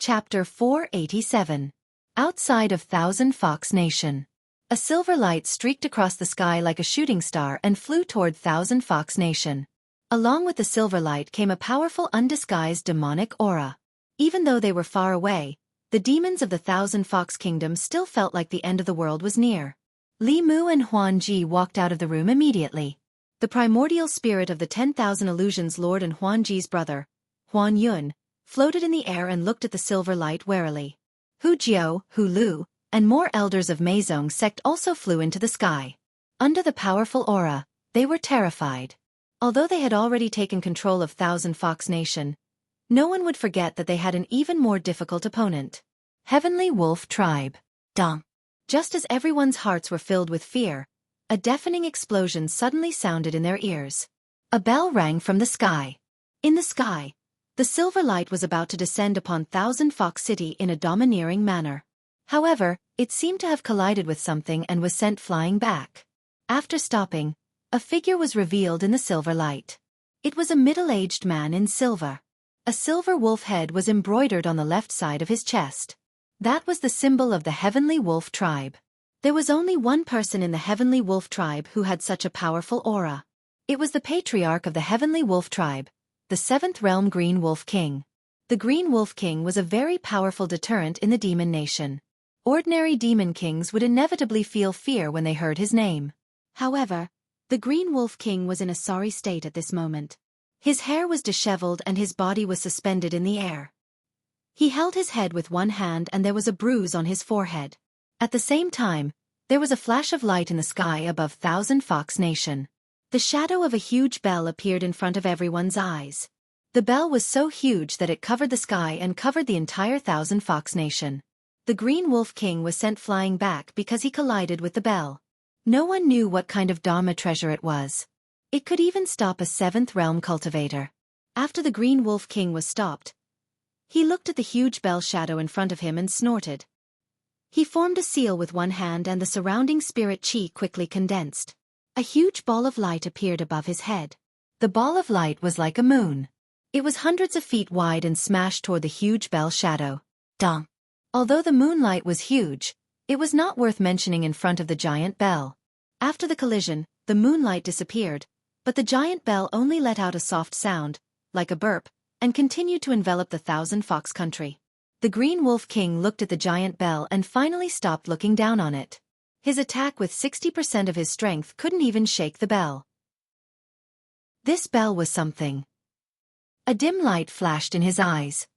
Chapter 487. Outside of Thousand Fox Nation. A silver light streaked across the sky like a shooting star and flew toward Thousand Fox Nation. Along with the silver light came a powerful undisguised demonic aura. Even though they were far away, the demons of the Thousand Fox Kingdom still felt like the end of the world was near. Li Mu and Huan Ji walked out of the room immediately. The primordial spirit of the 10,000 Illusions Lord and Huan Ji's brother, Huan Yun, floated in the air and looked at the silver light warily. Hu Jiao, Hu Lu, and more elders of Meizong sect also flew into the sky. Under the powerful aura, they were terrified. Although they had already taken control of Thousand Fox Nation, no one would forget that they had an even more difficult opponent. Heavenly Wolf Tribe. Dong. Just as everyone's hearts were filled with fear, a deafening explosion suddenly sounded in their ears. A bell rang from the sky. In the sky, the silver light was about to descend upon Thousand Fox City in a domineering manner. However, it seemed to have collided with something and was sent flying back. After stopping, a figure was revealed in the silver light. It was a middle-aged man in silver. A silver wolf head was embroidered on the left side of his chest. That was the symbol of the Heavenly Wolf Tribe. There was only one person in the Heavenly Wolf Tribe who had such a powerful aura. It was the patriarch of the Heavenly Wolf Tribe, the 7th Realm Green Wolf King. The Green Wolf King was a very powerful deterrent in the demon nation. Ordinary demon kings would inevitably feel fear when they heard his name. However, the Green Wolf King was in a sorry state at this moment. His hair was disheveled and his body was suspended in the air. He held his head with one hand and there was a bruise on his forehead. At the same time, there was a flash of light in the sky above Thousand Fox Nation. The shadow of a huge bell appeared in front of everyone's eyes. The bell was so huge that it covered the sky and covered the entire Thousand Fox Nation. The Green Wolf King was sent flying back because he collided with the bell. No one knew what kind of Dharma treasure it was. It could even stop a 7th Realm cultivator. After the Green Wolf King was stopped, he looked at the huge bell shadow in front of him and snorted. He formed a seal with one hand and the surrounding spirit chi quickly condensed. A huge ball of light appeared above his head. The ball of light was like a moon. It was hundreds of feet wide and smashed toward the huge bell shadow. Dong. Although the moonlight was huge, it was not worth mentioning in front of the giant bell. After the collision, the moonlight disappeared, but the giant bell only let out a soft sound, like a burp, and continued to envelop the Thousand Fox country. The Green Wolf King looked at the giant bell and finally stopped looking down on it. His attack with 60% of his strength couldn't even shake the bell. This bell was something. A dim light flashed in his eyes.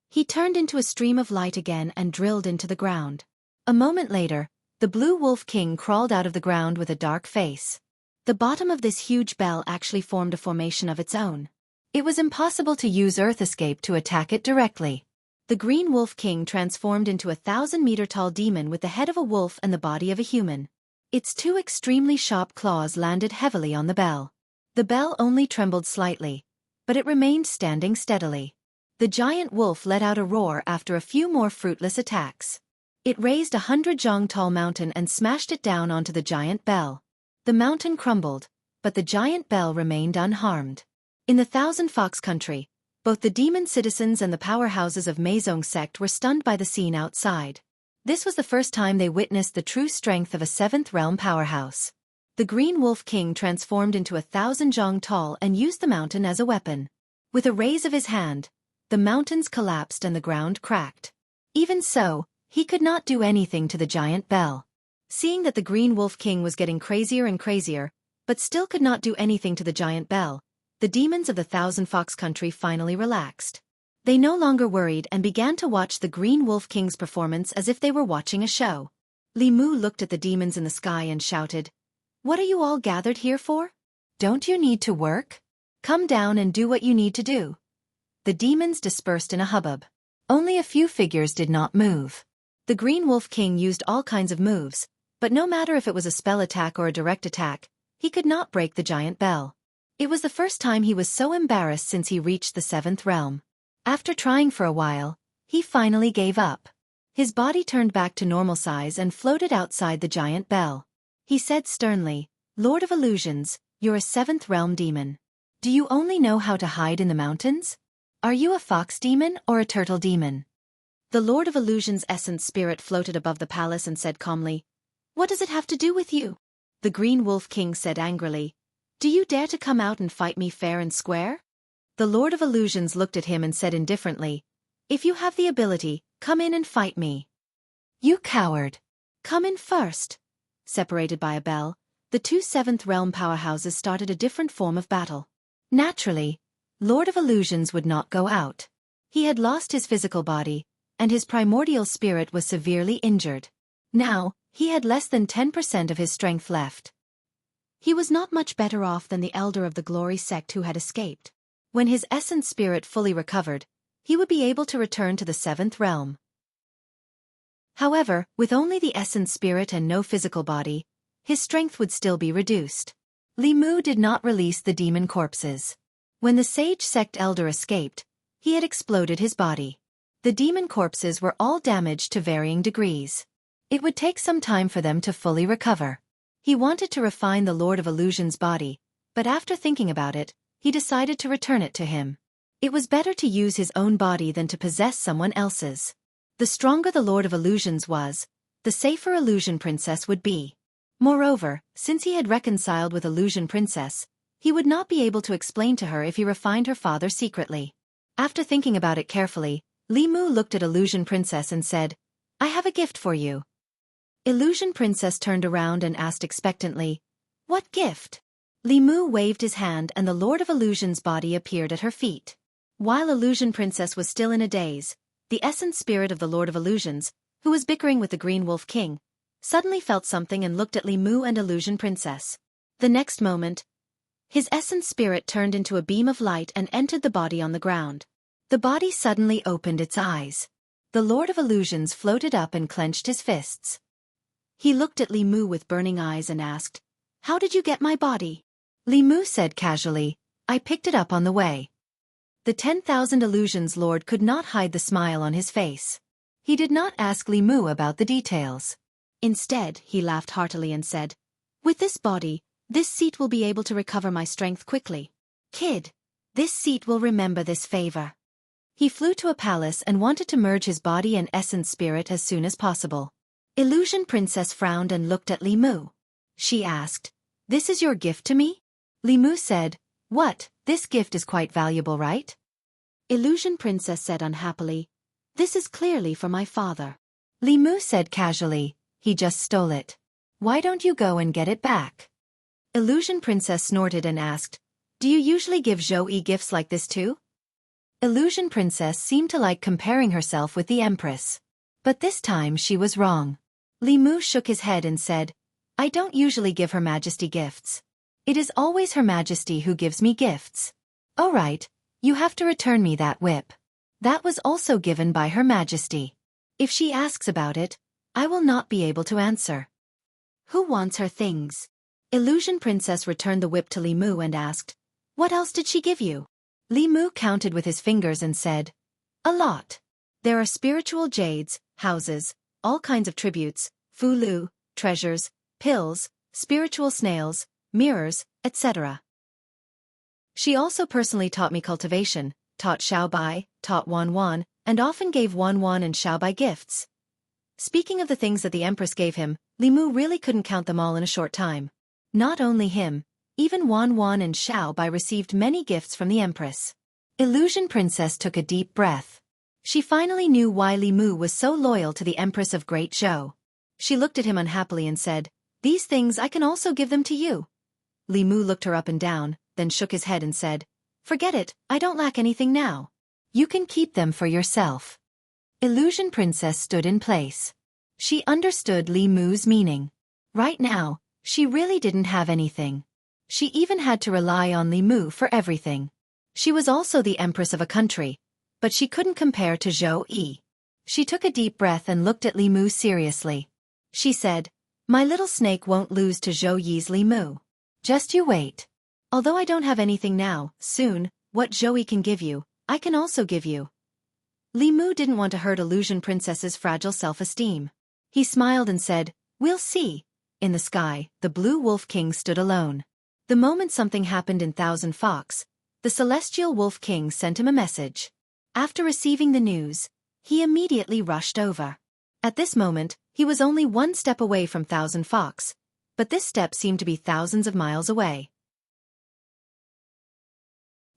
He turned into a stream of light again and drilled into the ground. A moment later, the Blue Wolf King crawled out of the ground with a dark face. The bottom of this huge bell actually formed a formation of its own. It was impossible to use Earth Escape to attack it directly. The Green Wolf King transformed into a 1,000-meter-tall demon with the head of a wolf and the body of a human. Its two extremely sharp claws landed heavily on the bell. The bell only trembled slightly, but it remained standing steadily. The giant wolf let out a roar after a few more fruitless attacks. It raised a 100-jong-tall mountain and smashed it down onto the giant bell. The mountain crumbled, but the giant bell remained unharmed. In the Thousand Fox country, both the demon citizens and the powerhouses of Meizong sect were stunned by the scene outside. This was the first time they witnessed the true strength of a 7th Realm powerhouse. The Green Wolf King transformed into a 1,000-jong tall and used the mountain as a weapon. With a raise of his hand, the mountains collapsed and the ground cracked. Even so, he could not do anything to the giant bell. Seeing that the Green Wolf King was getting crazier and crazier, but still could not do anything to the giant bell, the demons of the Thousand Fox country finally relaxed. They no longer worried and began to watch the Green Wolf King's performance as if they were watching a show. Li Mu looked at the demons in the sky and shouted, "What are you all gathered here for? Don't you need to work? Come down and do what you need to do." The demons dispersed in a hubbub. Only a few figures did not move. The Green Wolf King used all kinds of moves, but no matter if it was a spell attack or a direct attack, he could not break the giant bell. It was the first time he was so embarrassed since he reached the 7th realm. After trying for a while, he finally gave up. His body turned back to normal size and floated outside the giant bell. He said sternly, "Lord of Illusions, you're a 7th realm demon. Do you only know how to hide in the mountains? Are you a fox demon or a turtle demon?" The Lord of Illusion's essence spirit floated above the palace and said calmly, "What does it have to do with you?" The Green Wolf King said angrily, "Do you dare to come out and fight me fair and square?" The Lord of Illusions looked at him and said indifferently, "If you have the ability, come in and fight me." "You coward! Come in first." Separated by a bell, the two Seventh Realm powerhouses started a different form of battle. Naturally, Lord of Illusions would not go out. He had lost his physical body, and his primordial spirit was severely injured. Now, he had less than 10% of his strength left. He was not much better off than the elder of the Glory sect who had escaped. When his essence spirit fully recovered, he would be able to return to the Seventh Realm. However, with only the essence spirit and no physical body, his strength would still be reduced. Li Mu did not release the demon corpses. When the Sage Sect Elder escaped, he had exploded his body. The demon corpses were all damaged to varying degrees. It would take some time for them to fully recover. He wanted to refine the Lord of Illusion's body, but after thinking about it, he decided to return it to him. It was better to use his own body than to possess someone else's. The stronger the Lord of Illusions was, the safer Illusion Princess would be. Moreover, since he had reconciled with Illusion Princess, he would not be able to explain to her if he refined her father secretly. After thinking about it carefully, Li Mu looked at Illusion Princess and said, "I have a gift for you." Illusion Princess turned around and asked expectantly, "What gift?" Li Mu waved his hand and the Lord of Illusion's body appeared at her feet. While Illusion Princess was still in a daze, the essence spirit of the Lord of Illusions, who was bickering with the Green Wolf King, suddenly felt something and looked at Li Mu and Illusion Princess. The next moment, his essence spirit turned into a beam of light and entered the body on the ground. The body suddenly opened its eyes. The Lord of Illusions floated up and clenched his fists. He looked at Li Mu with burning eyes and asked, "How did you get my body?" Li Mu said casually, "I picked it up on the way." The 10,000 Illusions Lord could not hide the smile on his face. He did not ask Li Mu about the details. Instead, he laughed heartily and said, "With this body, this seat will be able to recover my strength quickly. Kid, this seat will remember this favor." He flew to a palace and wanted to merge his body and essence spirit as soon as possible. Illusion Princess frowned and looked at Li Mu. She asked, "This is your gift to me?" Li Mu said, "What, this gift is quite valuable, right?" Illusion Princess said unhappily, "This is clearly for my father." Li Mu said casually, "He just stole it. Why don't you go and get it back?" Illusion Princess snorted and asked, "Do you usually give Zhou gifts like this too?" Illusion Princess seemed to like comparing herself with the Empress. But this time she was wrong. Li Mu shook his head and said, "I don't usually give Her Majesty gifts. It is always Her Majesty who gives me gifts." "All right, you have to return me that whip. That was also given by Her Majesty. If she asks about it, I will not be able to answer." "Who wants her things?" Illusion Princess returned the whip to Li Mu and asked, "What else did she give you?" Li Mu counted with his fingers and said, "A lot. There are spiritual jades, houses, all kinds of tributes, fulu, treasures, pills, spiritual snails, mirrors, etc. She also personally taught me cultivation, taught Xiaobai, taught Wan, and often gave Wan and Xiaobai gifts." Speaking of the things that the Empress gave him, Li Mu really couldn't count them all in a short time. Not only him, even Wan and Xiaobai received many gifts from the Empress. Illusion Princess took a deep breath. She finally knew why Li Mu was so loyal to the Empress of Great Zhou. She looked at him unhappily and said, "These things I can also give them to you." Li Mu looked her up and down, then shook his head and said, "Forget it, I don't lack anything now. You can keep them for yourself." Illusion Princess stood in place. She understood Li Mu's meaning. Right now, she really didn't have anything. She even had to rely on Li Mu for everything. She was also the Empress of a country, but she couldn't compare to Zhou Yi. She took a deep breath and looked at Li Mu seriously. She said, "My little snake won't lose to Zhou Yi's Li Mu. Just you wait. Although I don't have anything now, soon, what Zhou Yi can give you, I can also give you." Li Mu didn't want to hurt Illusion Princess's fragile self-esteem. He smiled and said, "We'll see." In the sky, the Blue Wolf King stood alone. The moment something happened in Thousand Fox, the Celestial Wolf King sent him a message. After receiving the news, He immediately rushed over. At this moment, he was only one step away from Thousand Fox, but this step seemed to be thousands of miles away.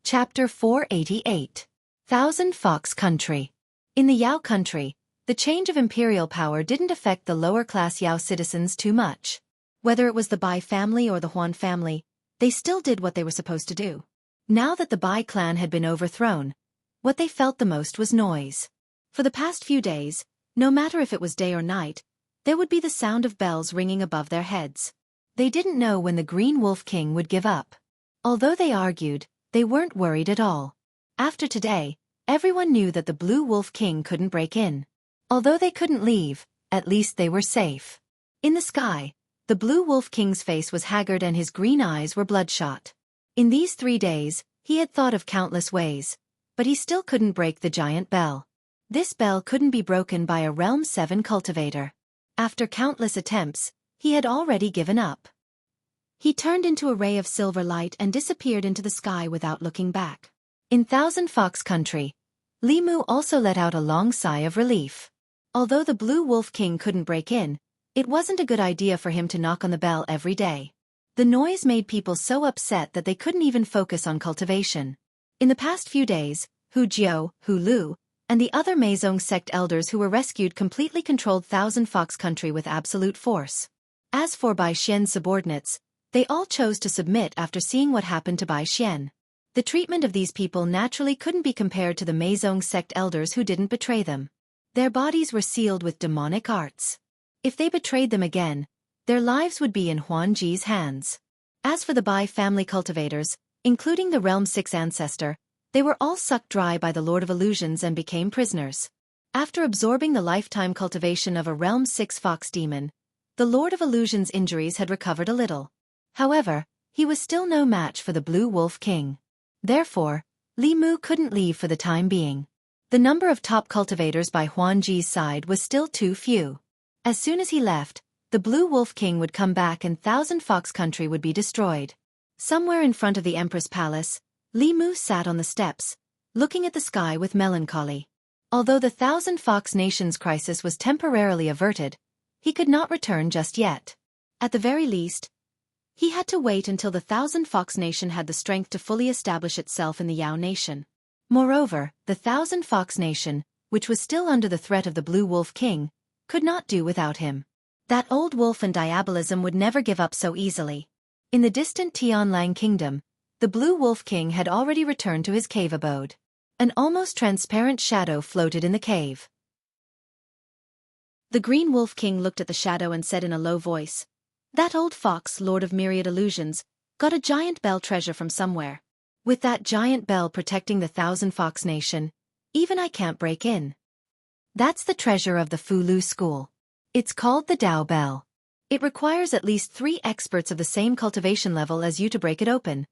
Chapter 488. Thousand Fox Country. In the Yao country, the change of imperial power didn't affect the lower-class Yao citizens too much. Whether it was the Bai family or the Huan family, they still did what they were supposed to do. Now that the Bai clan had been overthrown, what they felt the most was noise. For the past few days, no matter if it was day or night, there would be the sound of bells ringing above their heads. They didn't know when the Green Wolf King would give up. Although they argued, they weren't worried at all. After today, everyone knew that the Blue Wolf King couldn't break in. Although they couldn't leave, at least they were safe. In the sky, the Blue Wolf King's face was haggard and his green eyes were bloodshot. In these 3 days, he had thought of countless ways, but he still couldn't break the giant bell. This bell couldn't be broken by a Realm 7 cultivator. After countless attempts, he had already given up. He turned into a ray of silver light and disappeared into the sky without looking back. In Thousand Fox Country, Li Mu also let out a long sigh of relief. Although the Blue Wolf King couldn't break in, it wasn't a good idea for him to knock on the bell every day. The noise made people so upset that they couldn't even focus on cultivation. In the past few days, Hu Jiao, Hu Lu, and the other Meizong sect elders who were rescued completely controlled Thousand Fox Country with absolute force. As for Bai Xian's subordinates, they all chose to submit after seeing what happened to Bai Xian. The treatment of these people naturally couldn't be compared to the Meizong sect elders who didn't betray them. Their bodies were sealed with demonic arts. If they betrayed them again, their lives would be in Huan Ji's hands. As for the Bai family cultivators, including the Realm 6 ancestor, they were all sucked dry by the Lord of Illusions and became prisoners. After absorbing the lifetime cultivation of a Realm 6 fox demon, the Lord of Illusions' injuries had recovered a little. However, he was still no match for the Blue Wolf King. Therefore, Li Mu couldn't leave for the time being. The number of top cultivators by Huan Ji's side was still too few. As soon as he left, the Blue Wolf King would come back and Thousand Fox Country would be destroyed. Somewhere in front of the Empress Palace, Li Mu sat on the steps, looking at the sky with melancholy. Although the Thousand Fox Nation's crisis was temporarily averted, he could not return just yet. At the very least, he had to wait until the Thousand Fox Nation had the strength to fully establish itself in the Yao Nation. Moreover, the Thousand Fox Nation, which was still under the threat of the Blue Wolf King, could not do without him. That old wolf and diabolism would never give up so easily. In the distant Tianlang Kingdom, the Blue Wolf King had already returned to his cave abode. An almost transparent shadow floated in the cave. The Green Wolf King looked at the shadow and said in a low voice, "That old fox, Lord of Myriad Illusions, got a giant bell treasure from somewhere. With that giant bell protecting the Thousand Fox Nation, even I can't break in. That's the treasure of the Fulu School. It's called the Dao Bell. It requires at least 3 experts of the same cultivation level as you to break it open."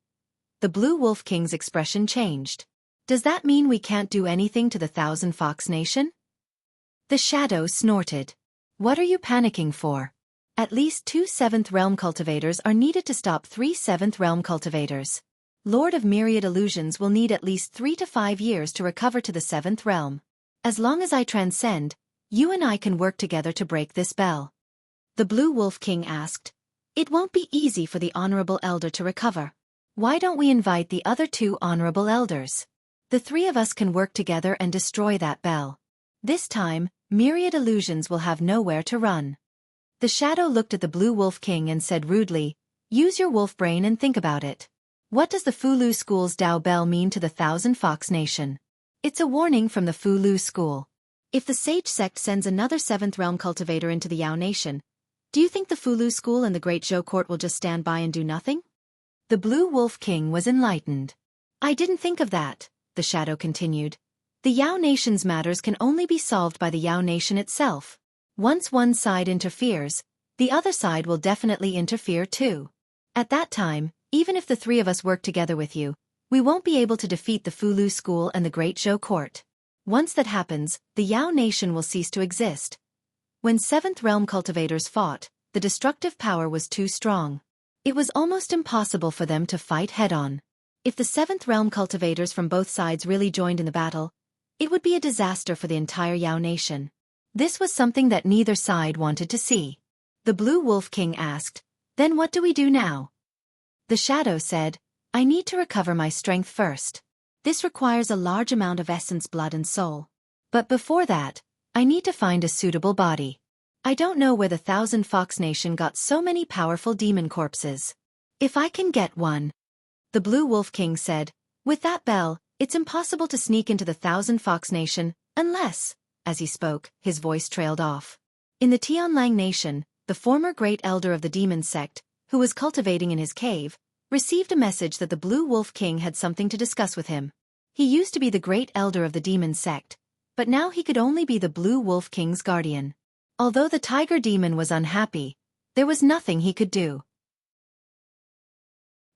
The Blue Wolf King's expression changed. "Does that mean we can't do anything to the Thousand Fox Nation?" The shadow snorted. "What are you panicking for? At least 2 7th Realm cultivators are needed to stop 3 7th Realm cultivators. Lord of Myriad Illusions will need at least 3 to 5 years to recover to the 7th Realm. As long as I transcend, you and I can work together to break this bell." The Blue Wolf King asked, "It won't be easy for the Honorable Elder to recover. Why don't we invite the other 2 Honorable Elders? The 3 of us can work together and destroy that bell. This time, Myriad Illusions will have nowhere to run." The shadow looked at the Blue Wolf King and said rudely, "Use your wolf brain and think about it. What does the Fulu School's Dao Bell mean to the Thousand Fox Nation? It's a warning from the Fulu School. If the Sage Sect sends another 7th Realm cultivator into the Yao Nation, do you think the Fulu School and the Great Zhou Court will just stand by and do nothing?" The Blue Wolf King was enlightened. "I didn't think of that," the shadow continued. "The Yao Nation's matters can only be solved by the Yao Nation itself. Once one side interferes, the other side will definitely interfere too. At that time, even if the 3 of us work together with you, we won't be able to defeat the Fulu School and the Great Zhou Court. Once that happens, the Yao Nation will cease to exist." When 7th Realm cultivators fought, the destructive power was too strong. It was almost impossible for them to fight head-on. If the 7th Realm cultivators from both sides really joined in the battle, It would be a disaster for the entire Yao nation. This was something that neither side wanted to see. The Blue Wolf King asked, "Then what do we do now?" The shadow said, "I need to recover my strength first. This requires a large amount of essence, blood and soul. But before that, I need to find a suitable body. I don't know where the Thousand Fox Nation got so many powerful demon corpses. If I can get one." The Blue Wolf King said, "With that bell, it's impossible to sneak into the Thousand Fox Nation, unless..." As he spoke, his voice trailed off. In the Tianlang Nation, the former great elder of the demon sect, who was cultivating in his cave, received a message that the Blue Wolf King had something to discuss with him. He used to be the great elder of the demon sect, but now he could only be the Blue Wolf King's guardian. Although the tiger demon was unhappy, there was nothing he could do.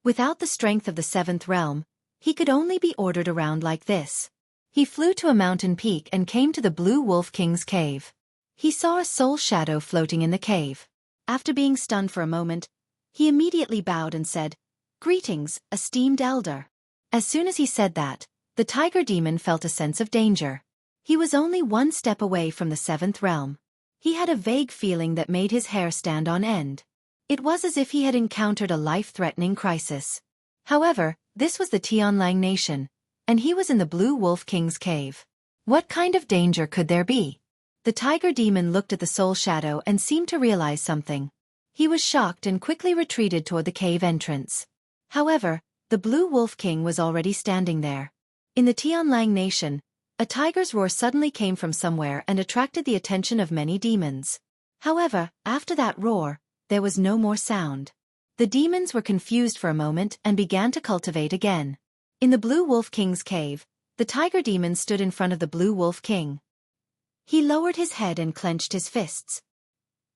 Without the strength of the seventh realm, he could only be ordered around like this. He flew to a mountain peak and came to the Blue Wolf King's cave. He saw a soul shadow floating in the cave. After being stunned for a moment, he immediately bowed and said, "Greetings, esteemed elder." As soon as he said that, the tiger demon felt a sense of danger. He was only one step away from the seventh realm. He had a vague feeling that made his hair stand on end. It was as if he had encountered a life-threatening crisis. However, this was the Tianlang Nation, and he was in the Blue Wolf King's cave. What kind of danger could there be? The tiger demon looked at the soul shadow and seemed to realize something. He was shocked and quickly retreated toward the cave entrance. However, the Blue Wolf King was already standing there. In the Tianlang Nation, a tiger's roar suddenly came from somewhere and attracted the attention of many demons. However, after that roar, there was no more sound. The demons were confused for a moment and began to cultivate again. In the Blue Wolf King's cave, the tiger demon stood in front of the Blue Wolf King. He lowered his head and clenched his fists.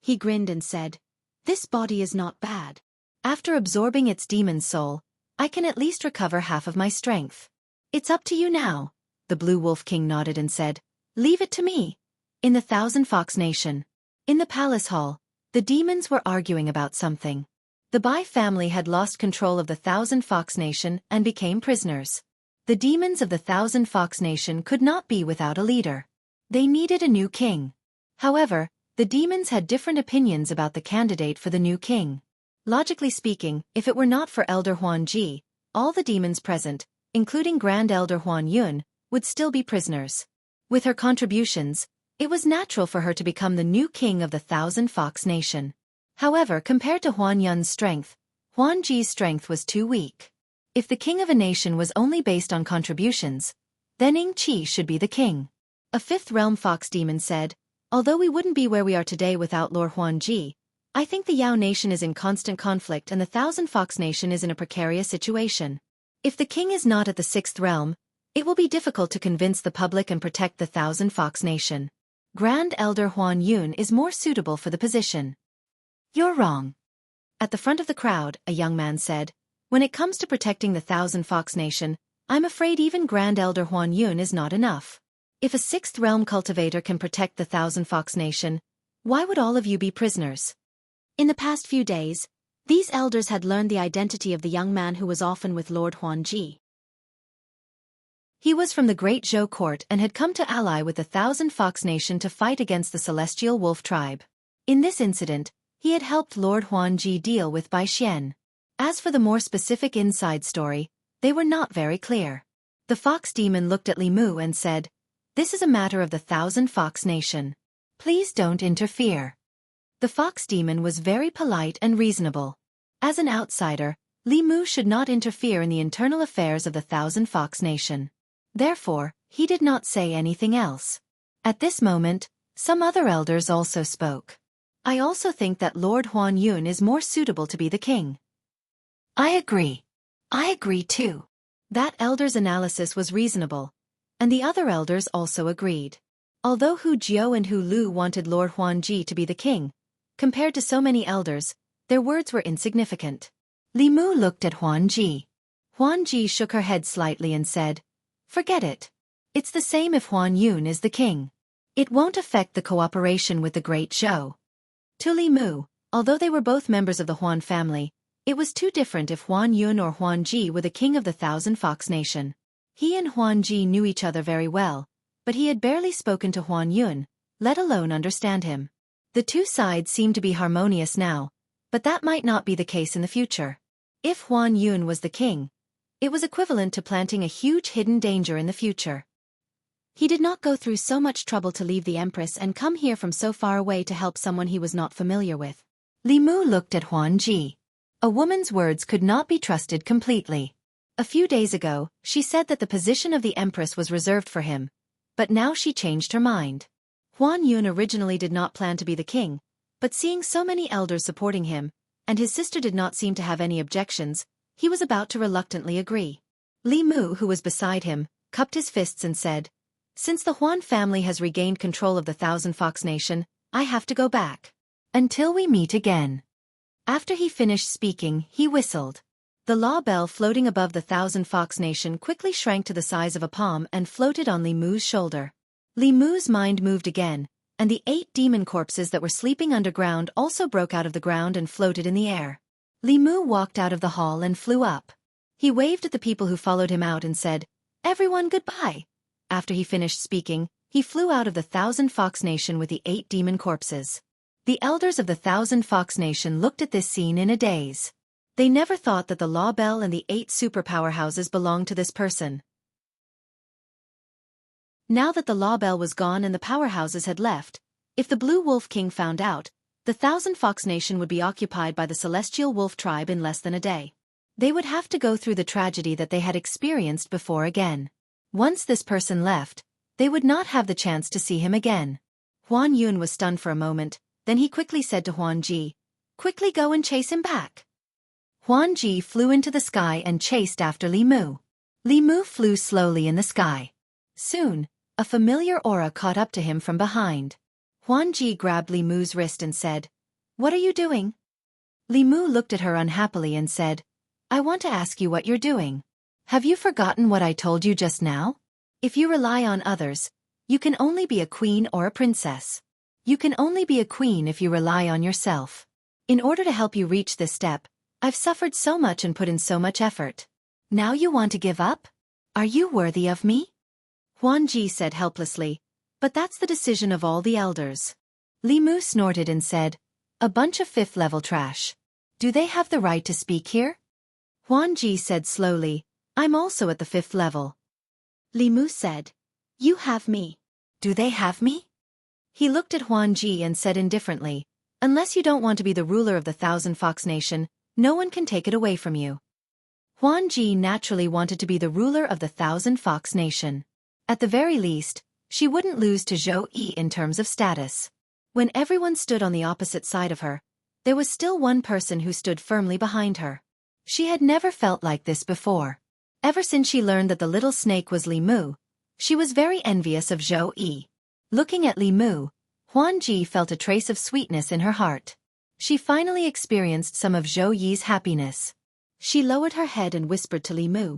He grinned and said, "This body is not bad. After absorbing its demon soul, I can at least recover half of my strength. It's up to you now." The Blue Wolf King nodded and said, "Leave it to me." In the Thousand Fox Nation. In the palace hall, the demons were arguing about something. The Bai family had lost control of the Thousand Fox Nation and became prisoners. The demons of the Thousand Fox Nation could not be without a leader. They needed a new king. However, the demons had different opinions about the candidate for the new king. Logically speaking, if it were not for Elder Huan Ji, all the demons present, including Grand Elder Huan Yun, would still be prisoners. With her contributions, it was natural for her to become the new king of the Thousand Fox Nation. However, compared to Huan Yun's strength, Huan Ji's strength was too weak. If the king of a nation was only based on contributions, then Ing Chi should be the king. A fifth realm fox demon said, "Although we wouldn't be where we are today without Lord Huan Ji, I think the Yao nation is in constant conflict and the Thousand Fox Nation is in a precarious situation. If the king is not at the sixth realm, it will be difficult to convince the public and protect the Thousand Fox Nation. Grand Elder Huan Yun is more suitable for the position." "You're wrong." At the front of the crowd, a young man said, "When it comes to protecting the Thousand Fox Nation, I'm afraid even Grand Elder Huan Yun is not enough. If a sixth realm cultivator can protect the Thousand Fox Nation, why would all of you be prisoners?" In the past few days, these elders had learned the identity of the young man who was often with Lord Huan Ji. He was from the Great Zhou court and had come to ally with the Thousand Fox Nation to fight against the Celestial Wolf tribe. In this incident, he had helped Lord Huan Ji deal with Bai Xian. As for the more specific inside story, they were not very clear. The fox demon looked at Li Mu and said, "This is a matter of the Thousand Fox Nation. Please don't interfere." The fox demon was very polite and reasonable. As an outsider, Li Mu should not interfere in the internal affairs of the Thousand Fox Nation. Therefore, he did not say anything else. At this moment, some other elders also spoke. "I also think that Lord Huan Yun is more suitable to be the king." "I agree. I agree too." That elder's analysis was reasonable, and the other elders also agreed. Although Hu Jiao and Hu Lu wanted Lord Huan Ji to be the king, compared to so many elders, their words were insignificant. Li Mu looked at Huan Ji. Huan Ji shook her head slightly and said, "Forget it. It's the same if Huan Yun is the king. It won't affect the cooperation with the Great Zhou." To Li Mu, although they were both members of the Huan family, it was too different if Huan Yun or Huan Ji were the king of the Thousand Fox Nation. He and Huan Ji knew each other very well, but he had barely spoken to Huan Yun, let alone understand him. The two sides seemed to be harmonious now, but that might not be the case in the future. If Huan Yun was the king, it was equivalent to planting a huge hidden danger in the future. He did not go through so much trouble to leave the Empress and come here from so far away to help someone he was not familiar with. Li Mu looked at Huan Ji. A woman's words could not be trusted completely. A few days ago, she said that the position of the Empress was reserved for him, but now she changed her mind. Huan Yun originally did not plan to be the king, but seeing so many elders supporting him, and his sister did not seem to have any objections, he was about to reluctantly agree. Li Mu, who was beside him, cupped his fists and said, "Since the Huan family has regained control of the Thousand Fox Nation, I have to go back. Until we meet again." After he finished speaking, he whistled. The law bell floating above the Thousand Fox Nation quickly shrank to the size of a palm and floated on Li Mu's shoulder. Li Mu's mind moved again, and the 8 demon corpses that were sleeping underground also broke out of the ground and floated in the air. Li Mu walked out of the hall and flew up. He waved at the people who followed him out and said, "Everyone goodbye." After he finished speaking, he flew out of the Thousand Fox Nation with the 8 demon corpses. The elders of the Thousand Fox Nation looked at this scene in a daze. They never thought that the Law Bell and the 8 super powerhouses belonged to this person. Now that the Law Bell was gone and the powerhouses had left, if the Blue Wolf King found out, the Thousand Fox Nation would be occupied by the Celestial Wolf Tribe in less than a day. They would have to go through the tragedy that they had experienced before again. Once this person left, they would not have the chance to see him again. Huan Yun was stunned for a moment, then he quickly said to Huan Ji, "Quickly go and chase him back." Huan Ji flew into the sky and chased after Li Mu. Li Mu flew slowly in the sky. Soon, a familiar aura caught up to him from behind. Huan Ji grabbed Li Mu's wrist and said, "What are you doing?" Li Mu looked at her unhappily and said, "I want to ask you what you're doing. Have you forgotten what I told you just now? If you rely on others, you can only be a queen or a princess. You can only be a queen if you rely on yourself. In order to help you reach this step, I've suffered so much and put in so much effort. Now you want to give up? Are you worthy of me?" Huan Ji said helplessly, "But that's the decision of all the elders." Li Mu snorted and said, "A bunch of 5th level trash. Do they have the right to speak here?" Huan Ji said slowly, "I'm also at the 5th level." Li Mu said, "You have me. Do they have me?" He looked at Huan Ji and said indifferently, "Unless you don't want to be the ruler of the Thousand Fox Nation, no one can take it away from you." Huan Ji naturally wanted to be the ruler of the Thousand Fox Nation. At the very least, she wouldn't lose to Zhou Yi in terms of status. When everyone stood on the opposite side of her, there was still one person who stood firmly behind her. She had never felt like this before. Ever since she learned that the little snake was Li Mu, she was very envious of Zhou Yi. Looking at Li Mu, Huan Ji felt a trace of sweetness in her heart. She finally experienced some of Zhou Yi's happiness. She lowered her head and whispered to Li Mu,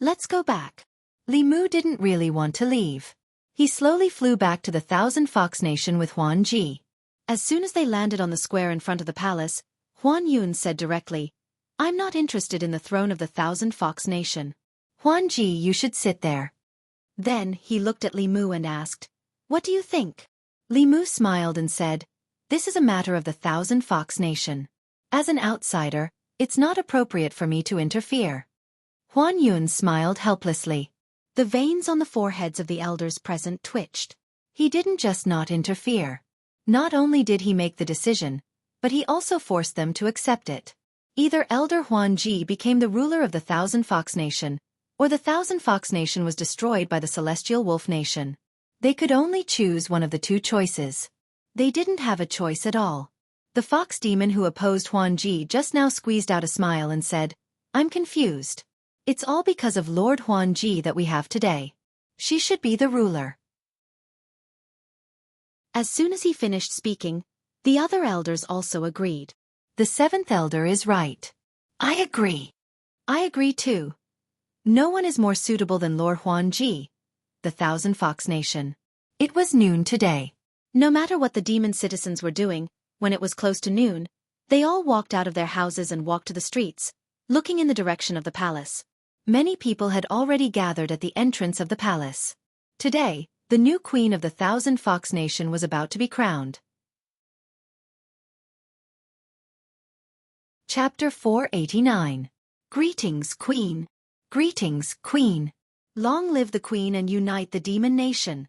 "Let's go back." Li Mu didn't really want to leave. He slowly flew back to the Thousand Fox Nation with Huan Ji. As soon as they landed on the square in front of the palace, Huan Yun said directly, "I'm not interested in the throne of the Thousand Fox Nation. Huan Ji, you should sit there." Then he looked at Li Mu and asked, "What do you think?" Li Mu smiled and said, "This is a matter of the Thousand Fox Nation. As an outsider, it's not appropriate for me to interfere." Huan Yun smiled helplessly. The veins on the foreheads of the elders present twitched. He didn't just not interfere. Not only did he make the decision, but he also forced them to accept it. Either Elder Huan Ji became the ruler of the Thousand Fox Nation, or the Thousand Fox Nation was destroyed by the Celestial Wolf Nation. They could only choose one of the two choices. They didn't have a choice at all. The fox demon who opposed Huan Ji just now squeezed out a smile and said, "I'm confused. It's all because of Lord Huan Ji that we have today. She should be the ruler." As soon as he finished speaking, the other elders also agreed. "The 7th elder is right. I agree. I agree too. No one is more suitable than Lord Huan Ji, the Thousand Fox Nation." It was noon today. No matter what the demon citizens were doing, when it was close to noon, they all walked out of their houses and walked to the streets, looking in the direction of the palace. Many people had already gathered at the entrance of the palace. Today, The new queen of the 1,000 Fox Nation was about to be crowned. Chapter 489. Greetings, Queen. Greetings, Queen. Long live the Queen and unite the Demon Nation.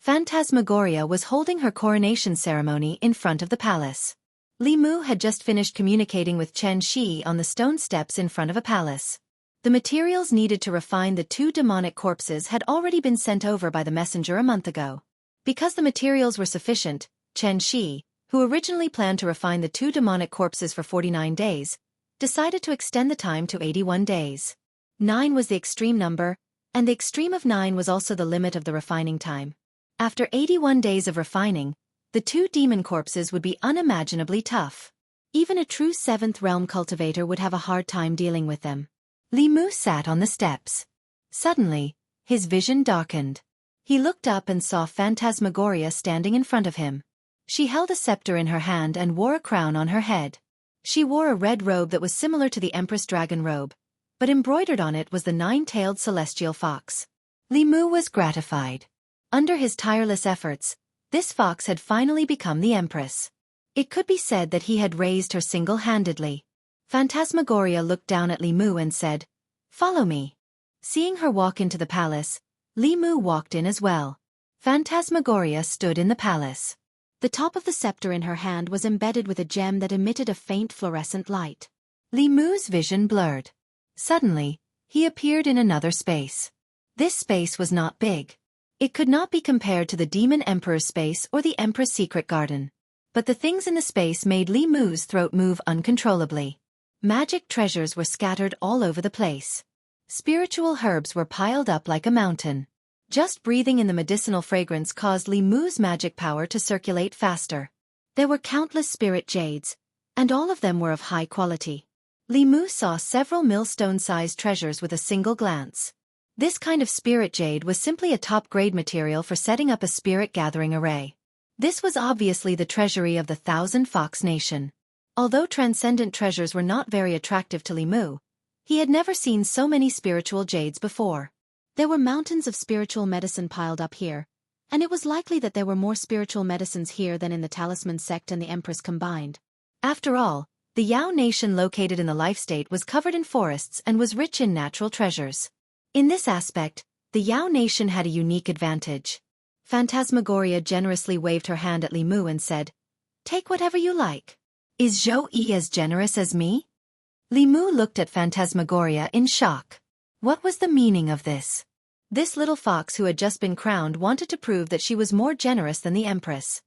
Phantasmagoria was holding her coronation ceremony in front of the palace. Li Mu had just finished communicating with Chen Shi on the stone steps in front of a palace. The materials needed to refine the 2 demonic corpses had already been sent over by the messenger a month ago. Because the materials were sufficient, Chen Shi, who originally planned to refine the 2 demonic corpses for 49 days, decided to extend the time to 81 days. 9 was the extreme number, and the extreme of 9 was also the limit of the refining time. After 81 days of refining, the 2 demon corpses would be unimaginably tough. Even a true 7th realm cultivator would have a hard time dealing with them. Li Mu sat on the steps. Suddenly, his vision darkened. He looked up and saw Phantasmagoria standing in front of him. She held a scepter in her hand and wore a crown on her head. She wore a red robe that was similar to the Empress Dragon robe, but embroidered on it was the 9-tailed celestial fox. Li Mu was gratified. Under his tireless efforts, this fox had finally become the Empress. It could be said that he had raised her single-handedly. Phantasmagoria looked down at Li Mu and said, "Follow me." Seeing her walk into the palace, Li Mu walked in as well. Phantasmagoria stood in the palace. The top of the scepter in her hand was embedded with a gem that emitted a faint fluorescent light. Li Mu's vision blurred. Suddenly, he appeared in another space. This space was not big. It could not be compared to the Demon Emperor's space or the Empress' secret garden. But the things in the space made Li Mu's throat move uncontrollably. Magic treasures were scattered all over the place. Spiritual herbs were piled up like a mountain. Just breathing in the medicinal fragrance caused Li Mu's magic power to circulate faster. There were countless spirit jades, and all of them were of high quality. Li Mu saw several millstone-sized treasures with a single glance. This kind of spirit jade was simply a top-grade material for setting up a spirit gathering array. This was obviously the treasury of the 1,000 Fox Nation. Although transcendent treasures were not very attractive to Li Mu, he had never seen so many spiritual jades before. There were mountains of spiritual medicine piled up here, and it was likely that there were more spiritual medicines here than in the Talisman sect and the Empress combined. After all, the Yao Nation located in the life state was covered in forests and was rich in natural treasures. In this aspect, the Yao Nation had a unique advantage. Phantasmagoria generously waved her hand at Li Mu and said, "Take whatever you like." "Is Zhou Yi as generous as me?" Li Mu looked at Phantasmagoria in shock. What was the meaning of this? This little fox who had just been crowned wanted to prove that she was more generous than the Empress.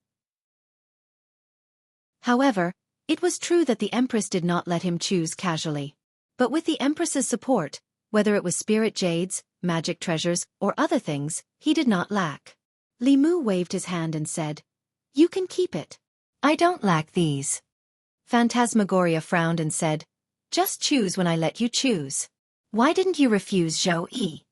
However, it was true that the Empress did not let him choose casually. But with the Empress's support, whether it was spirit jades, magic treasures, or other things, he did not lack. Li Mu waved his hand and said, "You can keep it." "I don't lack these." Phantasmagoria frowned and said, "Just choose when I let you choose. Why didn't you refuse Zhou Yi?"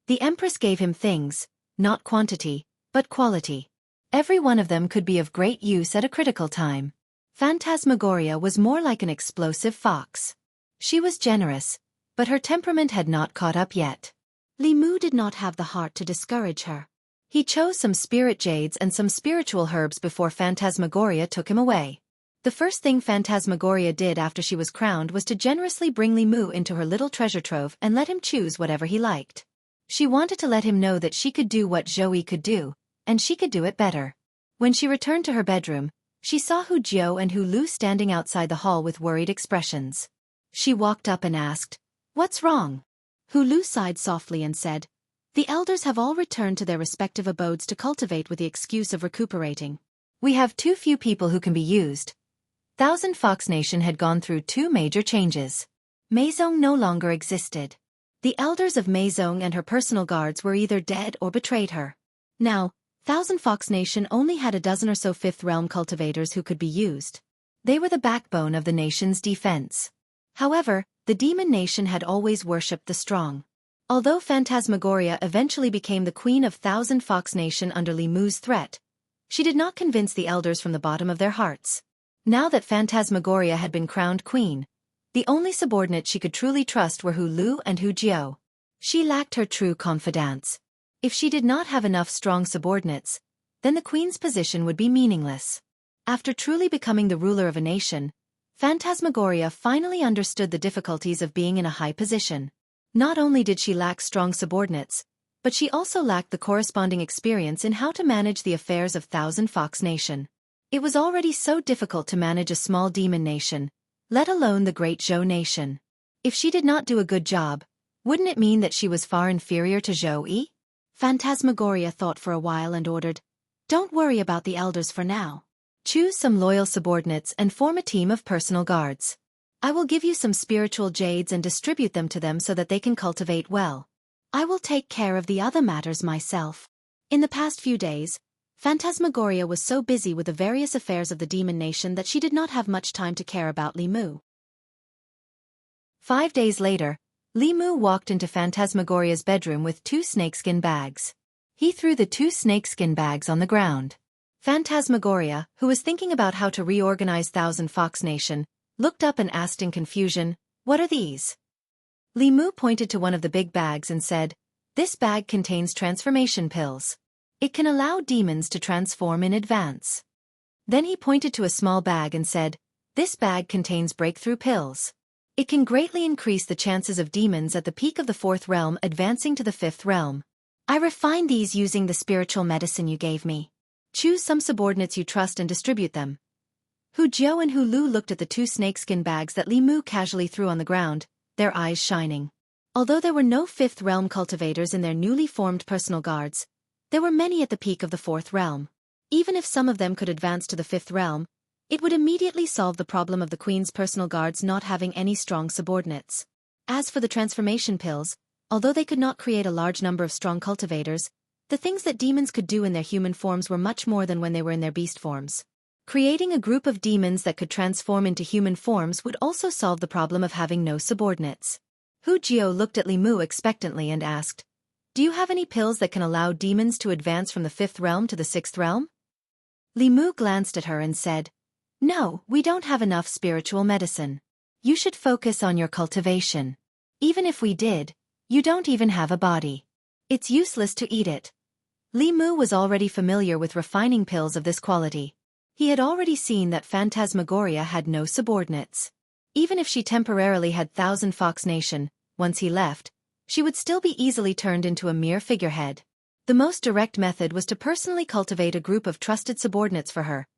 The Empress gave him things, not quantity, but quality. Every one of them could be of great use at a critical time. Phantasmagoria was more like an explosive fox. She was generous, but her temperament had not caught up yet. Li Mu did not have the heart to discourage her. He chose some spirit jades and some spiritual herbs before Phantasmagoria took him away. The first thing Phantasmagoria did after she was crowned was to generously bring Li Mu into her little treasure trove and let him choose whatever he liked. She wanted to let him know that she could do what Zhou Yi could do, and she could do it better. When she returned to her bedroom, she saw Hu Jiu and Hu Lu standing outside the hall with worried expressions. She walked up and asked, "What's wrong?" Hu Lu sighed softly and said, "The elders have all returned to their respective abodes to cultivate with the excuse of recuperating. We have too few people who can be used." 1,000 Fox Nation had gone through 2 major changes. Meizong no longer existed. The elders of Meizong and her personal guards were either dead or betrayed her. Now, 1,000 Fox Nation only had a dozen or so 5th realm cultivators who could be used. They were the backbone of the nation's defense. However, the Demon Nation had always worshipped the strong. Although Phantasmagoria eventually became the queen of 1,000 Fox Nation under Li Mu's threat, she did not convince the elders from the bottom of their hearts. Now that Phantasmagoria had been crowned queen, the only subordinates she could truly trust were Hu Lu and Hu Jiu. She lacked her true confidants. If she did not have enough strong subordinates, then the queen's position would be meaningless. After truly becoming the ruler of a nation, Phantasmagoria finally understood the difficulties of being in a high position. Not only did she lack strong subordinates, but she also lacked the corresponding experience in how to manage the affairs of Thousand Fox Nation. It was already so difficult to manage a small demon nation, let alone the great Zhou nation. If she did not do a good job, wouldn't it mean that she was far inferior to Zhou Yi? Phantasmagoria thought for a while and ordered, "Don't worry about the elders for now. Choose some loyal subordinates and form a team of personal guards. I will give you some spiritual jades and distribute them to them so that they can cultivate well. I will take care of the other matters myself." In the past few days, Phantasmagoria was so busy with the various affairs of the demon nation that she did not have much time to care about Li Mu. 5 days later, Li Mu walked into Phantasmagoria's bedroom with 2 snakeskin bags. He threw the 2 snakeskin bags on the ground. Phantasmagoria, who was thinking about how to reorganize Thousand Fox Nation, looked up and asked in confusion, "What are these?" Li Mu pointed to one of the big bags and said, "This bag contains transformation pills. It can allow demons to transform in advance." Then he pointed to a small bag and said, "This bag contains breakthrough pills. It can greatly increase the chances of demons at the peak of the 4th realm advancing to the 5th realm. I refined these using the spiritual medicine you gave me. Choose some subordinates you trust and distribute them." Hu Jiao and Hu Lu looked at the 2 snakeskin bags that Li Mu casually threw on the ground, their eyes shining. Although there were no 5th realm cultivators in their newly formed personal guards, there were many at the peak of the 4th realm. Even if some of them could advance to the 5th realm, it would immediately solve the problem of the queen's personal guards not having any strong subordinates. As for the transformation pills, although they could not create a large number of strong cultivators, the things that demons could do in their human forms were much more than when they were in their beast forms. Creating a group of demons that could transform into human forms would also solve the problem of having no subordinates. Hu Jiao looked at Li Mu expectantly and asked, "Do you have any pills that can allow demons to advance from the 5th realm to the 6th realm?" Li Mu glanced at her and said, "No, we don't have enough spiritual medicine. You should focus on your cultivation. Even if we did, you don't even have a body. It's useless to eat it." Li Mu was already familiar with refining pills of this quality. He had already seen that Phantasmagoria had no subordinates. Even if she temporarily had Thousand Fox Nation, once he left, she would still be easily turned into a mere figurehead. The most direct method was to personally cultivate a group of trusted subordinates for her,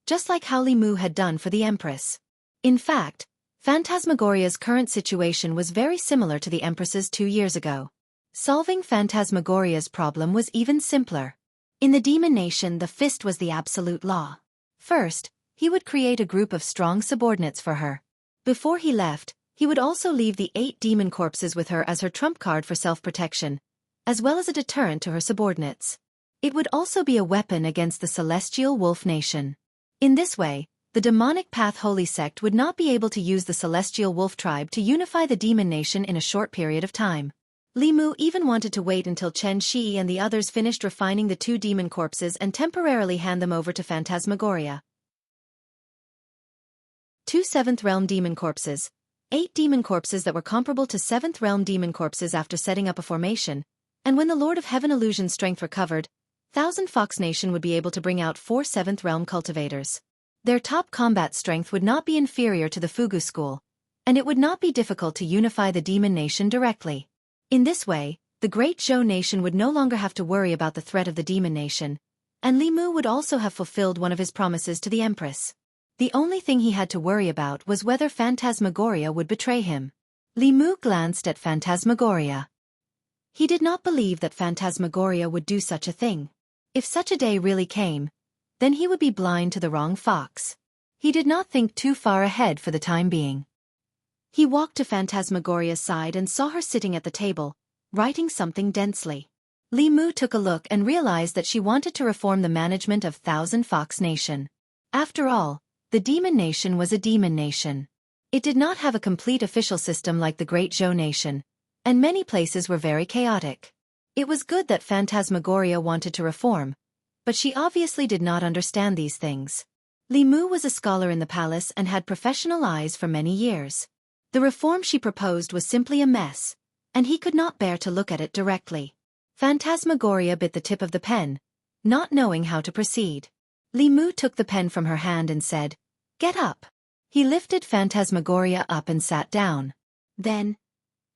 just like how Li Mu had done for the Empress. In fact, Phantasmagoria's current situation was very similar to the Empress's 2 years ago. Solving Phantasmagoria's problem was even simpler. In the demon nation, the fist was the absolute law. First, he would create a group of strong subordinates for her. Before he left, he would also leave the 8 demon corpses with her as her trump card for self-protection, as well as a deterrent to her subordinates. It would also be a weapon against the Celestial Wolf Nation. In this way, the demonic Path Holy Sect would not be able to use the Celestial Wolf tribe to unify the demon nation in a short period of time. Li Mu even wanted to wait until Chen Shi and the others finished refining the 2 demon corpses and temporarily hand them over to Phantasmagoria. 2 7th realm demon corpses. 8 demon corpses that were comparable to 7th realm demon corpses after setting up a formation, and when the Lord of Heaven Illusion's strength recovered, Thousand Fox Nation would be able to bring out 4 7th realm cultivators. Their top combat strength would not be inferior to the Fugu school, and it would not be difficult to unify the demon nation directly. In this way, the great Zhou nation would no longer have to worry about the threat of the demon nation, and Li Mu would also have fulfilled one of his promises to the Empress. The only thing he had to worry about was whether Phantasmagoria would betray him. Li Mu glanced at Phantasmagoria. He did not believe that Phantasmagoria would do such a thing. If such a day really came, then he would be blind to the wrong fox. He did not think too far ahead for the time being. He walked to Phantasmagoria's side and saw her sitting at the table, writing something densely. Li Mu took a look and realized that she wanted to reform the management of Thousand Fox Nation. After all, the demon nation was a demon nation. It did not have a complete official system like the Great Zhou nation, and many places were very chaotic. It was good that Phantasmagoria wanted to reform, but she obviously did not understand these things. Li Mu was a scholar in the palace and had professional eyes for many years. The reform she proposed was simply a mess, and he could not bear to look at it directly. Phantasmagoria bit the tip of the pen, not knowing how to proceed. Li Mu took the pen from her hand and said, "Get up." He lifted Phantasmagoria up and sat down. Then,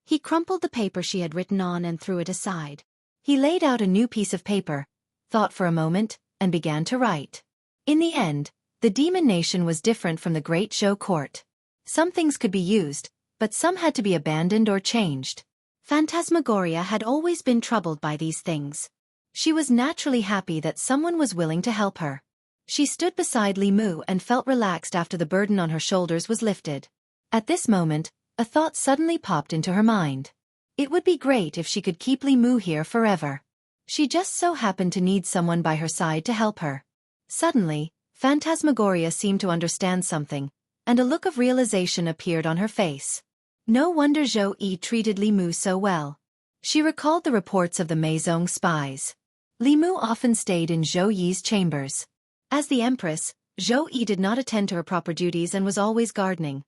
he crumpled the paper she had written on and threw it aside. He laid out a new piece of paper, thought for a moment, and began to write. In the end, the demon nation was different from the Great Zhou court. Some things could be used, but some had to be abandoned or changed. Phantasmagoria had always been troubled by these things. She was naturally happy that someone was willing to help her. She stood beside Li Mu and felt relaxed after the burden on her shoulders was lifted. At this moment, a thought suddenly popped into her mind. It would be great if she could keep Li Mu here forever. She just so happened to need someone by her side to help her. Suddenly, Phantasmagoria seemed to understand something, and a look of realization appeared on her face. No wonder Zhou Yi treated Li Mu so well. She recalled the reports of the Meizong spies. Li Mu often stayed in Zhou Yi's chambers. As the Empress, Zhou Yi did not attend to her proper duties and was always gardening.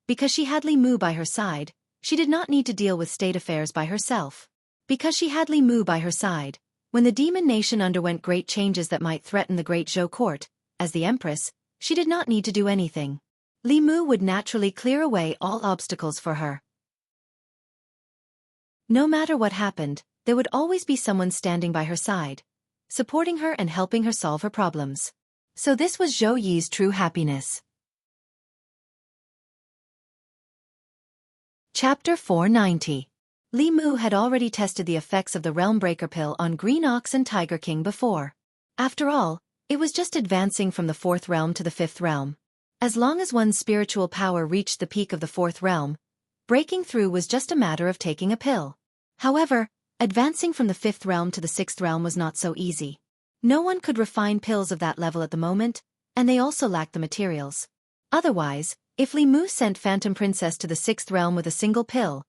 Because she had Li Mu by her side, she did not need to deal with state affairs by herself. Because she had Li Mu by her side, when the demon nation underwent great changes that might threaten the Great Zhou court, as the Empress, she did not need to do anything. Li Mu would naturally clear away all obstacles for her. No matter what happened, there would always be someone standing by her side, supporting her and helping her solve her problems. So this was Zhou Yi's true happiness. Chapter 490. Li Mu had already tested the effects of the Realm Breaker pill on Green Ox and Tiger King before. After all, it was just advancing from the 4th realm to the 5th realm. As long as one's spiritual power reached the peak of the 4th realm, breaking through was just a matter of taking a pill. However, advancing from the 5th realm to the 6th realm was not so easy. No one could refine pills of that level at the moment, and they also lacked the materials. Otherwise, if Li Mu sent Phantom Princess to the 6th realm with a single pill,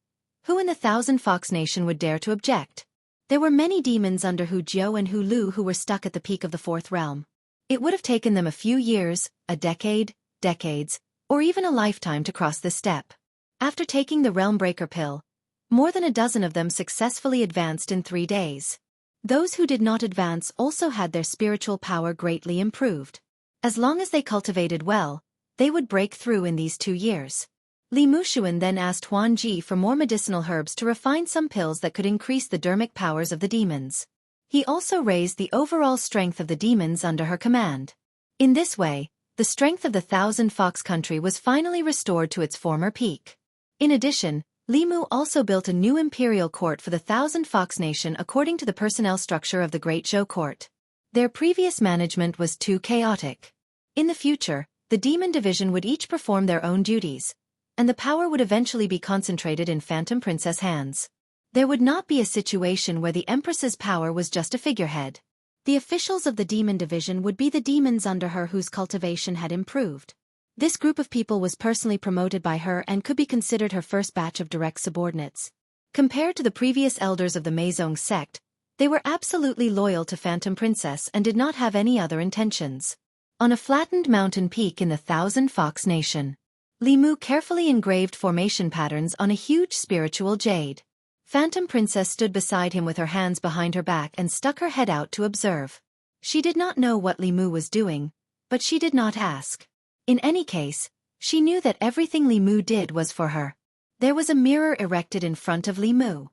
who in the Thousand Fox Nation would dare to object? There were many demons under Hu Jiu and Hu Lu who were stuck at the peak of the 4th realm. It would have taken them a few years, a decade, decades, or even a lifetime to cross this step. After taking the Realm Breaker pill, more than a dozen of them successfully advanced in 3 days. Those who did not advance also had their spiritual power greatly improved. As long as they cultivated well, they would break through in these 2 years. Li Mushuan then asked Huan Ji for more medicinal herbs to refine some pills that could increase the dermic powers of the demons. He also raised the overall strength of the demons under her command. In this way, the strength of the Thousand Fox country was finally restored to its former peak. In addition, Li Mu also built a new imperial court for the Thousand Fox Nation according to the personnel structure of the Great Zhou court. Their previous management was too chaotic. In the future, the demon division would each perform their own duties, and the power would eventually be concentrated in Phantom Princess hands. There would not be a situation where the Empress's power was just a figurehead. The officials of the demon division would be the demons under her whose cultivation had improved. This group of people was personally promoted by her and could be considered her first batch of direct subordinates. Compared to the previous elders of the Meizong sect, they were absolutely loyal to Phantom Princess and did not have any other intentions. On a flattened mountain peak in the Thousand Fox Nation, Li Mu carefully engraved formation patterns on a huge spiritual jade. Phantom Princess stood beside him with her hands behind her back and stuck her head out to observe. She did not know what Li Mu was doing, but she did not ask. In any case, she knew that everything Li Mu did was for her. There was a mirror erected in front of Li Mu.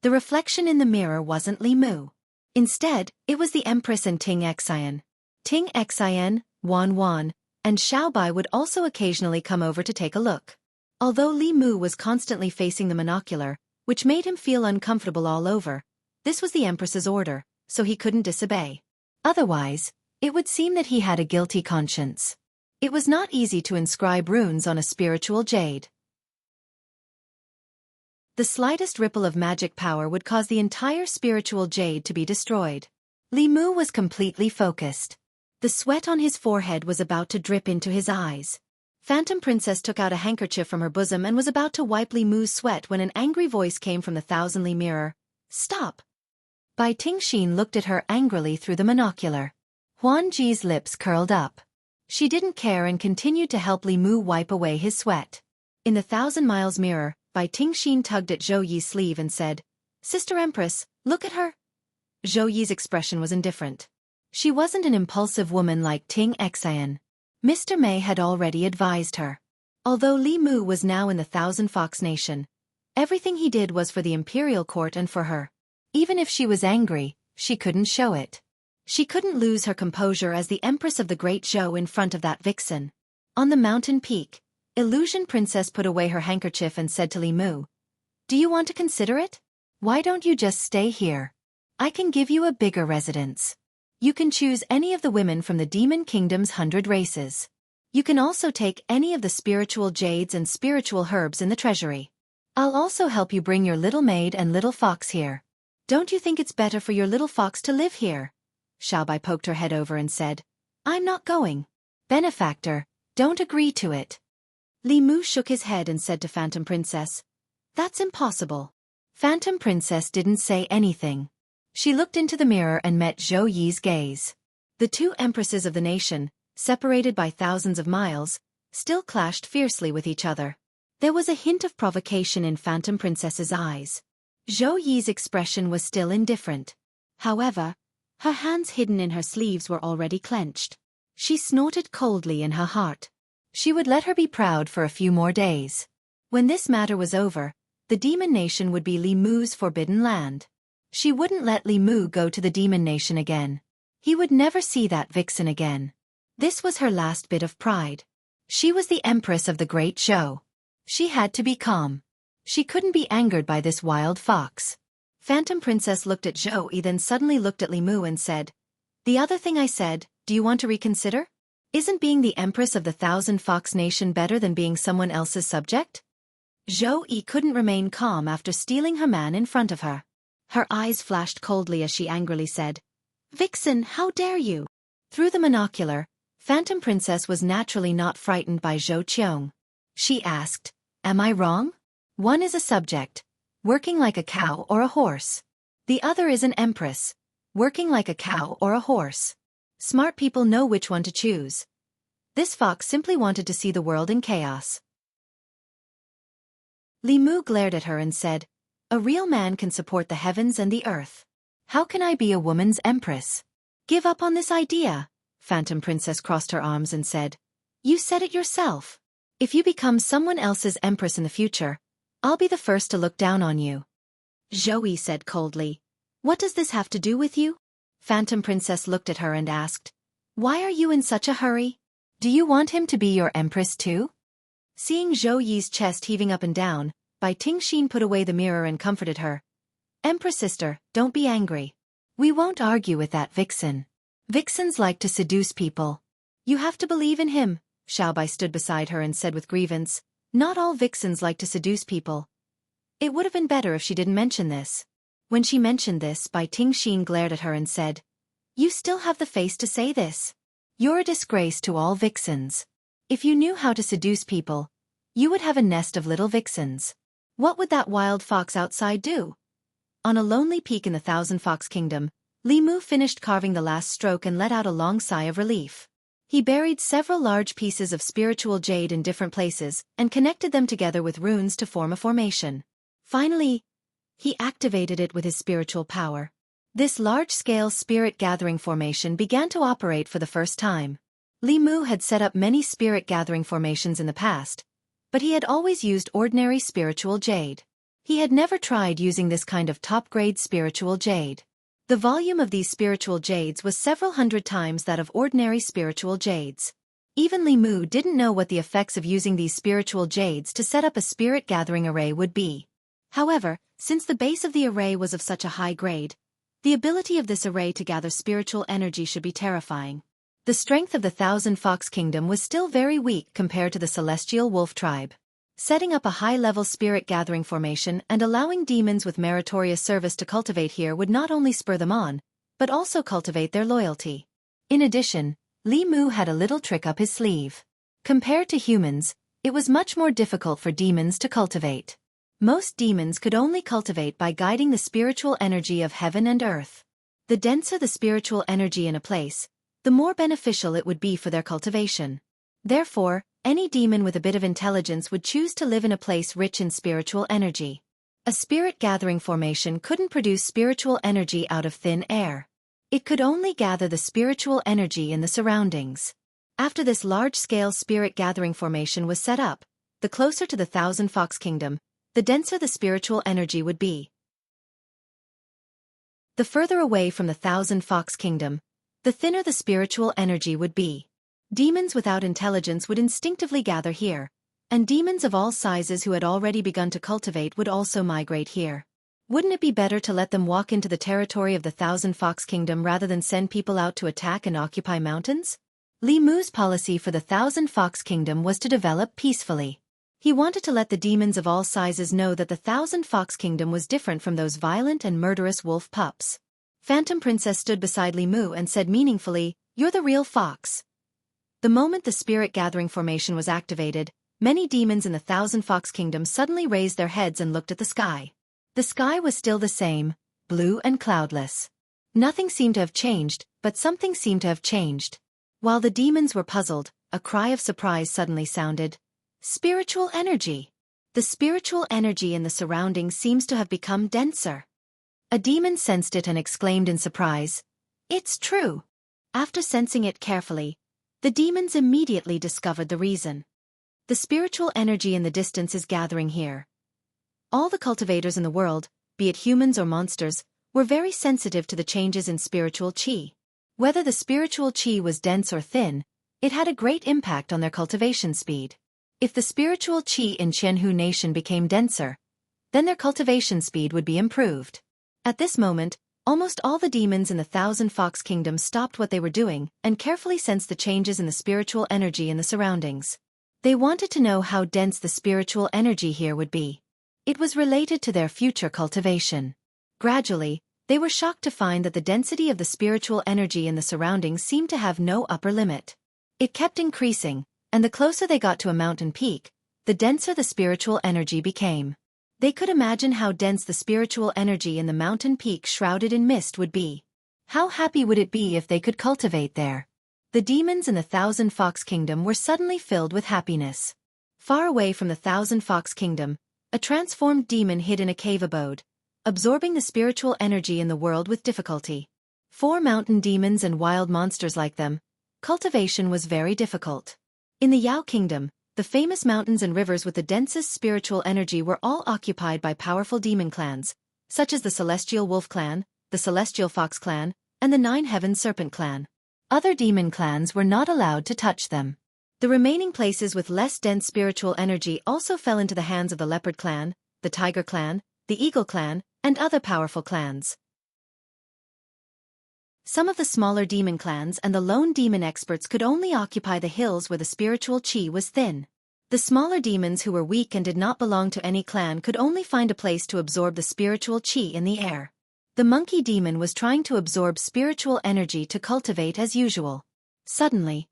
The reflection in the mirror wasn't Li Mu. Instead, it was the Empress and Ting Xian. Ting Xian, Wan Wan, and Xiao Bai would also occasionally come over to take a look. Although Li Mu was constantly facing the monocular, which made him feel uncomfortable all over, this was the Empress's order, so he couldn't disobey. Otherwise, it would seem that he had a guilty conscience. It was not easy to inscribe runes on a spiritual jade. The slightest ripple of magic power would cause the entire spiritual jade to be destroyed. Li Mu was completely focused. The sweat on his forehead was about to drip into his eyes. Phantom Princess took out a handkerchief from her bosom and was about to wipe Li Mu's sweat when an angry voice came from the thousandly mirror. "Stop!" Bai Tingxin looked at her angrily through the monocular. Huan Ji's lips curled up. She didn't care and continued to help Li Mu wipe away his sweat. In the 1,000 Miles mirror, Bai Tingxin tugged at Zhou Yi's sleeve and said, "Sister Empress, look at her. Zhou Yi's expression was indifferent. She wasn't an impulsive woman like Ting Xian. Mr. Mei had already advised her. Although Li Mu was now in the Thousand Fox Nation, everything he did was for the imperial court and for her. Even if she was angry, she couldn't show it. She couldn't lose her composure as the Empress of the Great Zhou in front of that vixen. On the mountain peak, Illusion Princess put away her handkerchief and said to Li Mu, "Do you want to consider it? Why don't you just stay here? I can give you a bigger residence. You can choose any of the women from the Demon Kingdom's 100 races. You can also take any of the spiritual jades and spiritual herbs in the treasury. I'll also help you bring your little maid and little fox here. Don't you think it's better for your little fox to live here?" Xiaobai poked her head over and said, "I'm not going. Benefactor, don't agree to it." Li Mu shook his head and said to Phantom Princess, "That's impossible." Phantom Princess didn't say anything. She looked into the mirror and met Zhou Yi's gaze. The two empresses of the nation, separated by thousands of miles, still clashed fiercely with each other. There was a hint of provocation in Phantom Princess's eyes. Zhou Yi's expression was still indifferent. However, her hands hidden in her sleeves were already clenched. She snorted coldly in her heart. She would let her be proud for a few more days. When this matter was over, the Demon Nation would be Li Mu's forbidden land. She wouldn't let Li Mu go to the Demon Nation again. He would never see that vixen again. This was her last bit of pride. She was the Empress of the Great Zhou. She had to be calm. She couldn't be angered by this wild fox. Phantom Princess looked at Zhou Yi, then suddenly looked at Li Mu and said, "The other thing I said, do you want to reconsider? Isn't being the Empress of the Thousand Fox Nation better than being someone else's subject?" Zhou Yi couldn't remain calm after stealing her man in front of her. Her eyes flashed coldly as she angrily said, "Vixen, how dare you?" Through the monocular, Phantom Princess was naturally not frightened by Zhou Qiong. She asked, "Am I wrong? One is a subject, working like a cow or a horse. The other is an empress, working like a cow or a horse. Smart people know which one to choose. This fox simply wanted to see the world in chaos." Li Mu glared at her and said, "A real man can support the heavens and the earth. How can I be a woman's empress?" "Give up on this idea." Phantom Princess crossed her arms and said, "You said it yourself. If you become someone else's empress in the future, I'll be the first to look down on you." Zhou Yi said coldly, "What does this have to do with you?" Phantom Princess looked at her and asked, "Why are you in such a hurry? Do you want him to be your empress too?" Seeing Zhou Yi's chest heaving up and down, Bai Tingxin put away the mirror and comforted her. "Empress sister, don't be angry. We won't argue with that vixen. Vixens like to seduce people. You have to believe in him." Xiaobai stood beside her and said with grievance, "Not all vixens like to seduce people." It would have been better if she didn't mention this. When she mentioned this, Bai Tingxin glared at her and said, "You still have the face to say this? You're a disgrace to all vixens. If you knew how to seduce people, you would have a nest of little vixens. What would that wild fox outside do?" On a lonely peak in the Thousand Fox Kingdom, Li Mu finished carving the last stroke and let out a long sigh of relief. He buried several large pieces of spiritual jade in different places and connected them together with runes to form a formation. Finally, he activated it with his spiritual power. This large-scale spirit-gathering formation began to operate for the first time. Li Mu had set up many spirit-gathering formations in the past, but he had always used ordinary spiritual jade. He had never tried using this kind of top-grade spiritual jade. The volume of these spiritual jades was several hundred times that of ordinary spiritual jades. Even Li Mu didn't know what the effects of using these spiritual jades to set up a spirit-gathering array would be. However, since the base of the array was of such a high grade, the ability of this array to gather spiritual energy should be terrifying. The strength of the Thousand Fox Kingdom was still very weak compared to the Celestial Wolf Tribe. Setting up a high-level spirit-gathering formation and allowing demons with meritorious service to cultivate here would not only spur them on, but also cultivate their loyalty. In addition, Li Mu had a little trick up his sleeve. Compared to humans, it was much more difficult for demons to cultivate. Most demons could only cultivate by guiding the spiritual energy of heaven and earth. The denser the spiritual energy in a place, the more beneficial it would be for their cultivation. Therefore, any demon with a bit of intelligence would choose to live in a place rich in spiritual energy. A spirit gathering formation couldn't produce spiritual energy out of thin air. It could only gather the spiritual energy in the surroundings. After this large-scale spirit gathering formation was set up, the closer to the Thousand Fox Kingdom, the denser the spiritual energy would be. The further away from the Thousand Fox Kingdom, the thinner the spiritual energy would be. Demons without intelligence would instinctively gather here, and demons of all sizes who had already begun to cultivate would also migrate here. Wouldn't it be better to let them walk into the territory of the Thousand Fox Kingdom rather than send people out to attack and occupy mountains? Li Mu's policy for the Thousand Fox Kingdom was to develop peacefully. He wanted to let the demons of all sizes know that the Thousand Fox Kingdom was different from those violent and murderous wolf pups. Phantom Princess stood beside Li Mu and said meaningfully, "You're the real fox." The moment the spirit gathering formation was activated, many demons in the Thousand Fox Kingdom suddenly raised their heads and looked at the sky. The sky was still the same, blue and cloudless. Nothing seemed to have changed, but something seemed to have changed. While the demons were puzzled, a cry of surprise suddenly sounded. Spiritual energy! The spiritual energy in the surroundings seems to have become denser. A demon sensed it and exclaimed in surprise, "It's true!" After sensing it carefully, the demons immediately discovered the reason. The spiritual energy in the distance is gathering here. All the cultivators in the world, be it humans or monsters, were very sensitive to the changes in spiritual qi. Whether the spiritual qi was dense or thin, it had a great impact on their cultivation speed. If the spiritual qi in Qianhu Nation became denser, then their cultivation speed would be improved. At this moment, almost all the demons in the Thousand Fox Kingdom stopped what they were doing and carefully sensed the changes in the spiritual energy in the surroundings. They wanted to know how dense the spiritual energy here would be. It was related to their future cultivation. Gradually, they were shocked to find that the density of the spiritual energy in the surroundings seemed to have no upper limit. It kept increasing, and the closer they got to a mountain peak, the denser the spiritual energy became. They could imagine how dense the spiritual energy in the mountain peak shrouded in mist would be. How happy would it be if they could cultivate there? The demons in the Thousand Fox Kingdom were suddenly filled with happiness. Far away from the Thousand Fox Kingdom, a transformed demon hid in a cave abode, absorbing the spiritual energy in the world with difficulty. 4 mountain demons and wild monsters like them, cultivation was very difficult. In the Yao Kingdom, the famous mountains and rivers with the densest spiritual energy were all occupied by powerful demon clans, such as the Celestial Wolf Clan, the Celestial Fox Clan, and the Nine Heaven Serpent Clan. Other demon clans were not allowed to touch them. The remaining places with less dense spiritual energy also fell into the hands of the Leopard Clan, the Tiger Clan, the Eagle Clan, and other powerful clans. Some of the smaller demon clans and the lone demon experts could only occupy the hills where the spiritual qi was thin. The smaller demons who were weak and did not belong to any clan could only find a place to absorb the spiritual qi in the air. The monkey demon was trying to absorb spiritual energy to cultivate as usual. Suddenly,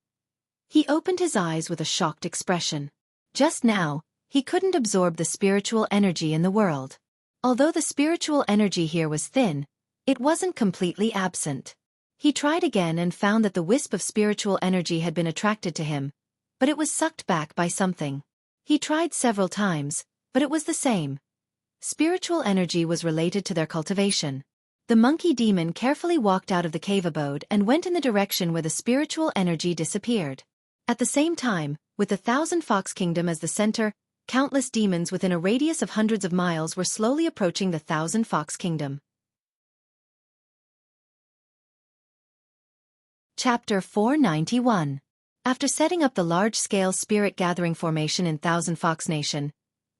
he opened his eyes with a shocked expression. Just now, he couldn't absorb the spiritual energy in the world. Although the spiritual energy here was thin, it wasn't completely absent. He tried again and found that the wisp of spiritual energy had been attracted to him, but it was sucked back by something. He tried several times, but it was the same. Spiritual energy was related to their cultivation. The monkey demon carefully walked out of the cave abode and went in the direction where the spiritual energy disappeared. At the same time, with the Thousand Fox Kingdom as the center, countless demons within a radius of hundreds of miles were slowly approaching the Thousand Fox Kingdom. Chapter 491. After setting up the large-scale spirit gathering formation in Thousand Fox Nation,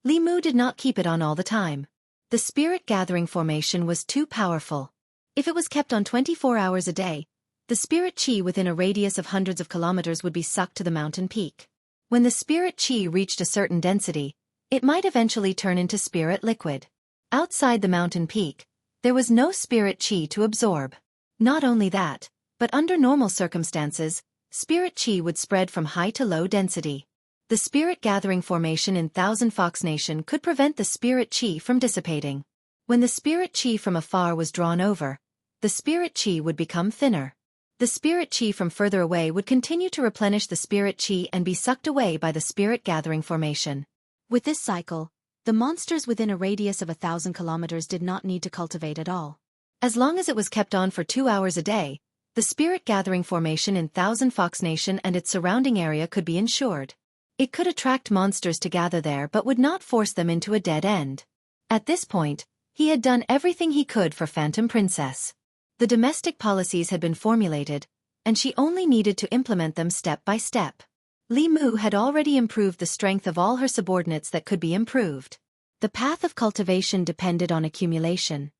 Li Mu did not keep it on all the time. The spirit gathering formation was too powerful. If it was kept on 24 hours a day, the spirit qi within a radius of hundreds of kilometers would be sucked to the mountain peak. When the spirit qi reached a certain density, it might eventually turn into spirit liquid. Outside the mountain peak, there was no spirit qi to absorb. Not only that, but under normal circumstances, spirit qi would spread from high to low density. The spirit gathering formation in Thousand Fox Nation could prevent the spirit qi from dissipating. When the spirit qi from afar was drawn over, the spirit qi would become thinner. The spirit qi from further away would continue to replenish the spirit qi and be sucked away by the spirit gathering formation. With this cycle, The monsters within a radius of 1,000 kilometers did not need to cultivate at all. As long as it was kept on for 2 hours a day, the spirit gathering formation in Thousand Fox Nation and its surrounding area could be ensured. It could attract monsters to gather there but would not force them into a dead end. At this point, he had done everything he could for Phantom Princess. The domestic policies had been formulated, and she only needed to implement them step by step. Li Mu had already improved the strength of all her subordinates that could be improved. The path of cultivation depended on accumulation.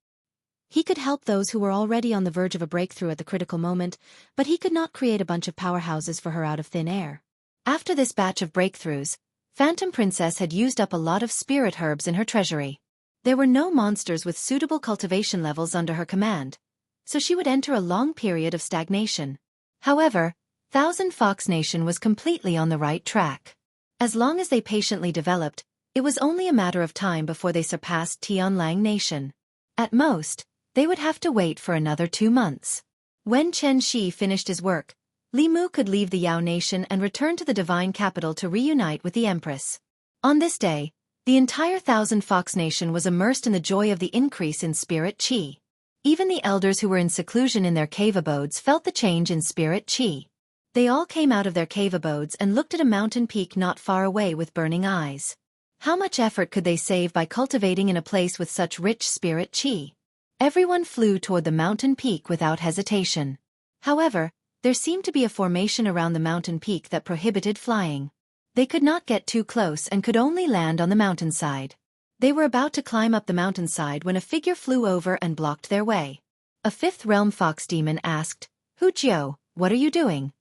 He could help those who were already on the verge of a breakthrough at the critical moment, but he could not create a bunch of powerhouses for her out of thin air. After this batch of breakthroughs, Phantom Princess had used up a lot of spirit herbs in her treasury. There were no monsters with suitable cultivation levels under her command, so she would enter a long period of stagnation. However, Thousand Fox Nation was completely on the right track. As long as they patiently developed, it was only a matter of time before they surpassed Tianlang Nation. At most, they would have to wait for another 2 months. When Chen Shi finished his work, Li Mu could leave the Yao Nation and return to the divine capital to reunite with the Empress. On this day, the entire Thousand Fox Nation was immersed in the joy of the increase in spirit qi. Even the elders who were in seclusion in their cave abodes felt the change in spirit qi. They all came out of their cave abodes and looked at a mountain peak not far away with burning eyes. How much effort could they save by cultivating in a place with such rich spirit qi? Everyone flew toward the mountain peak without hesitation. However, there seemed to be a formation around the mountain peak that prohibited flying. They could not get too close and could only land on the mountainside. They were about to climb up the mountainside when a figure flew over and blocked their way. A fifth realm fox demon asked, "Hu Jiao, what are you doing?"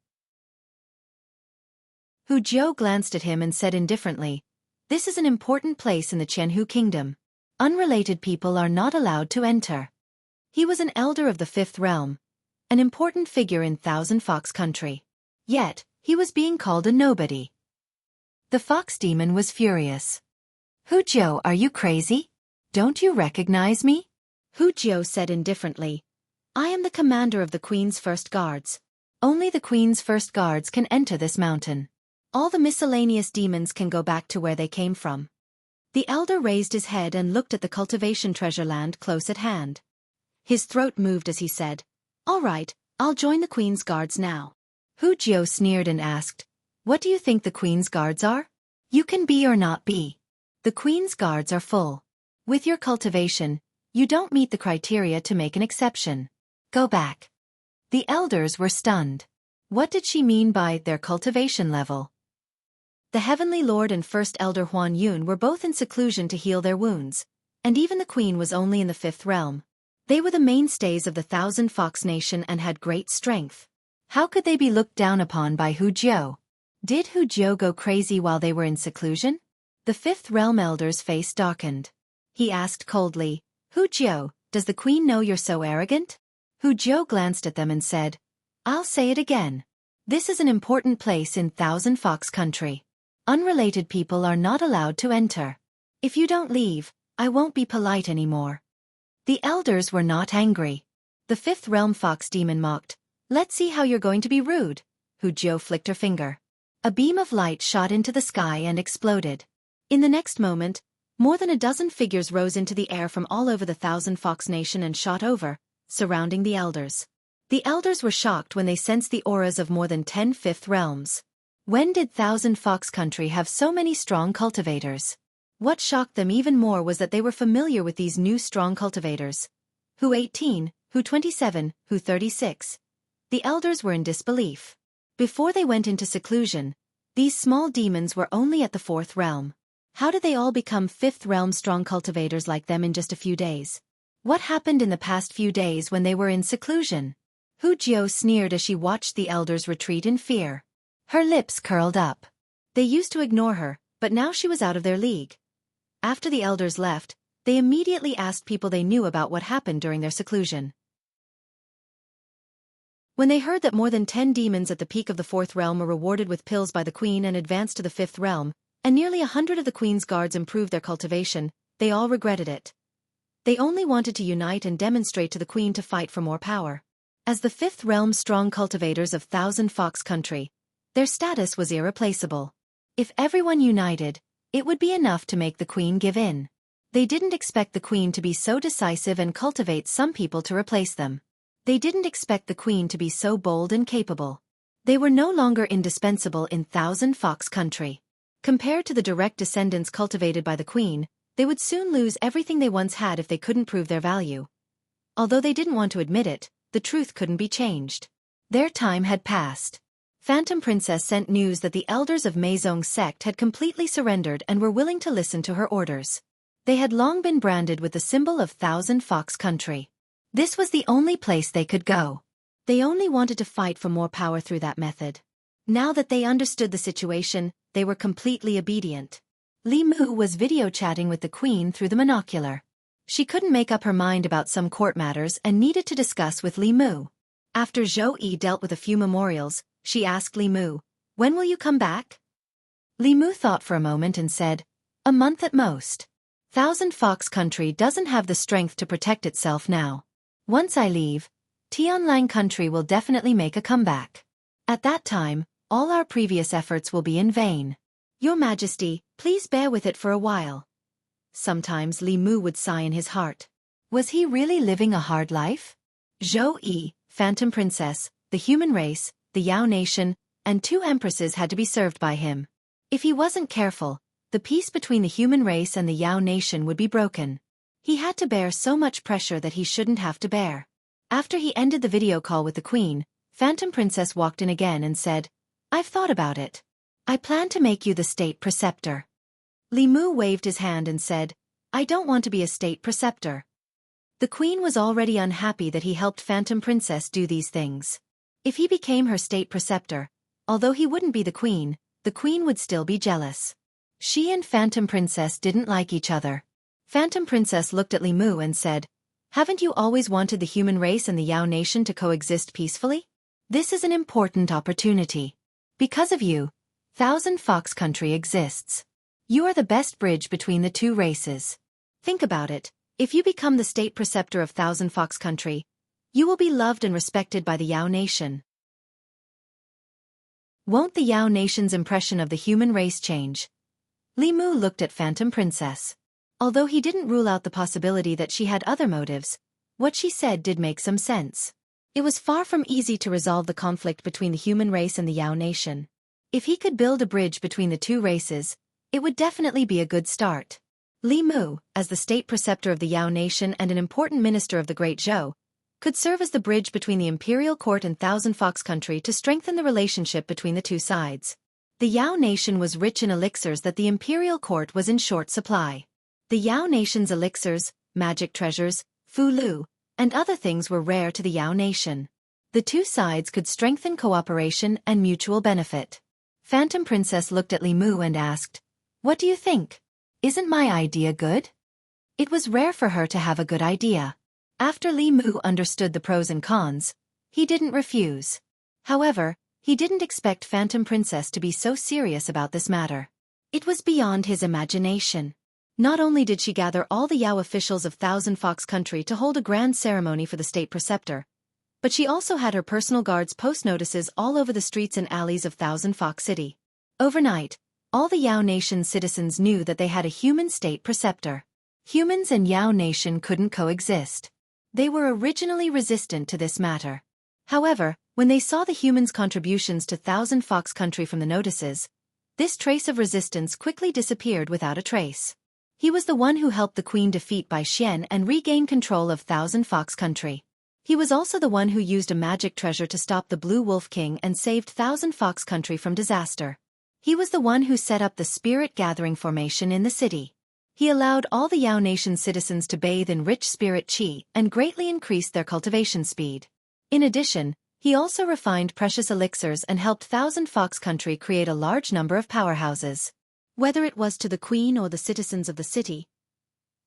Hu Jiao glanced at him and said indifferently, "This is an important place in the Qianhu kingdom. Unrelated people are not allowed to enter." He was an elder of the fifth realm, an important figure in Thousand Fox country. Yet, he was being called a nobody. The fox demon was furious. "Hu Jiao, are you crazy? Don't you recognize me?" Hu Jiao said indifferently, "I am the commander of the Queen's First Guards. Only the Queen's First Guards can enter this mountain. All the miscellaneous demons can go back to where they came from." The elder raised his head and looked at the cultivation treasure land close at hand. His throat moved as he said, "All right, I'll join the Queen's Guards now." Hu Jiao sneered and asked, "What do you think the Queen's Guards are? You can be or not be. The Queen's Guards are full. With your cultivation, you don't meet the criteria to make an exception. Go back." The elders were stunned. What did she mean by their cultivation level? The Heavenly Lord and First Elder Huan Yun were both in seclusion to heal their wounds, and even the Queen was only in the fifth realm. They were the mainstays of the Thousand Fox Nation and had great strength. How could they be looked down upon by Hu Jiao? Did Hu Jiao go crazy while they were in seclusion? The fifth realm elder's face darkened. He asked coldly, "Hu Jiao, does the Queen know you're so arrogant?" Hu Jiao glanced at them and said, "I'll say it again. This is an important place in Thousand Fox country. Unrelated people are not allowed to enter. If you don't leave, I won't be polite anymore." The elders were not angry. The fifth realm fox demon mocked, "Let's see how you're going to be rude." Hu Jiao flicked her finger. A beam of light shot into the sky and exploded. In the next moment, more than a dozen figures rose into the air from all over the Thousand Fox Nation and shot over, surrounding the elders. The elders were shocked when they sensed the auras of more than 10 fifth realms. When did Thousand Fox country have so many strong cultivators? What shocked them even more was that they were familiar with these new strong cultivators. Hu 18, Hu 27, Hu 36. The elders were in disbelief. Before they went into seclusion, these small demons were only at the fourth realm. How did they all become fifth realm strong cultivators like them in just a few days? What happened in the past few days when they were in seclusion? Hu Jiao sneered as she watched the elders retreat in fear. Her lips curled up. They used to ignore her, but now she was out of their league. After the elders left, they immediately asked people they knew about what happened during their seclusion. When they heard that more than 10 demons at the peak of the fourth realm were rewarded with pills by the Queen and advanced to the fifth realm, and nearly 100 of the Queen's guards improved their cultivation, they all regretted it. They only wanted to unite and demonstrate to the Queen to fight for more power. As the fifth realm strong cultivators of Thousand Fox country, their status was irreplaceable. If everyone united, It would be enough to make the queen give in. They didn't expect the queen to be so decisive and cultivate some people to replace them. They didn't expect the queen to be so bold and capable. They were no longer indispensable in Thousand Fox Country. Compared to the direct descendants cultivated by the queen, they would soon lose everything they once had if they couldn't prove their value. Although they didn't want to admit it, the truth couldn't be changed. Their time had passed. Phantom Princess sent news that the elders of Meizong's sect had completely surrendered and were willing to listen to her orders. They had long been branded with the symbol of Thousand Fox Country. This was the only place they could go. They only wanted to fight for more power through that method. Now that they understood the situation, they were completely obedient. Li Mu was video chatting with the queen through the monocular. She couldn't make up her mind about some court matters and needed to discuss with Li Mu. After Zhou Yi dealt with a few memorials, she asked Li Mu, "When will you come back?" Li Mu thought for a moment and said, "A month at most. Thousand Fox Country doesn't have the strength to protect itself now. Once I leave, Tianlang Country will definitely make a comeback. At that time, all our previous efforts will be in vain. Your Majesty, please bear with it for a while." Sometimes Li Mu would sigh in his heart. Was he really living a hard life? Zhou Yi, Phantom Princess, the human race, the Yao Nation, and 2 empresses had to be served by him. If he wasn't careful, the peace between the human race and the Yao Nation would be broken. He had to bear so much pressure that he shouldn't have to bear. After he ended the video call with the queen, Phantom Princess walked in again and said, "I've thought about it. I plan to make you the state preceptor." Li Mu waved his hand and said, "I don't want to be a state preceptor." The queen was already unhappy that he helped Phantom Princess do these things. If he became her state preceptor, although he wouldn't be the queen would still be jealous. She and Phantom Princess didn't like each other. Phantom Princess looked at Li Mu and said, "Haven't you always wanted the human race and the Yao Nation to coexist peacefully? This is an important opportunity. Because of you, Thousand Fox Country exists. You are the best bridge between the 2 races. Think about it, if you become the state preceptor of Thousand Fox Country, you will be loved and respected by the Yao Nation. Won't the Yao Nation's impression of the human race change?" Li Mu looked at Phantom Princess. Although he didn't rule out the possibility that she had other motives, what she said did make some sense. It was far from easy to resolve the conflict between the human race and the Yao Nation. If he could build a bridge between the 2 races, it would definitely be a good start. Li Mu, as the state preceptor of the Yao Nation and an important minister of the Great Zhou, could serve as the bridge between the imperial court and Thousand Fox Country to strengthen the relationship between the 2 sides. The Yao Nation was rich in elixirs that the imperial court was in short supply. The Yao Nation's elixirs, magic treasures, fulu, and other things were rare to the Yao Nation. The 2 sides could strengthen cooperation and mutual benefit. Phantom Princess looked at Li Mu and asked, "What do you think? Isn't my idea good?" It was rare for her to have a good idea. After Li Mu understood the pros and cons, he didn't refuse. However, he didn't expect Phantom Princess to be so serious about this matter. It was beyond his imagination. Not only did she gather all the Yao officials of Thousand Fox Country to hold a grand ceremony for the state preceptor, but she also had her personal guards post notices all over the streets and alleys of Thousand Fox City. Overnight, all the Yao Nation citizens knew that they had a human state preceptor. Humans and Yao Nation couldn't coexist. They were originally resistant to this matter. However, when they saw the humans' contributions to Thousand Fox Country from the notices, this trace of resistance quickly disappeared without a trace. He was the one who helped the queen defeat Bai Xian and regain control of Thousand Fox Country. He was also the one who used a magic treasure to stop the Blue Wolf King and saved Thousand Fox Country from disaster. He was the one who set up the spirit gathering formation in the city. He allowed all the Yao Nation citizens to bathe in rich spirit qi and greatly increased their cultivation speed. In addition, he also refined precious elixirs and helped Thousand Fox Country create a large number of powerhouses. Whether it was to the queen or the citizens of the city,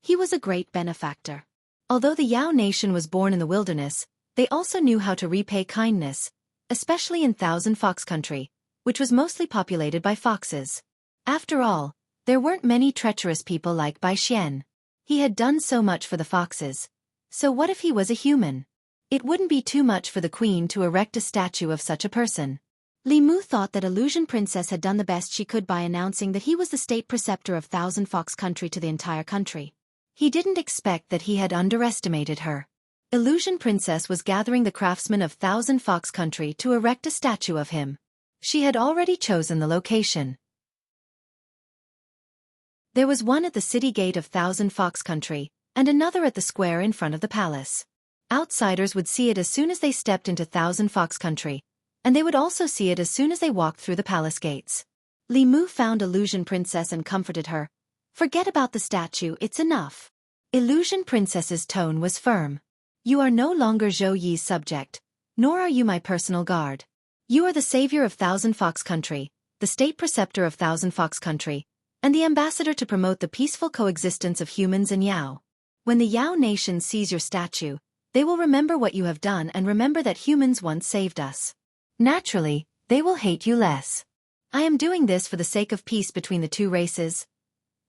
he was a great benefactor. Although the Yao Nation was born in the wilderness, they also knew how to repay kindness, especially in Thousand Fox Country, which was mostly populated by foxes. After all, there weren't many treacherous people like Bai Xian. He had done so much for the foxes. So what if he was a human? It wouldn't be too much for the queen to erect a statue of such a person. Li Mu thought that Illusion Princess had done the best she could by announcing that he was the state preceptor of Thousand Fox Country to the entire country. He didn't expect that he had underestimated her. Illusion Princess was gathering the craftsmen of Thousand Fox Country to erect a statue of him. She had already chosen the location. There was one at the city gate of Thousand Fox Country, and another at the square in front of the palace. Outsiders would see it as soon as they stepped into Thousand Fox Country, and they would also see it as soon as they walked through the palace gates. Li Mu found Illusion Princess and comforted her. "Forget about the statue, it's enough." Illusion Princess's tone was firm. "You are no longer Zhou Yi's subject, nor are you my personal guard. You are the savior of Thousand Fox Country, the state preceptor of Thousand Fox Country, and the ambassador to promote the peaceful coexistence of humans and Yao. When the Yao nation sees your statue, they will remember what you have done and remember that humans once saved us. Naturally, they will hate you less. I am doing this for the sake of peace between the two races."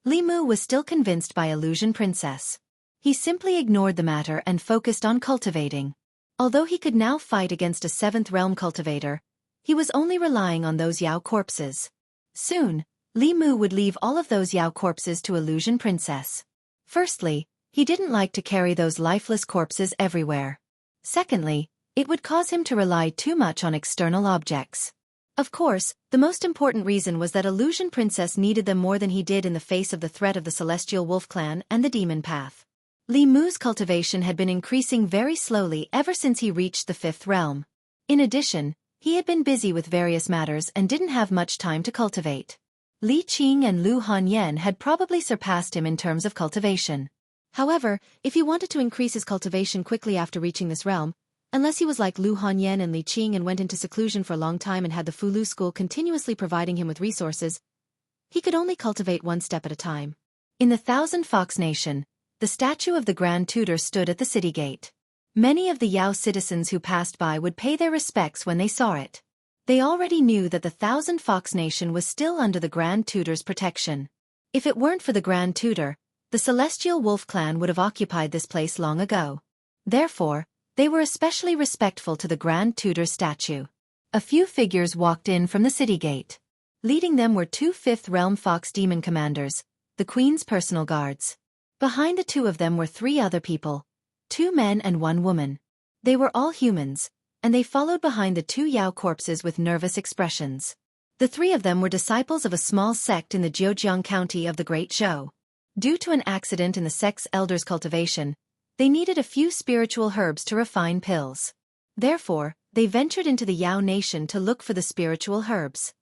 Li Mu was still convinced by Illusion Princess. He simply ignored the matter and focused on cultivating. Although he could now fight against a 7th realm cultivator, he was only relying on those Yao corpses. Soon, Li Mu would leave all of those Yao corpses to Illusion Princess. Firstly, he didn't like to carry those lifeless corpses everywhere. Secondly, it would cause him to rely too much on external objects. Of course, the most important reason was that Illusion Princess needed them more than he did in the face of the threat of the Celestial Wolf Clan and the Demon Path. Li Mu's cultivation had been increasing very slowly ever since he reached the 5th realm. In addition, he had been busy with various matters and didn't have much time to cultivate. Li Qing and Lu Hanyan had probably surpassed him in terms of cultivation. However, if he wanted to increase his cultivation quickly after reaching this realm, unless he was like Lu Hanyan and Li Qing and went into seclusion for a long time and had the Fulu school continuously providing him with resources, he could only cultivate one step at a time. In the Thousand Fox Nation, the statue of the Grand Tutor stood at the city gate. Many of the Yao citizens who passed by would pay their respects when they saw it. They already knew that the Thousand Fox Nation was still under the Grand Tutor's protection. If it weren't for the Grand Tutor, the Celestial Wolf Clan would have occupied this place long ago. Therefore, they were especially respectful to the Grand Tutor's statue. A few figures walked in from the city gate. Leading them were 2 5th Realm Fox Demon Commanders, the Queen's personal guards. Behind the 2 of them were 3 other people, 2 men and 1 woman. They were all humans, and they followed behind the 2 Yao corpses with nervous expressions. The 3 of them were disciples of a small sect in the Zhejiang County of the Great Zhou. Due to an accident in the sect's elders' cultivation, they needed a few spiritual herbs to refine pills. Therefore, they ventured into the Yao nation to look for the spiritual herbs.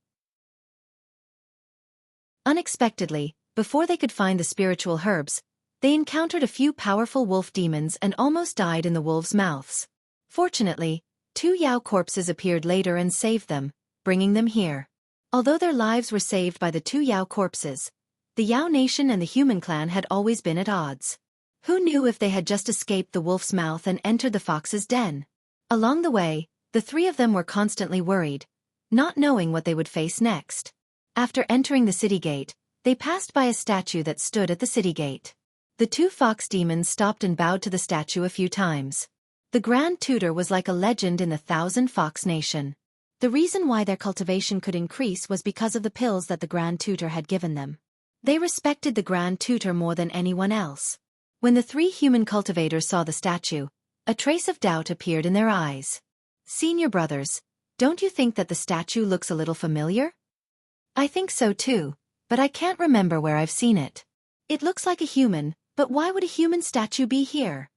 Unexpectedly, before they could find the spiritual herbs, they encountered a few powerful wolf demons and almost died in the wolves' mouths. Fortunately, 2 Yao corpses appeared later and saved them, bringing them here. Although their lives were saved by the 2 Yao corpses, the Yao nation and the human clan had always been at odds. Who knew if they had just escaped the wolf's mouth and entered the fox's den? Along the way, the 3 of them were constantly worried, not knowing what they would face next. After entering the city gate, they passed by a statue that stood at the city gate. The 2 fox demons stopped and bowed to the statue a few times. The Grand Tutor was like a legend in the Thousand Fox Nation. The reason why their cultivation could increase was because of the pills that the Grand Tutor had given them. They respected the Grand Tutor more than anyone else. When the 3 human cultivators saw the statue, a trace of doubt appeared in their eyes. "Senior brothers, don't you think that the statue looks a little familiar?" "I think so too, but I can't remember where I've seen it." "It looks like a human, but why would a human statue be here?"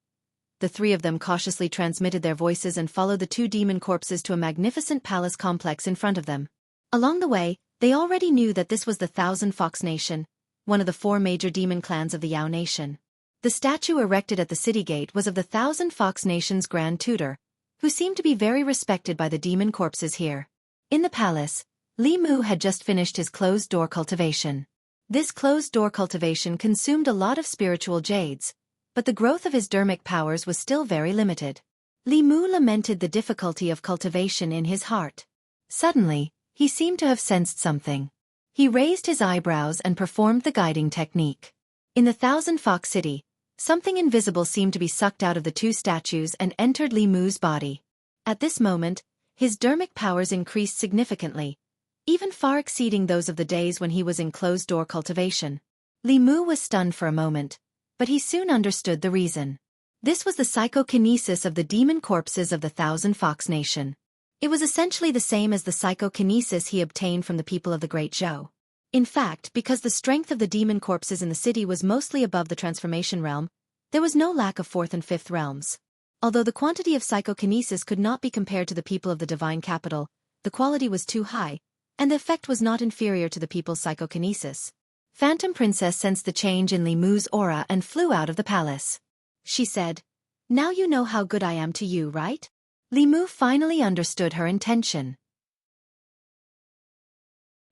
The 3 of them cautiously transmitted their voices and followed the 2 demon corpses to a magnificent palace complex in front of them. Along the way, they already knew that this was the Thousand Fox Nation, one of the 4 major demon clans of the Yao Nation. The statue erected at the city gate was of the Thousand Fox Nation's Grand Tutor, who seemed to be very respected by the demon corpses here. In the palace, Li Mu had just finished his closed-door cultivation. This closed-door cultivation consumed a lot of spiritual jades, but the growth of his dermic powers was still very limited. Li Mu lamented the difficulty of cultivation in his heart. Suddenly, he seemed to have sensed something. He raised his eyebrows and performed the guiding technique. In the Thousand Fox City, something invisible seemed to be sucked out of the 2 statues and entered Li Mu's body. At this moment, His dermic powers increased significantly, even far exceeding those of the days when he was in closed-door cultivation. Li Mu was stunned for a moment, but he soon understood the reason. This was the psychokinesis of the demon corpses of the Thousand Fox Nation. It was essentially the same as the psychokinesis he obtained from the people of the Great Zhou. In fact, because the strength of the demon corpses in the city was mostly above the transformation realm, there was no lack of fourth and fifth realms. Although the quantity of psychokinesis could not be compared to the people of the divine capital, the quality was too high, and the effect was not inferior to the people's psychokinesis. Phantom Princess sensed the change in Li Mu's aura and flew out of the palace. She said, "Now you know how good I am to you, right?" Li Mu finally understood her intention.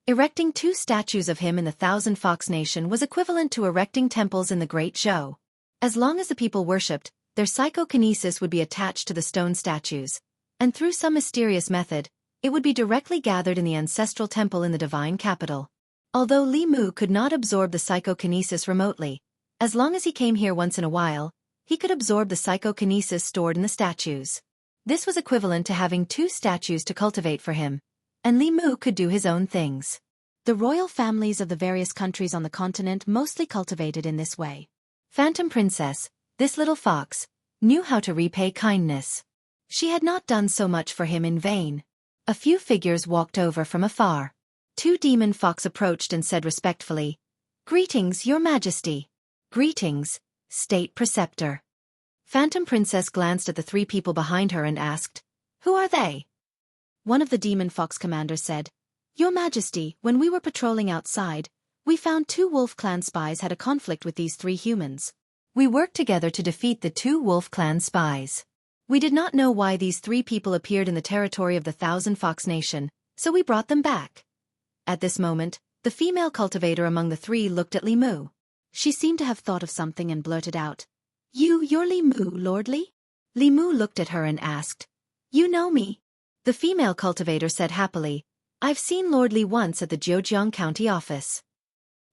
Erecting 2 statues of him in the Thousand Fox Nation was equivalent to erecting temples in the Great Zhou. As long as the people worshipped, their psychokinesis would be attached to the stone statues, and through some mysterious method, it would be directly gathered in the ancestral temple in the divine capital. Although Li Mu could not absorb the psychokinesis remotely, as long as he came here once in a while, he could absorb the psychokinesis stored in the statues. This was equivalent to having 2 statues to cultivate for him, and Li Mu could do his own things. The royal families of the various countries on the continent mostly cultivated in this way. Phantom Princess, this little fox, knew how to repay kindness. She had not done so much for him in vain. A few figures walked over from afar. 2 demon fox approached and said respectfully, "Greetings, Your Majesty." "Greetings, State Preceptor." Phantom Princess glanced at the 3 people behind her and asked, "Who are they?" One of the demon fox commanders said, "Your Majesty, when we were patrolling outside, we found 2 Wolf Clan spies had a conflict with these 3 humans. We worked together to defeat the 2 Wolf Clan spies. We did not know why these 3 people appeared in the territory of the Thousand Fox Nation, so we brought them back." At this moment, the female cultivator among the 3 looked at Li Mu. She seemed to have thought of something and blurted out, You're Li Mu, Lord Li?" Li Mu looked at her and asked, "You know me?" The female cultivator said happily, "I've seen Lord Li once at the Zhejiang County office."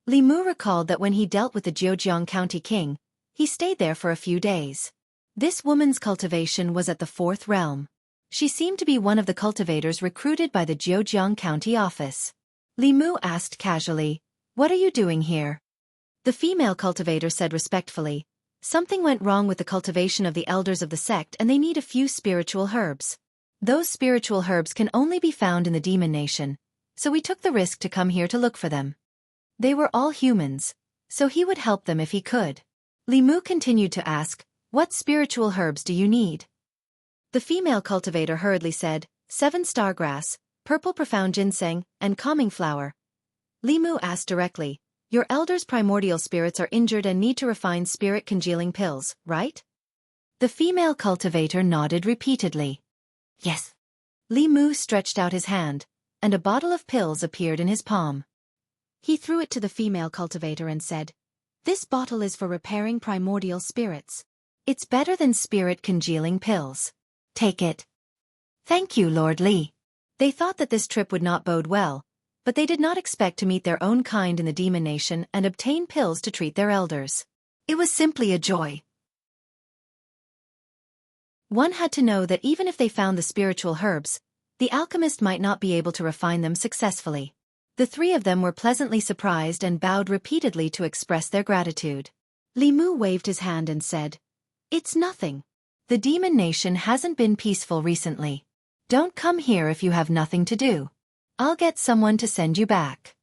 Li Mu recalled that when he dealt with the Zhejiang County king, he stayed there for a few days. This woman's cultivation was at the 4th realm. She seemed to be one of the cultivators recruited by the Zhejiang County office. Li Mu asked casually, "What are you doing here?" The female cultivator said respectfully, "Something went wrong with the cultivation of the elders of the sect and they need a few spiritual herbs. Those spiritual herbs can only be found in the demon nation, so we took the risk to come here to look for them. They were all humans, so he would help them if he could." Li Mu continued to ask, "What spiritual herbs do you need?" The female cultivator hurriedly said, 7 stargrass, purple profound ginseng, and calming flower. Li Mu asked directly, "Your elders' primordial spirits are injured and need to refine spirit congealing pills, right?" The female cultivator nodded repeatedly. "Yes." Li Mu stretched out his hand, and a bottle of pills appeared in his palm. He threw it to the female cultivator and said, "This bottle is for repairing primordial spirits. It's better than spirit congealing pills. Take it." "Thank you, Lord Li." They thought that this trip would not bode well, but they did not expect to meet their own kind in the demon nation and obtain pills to treat their elders. It was simply a joy. One had to know that even if they found the spiritual herbs, the alchemist might not be able to refine them successfully. The 3 of them were pleasantly surprised and bowed repeatedly to express their gratitude. Li Mu waved his hand and said, "It's nothing. The demon nation hasn't been peaceful recently. Don't come here if you have nothing to do. I'll get someone to send you back."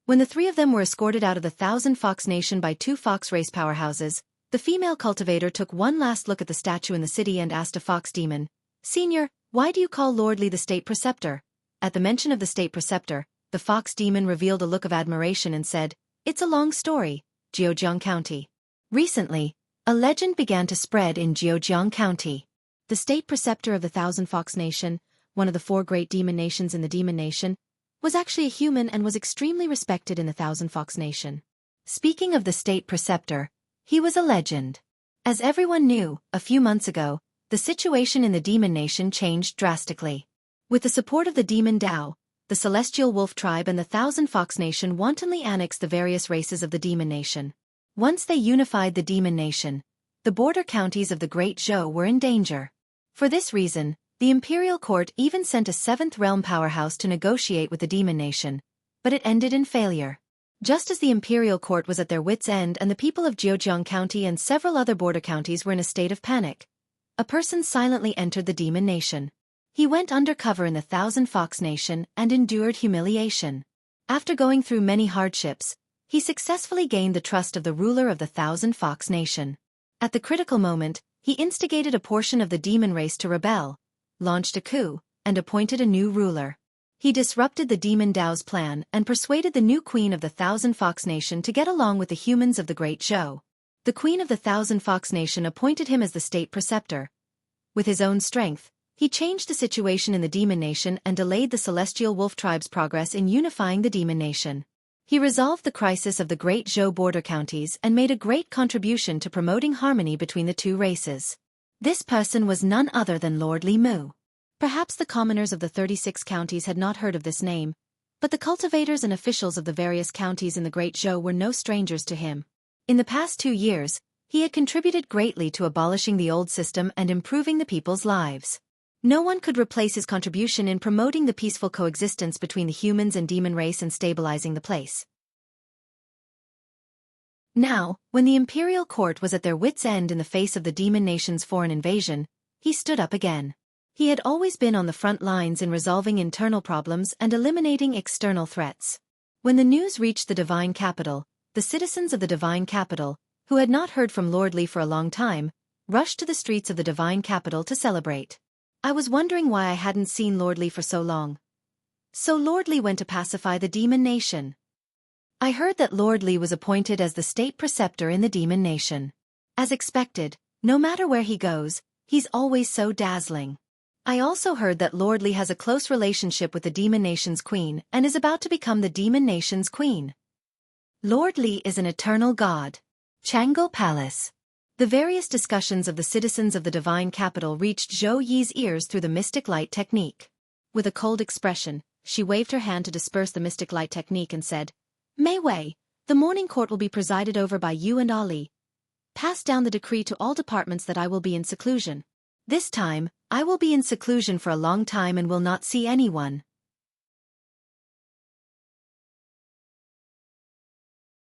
When the 3 of them were escorted out of the Thousand Fox Nation by 2 fox race powerhouses, the female cultivator took one last look at the statue in the city and asked a fox demon, "Senior, why do you call Lord Li the State Preceptor?" At the mention of the State Preceptor, the fox demon revealed a look of admiration and said, "It's a long story, Zhejiang County. Recently, a legend began to spread in Zhejiang County. The State Preceptor of the Thousand Fox Nation, one of the 4 great demon nations in the demon nation, was actually a human and was extremely respected in the Thousand Fox Nation. Speaking of the State Preceptor, he was a legend. As everyone knew, a few months ago, the situation in the demon nation changed drastically. With the support of the demon Dao, the Celestial Wolf Tribe and the Thousand Fox Nation wantonly annexed the various races of the demon nation. Once they unified the demon nation, the border counties of the Great Zhou were in danger. For this reason, The imperial court even sent a seventh realm powerhouse to negotiate with the demon nation, but it ended in failure. Just as the imperial court was at their wits' end and the people of Zhejiang County and several other border counties were in a state of panic, a person silently entered the demon nation. He went undercover in the Thousand Fox Nation and endured humiliation. After going through many hardships, he successfully gained the trust of the ruler of the Thousand Fox Nation. At the critical moment, he instigated a portion of the demon race to rebel, launched a coup, and appointed a new ruler. He disrupted the demon Dao's plan and persuaded the new queen of the Thousand Fox Nation to get along with the humans of the Great Zhou. The queen of the Thousand Fox Nation appointed him as the state preceptor. With his own strength, he changed the situation in the demon nation and delayed the celestial wolf tribe's progress in unifying the demon nation. He resolved the crisis of the Great Zhou border counties and made a great contribution to promoting harmony between the two races. This person was none other than Lord Li Mu. Perhaps the commoners of the 36 counties had not heard of this name, but the cultivators and officials of the various counties in the Great Zhou were no strangers to him. In the past 2 years, he had contributed greatly to abolishing the old system and improving the people's lives. No one could replace his contribution in promoting the peaceful coexistence between the humans and demon race and stabilizing the place. Now, when the imperial court was at their wits' end in the face of the demon nation's foreign invasion, he stood up again. He had always been on the front lines in resolving internal problems and eliminating external threats. When the news reached the divine capital, the citizens of the divine capital, who had not heard from Lord Li for a long time, rushed to the streets of the divine capital to celebrate. I was wondering why I hadn't seen Lord Li for so long. So Lord Li went to pacify the demon nation. I heard that Lord Li was appointed as the state preceptor in the demon nation. As expected, no matter where he goes, he's always so dazzling. I also heard that Lord Li has a close relationship with the demon nation's queen and is about to become the demon nation's queen. Lord Li is an eternal god. Chang'o Palace. The various discussions of the citizens of the divine capital reached Zhou Yi's ears through the mystic light technique. With a cold expression, she waved her hand to disperse the mystic light technique and said, "Mei Wei, the morning court will be presided over by you and Ali. Pass down the decree to all departments that I will be in seclusion. This time, I will be in seclusion for a long time and will not see anyone."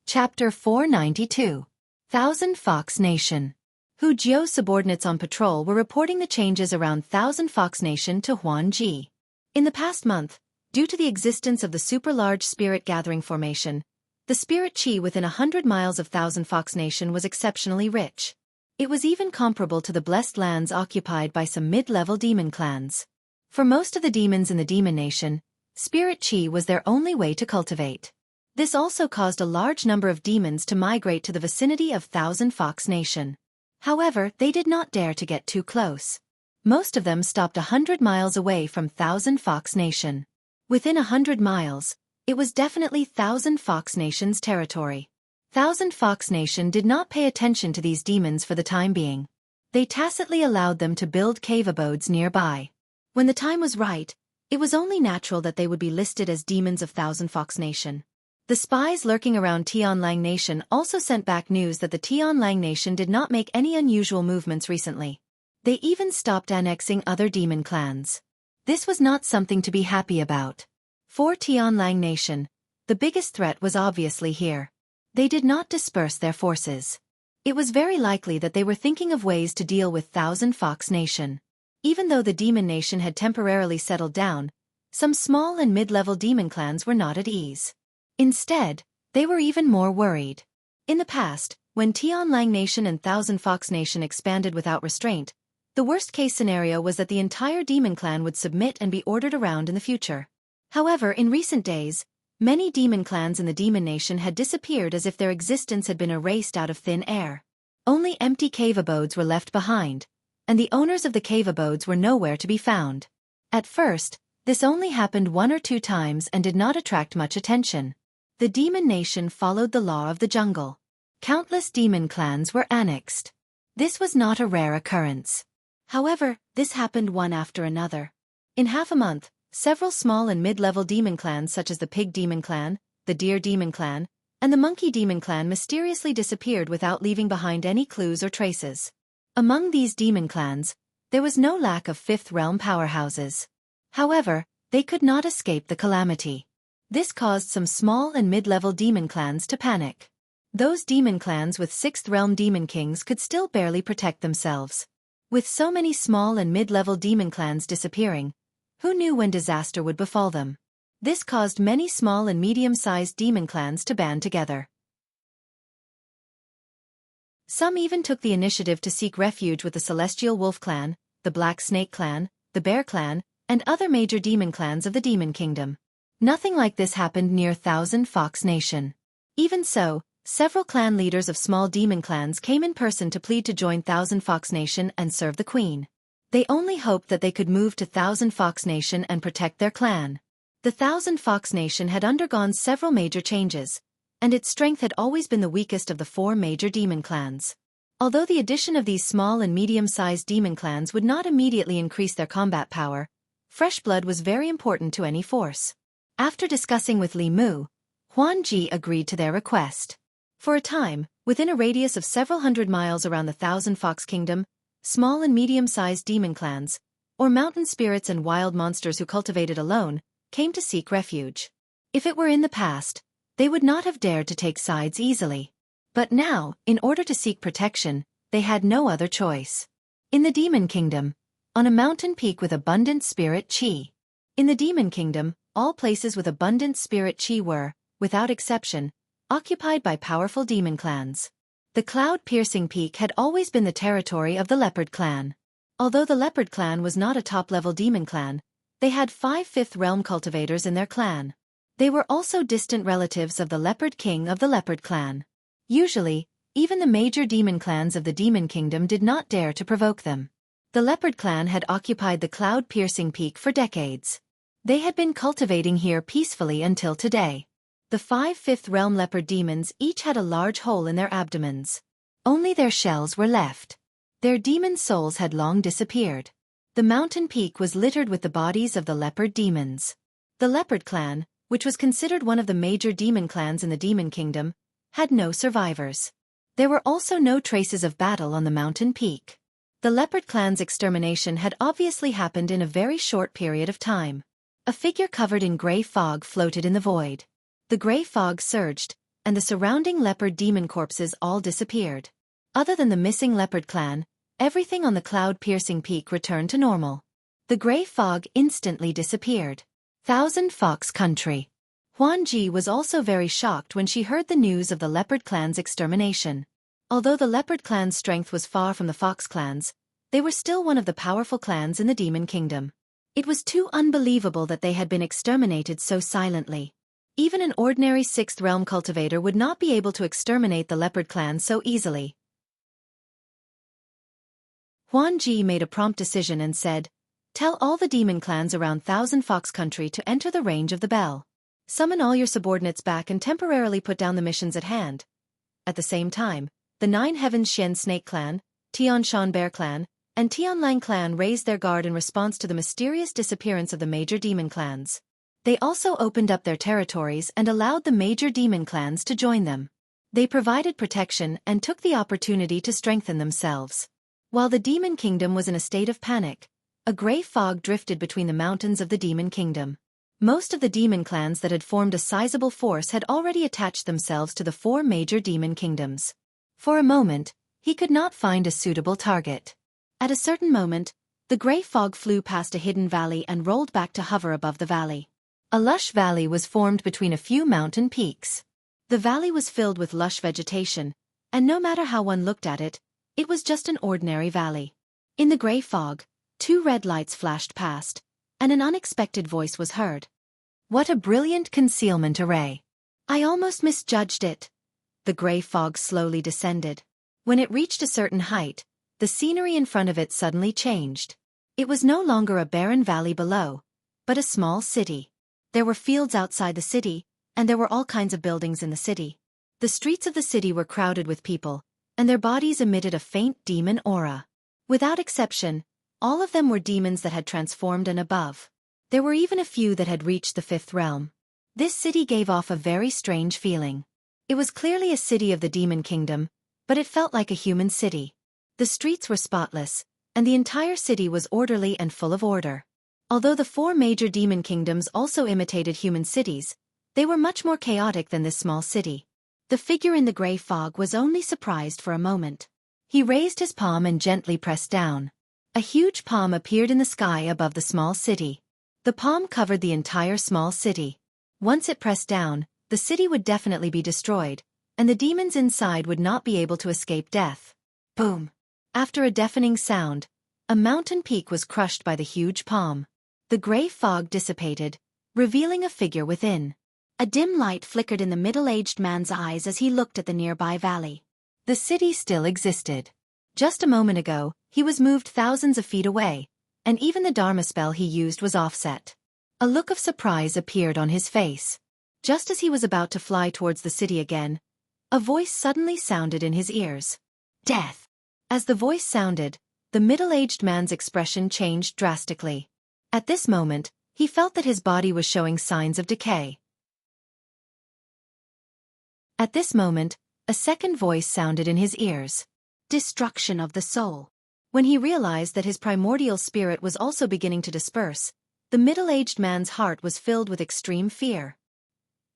Chapter 492. Thousand Fox Nation. Hu Jiu subordinates on patrol were reporting the changes around Thousand Fox Nation to Huan Ji. In the past month, due to the existence of the super-large spirit gathering formation, the spirit chi within 100 miles of Thousand Fox Nation was exceptionally rich. It was even comparable to the blessed lands occupied by some mid-level demon clans. For most of the demons in the demon nation, spirit chi was their only way to cultivate. This also caused a large number of demons to migrate to the vicinity of Thousand Fox Nation. However, they did not dare to get too close. Most of them stopped 100 miles away from Thousand Fox Nation. Within 100 miles, it was definitely Thousand Fox Nation's territory. Thousand Fox Nation did not pay attention to these demons for the time being. They tacitly allowed them to build cave abodes nearby. When the time was right, it was only natural that they would be listed as demons of Thousand Fox Nation. The spies lurking around Tianlang Nation also sent back news that the Tianlang Nation did not make any unusual movements recently. They even stopped annexing other demon clans. This was not something to be happy about. For Tianlang Nation, the biggest threat was obviously here. They did not disperse their forces. It was very likely that they were thinking of ways to deal with Thousand Fox Nation. Even though the demon nation had temporarily settled down, some small and mid-level demon clans were not at ease. Instead, they were even more worried. In the past, when Tianlang Nation and Thousand Fox Nation expanded without restraint, the worst-case scenario was that the entire demon clan would submit and be ordered around in the future. However, in recent days, many demon clans in the demon nation had disappeared as if their existence had been erased out of thin air. Only empty cave abodes were left behind, and the owners of the cave abodes were nowhere to be found. At first, this only happened 1 or 2 times and did not attract much attention. The demon nation followed the law of the jungle. Countless demon clans were annexed. This was not a rare occurrence. However, this happened one after another. In half a month, several small and mid-level demon clans such as the Pig Demon Clan, the Deer Demon Clan, and the Monkey Demon Clan mysteriously disappeared without leaving behind any clues or traces. Among these demon clans, There was no lack of Fifth Realm powerhouses. However, they could not escape the calamity. This caused some small and mid-level demon clans to panic. Those demon clans with Sixth Realm demon kings could still barely protect themselves. With so many small and mid-level demon clans disappearing, who knew when disaster would befall them? This caused many small and medium-sized demon clans to band together. Some even took the initiative to seek refuge with the Celestial Wolf Clan, the Black Snake Clan, the Bear Clan, and other major demon clans of the Demon Kingdom. Nothing like this happened near Thousand Fox Nation. Even so, several clan leaders of small demon clans came in person to plead to join Thousand Fox Nation and serve the Queen. They only hoped that they could move to Thousand Fox Nation and protect their clan. The Thousand Fox Nation had undergone several major changes, and its strength had always been the weakest of the four major demon clans. Although the addition of these small and medium-sized demon clans would not immediately increase their combat power, fresh blood was very important to any force. After discussing with Li Mu, Huan Ji agreed to their request. For a time, within a radius of several hundred miles around the Thousand Fox Kingdom, small and medium-sized demon clans, or mountain spirits and wild monsters who cultivated alone, came to seek refuge. If it were in the past, they would not have dared to take sides easily. But now, in order to seek protection, they had no other choice. In the Demon Kingdom, on a mountain peak with abundant spirit chi. In the Demon Kingdom, all places with abundant spirit chi were, without exception, occupied by powerful demon clans. The cloud-piercing peak had always been the territory of the Leopard Clan. Although the Leopard Clan was not a top-level demon clan, they had 5 Fifth Realm cultivators in their clan. They were also distant relatives of the Leopard King of the Leopard Clan. Usually, even the major demon clans of the Demon Kingdom did not dare to provoke them. The Leopard Clan had occupied the cloud-piercing peak for decades. They had been cultivating here peacefully until today. The 5 Fifth Realm leopard demons each had a large hole in their abdomens. Only their shells were left. Their demon souls had long disappeared. The mountain peak was littered with the bodies of the leopard demons. The Leopard Clan, which was considered one of the major demon clans in the Demon Kingdom, had no survivors. There were also no traces of battle on the mountain peak. The Leopard Clan's extermination had obviously happened in a very short period of time. A figure covered in gray fog floated in the void. The gray fog surged, and the surrounding leopard demon corpses all disappeared. Other than the missing Leopard Clan, everything on the cloud-piercing peak returned to normal. The gray fog instantly disappeared. Thousand Fox Country. Huan Ji was also very shocked when she heard the news of the Leopard Clan's extermination. Although the Leopard Clan's strength was far from the Fox Clan's, they were still one of the powerful clans in the Demon Kingdom. It was too unbelievable that they had been exterminated so silently. Even an ordinary Sixth Realm cultivator would not be able to exterminate the Leopard Clan so easily. Huan Ji made a prompt decision and said, "Tell all the demon clans around Thousand Fox Country to enter the range of the bell. Summon all your subordinates back and temporarily put down the missions at hand." At the same time, the 9 Heavens Shen Snake Clan, Tian Shan Bear Clan, and Tian Lang Clan raised their guard in response to the mysterious disappearance of the major demon clans. They also opened up their territories and allowed the major demon clans to join them. They provided protection and took the opportunity to strengthen themselves. While the Demon Kingdom was in a state of panic, a gray fog drifted between the mountains of the Demon Kingdom. Most of the demon clans that had formed a sizable force had already attached themselves to the 4 major demon kingdoms. For a moment, he could not find a suitable target. At a certain moment, the gray fog flew past a hidden valley and rolled back to hover above the valley. A lush valley was formed between a few mountain peaks. The valley was filled with lush vegetation, and no matter how one looked at it, it was just an ordinary valley. In the gray fog, 2 red lights flashed past, and an unexpected voice was heard. "What a brilliant concealment array! I almost misjudged it." The gray fog slowly descended. When it reached a certain height, the scenery in front of it suddenly changed. It was no longer a barren valley below, but a small city. There were fields outside the city, and there were all kinds of buildings in the city. The streets of the city were crowded with people, and their bodies emitted a faint demon aura. Without exception, all of them were demons that had transformed and above. There were even a few that had reached the 5th realm. This city gave off a very strange feeling. It was clearly a city of the Demon Kingdom, but it felt like a human city. The streets were spotless, and the entire city was orderly and full of order. Although the 4 major demon kingdoms also imitated human cities, they were much more chaotic than this small city. The figure in the gray fog was only surprised for a moment. He raised his palm and gently pressed down. A huge palm appeared in the sky above the small city. The palm covered the entire small city. Once it pressed down, the city would definitely be destroyed, and the demons inside would not be able to escape death. Boom! After a deafening sound, a mountain peak was crushed by the huge palm. The gray fog dissipated, revealing a figure within. A dim light flickered in the middle-aged man's eyes as he looked at the nearby valley. The city still existed. Just a moment ago, he was moved thousands of feet away, and even the Dharma spell he used was offset. A look of surprise appeared on his face. Just as he was about to fly towards the city again, a voice suddenly sounded in his ears. Death! As the voice sounded, the middle-aged man's expression changed drastically. At this moment, he felt that his body was showing signs of decay. At this moment, a second voice sounded in his ears. Destruction of the soul. When he realized that his primordial spirit was also beginning to disperse, the middle-aged man's heart was filled with extreme fear.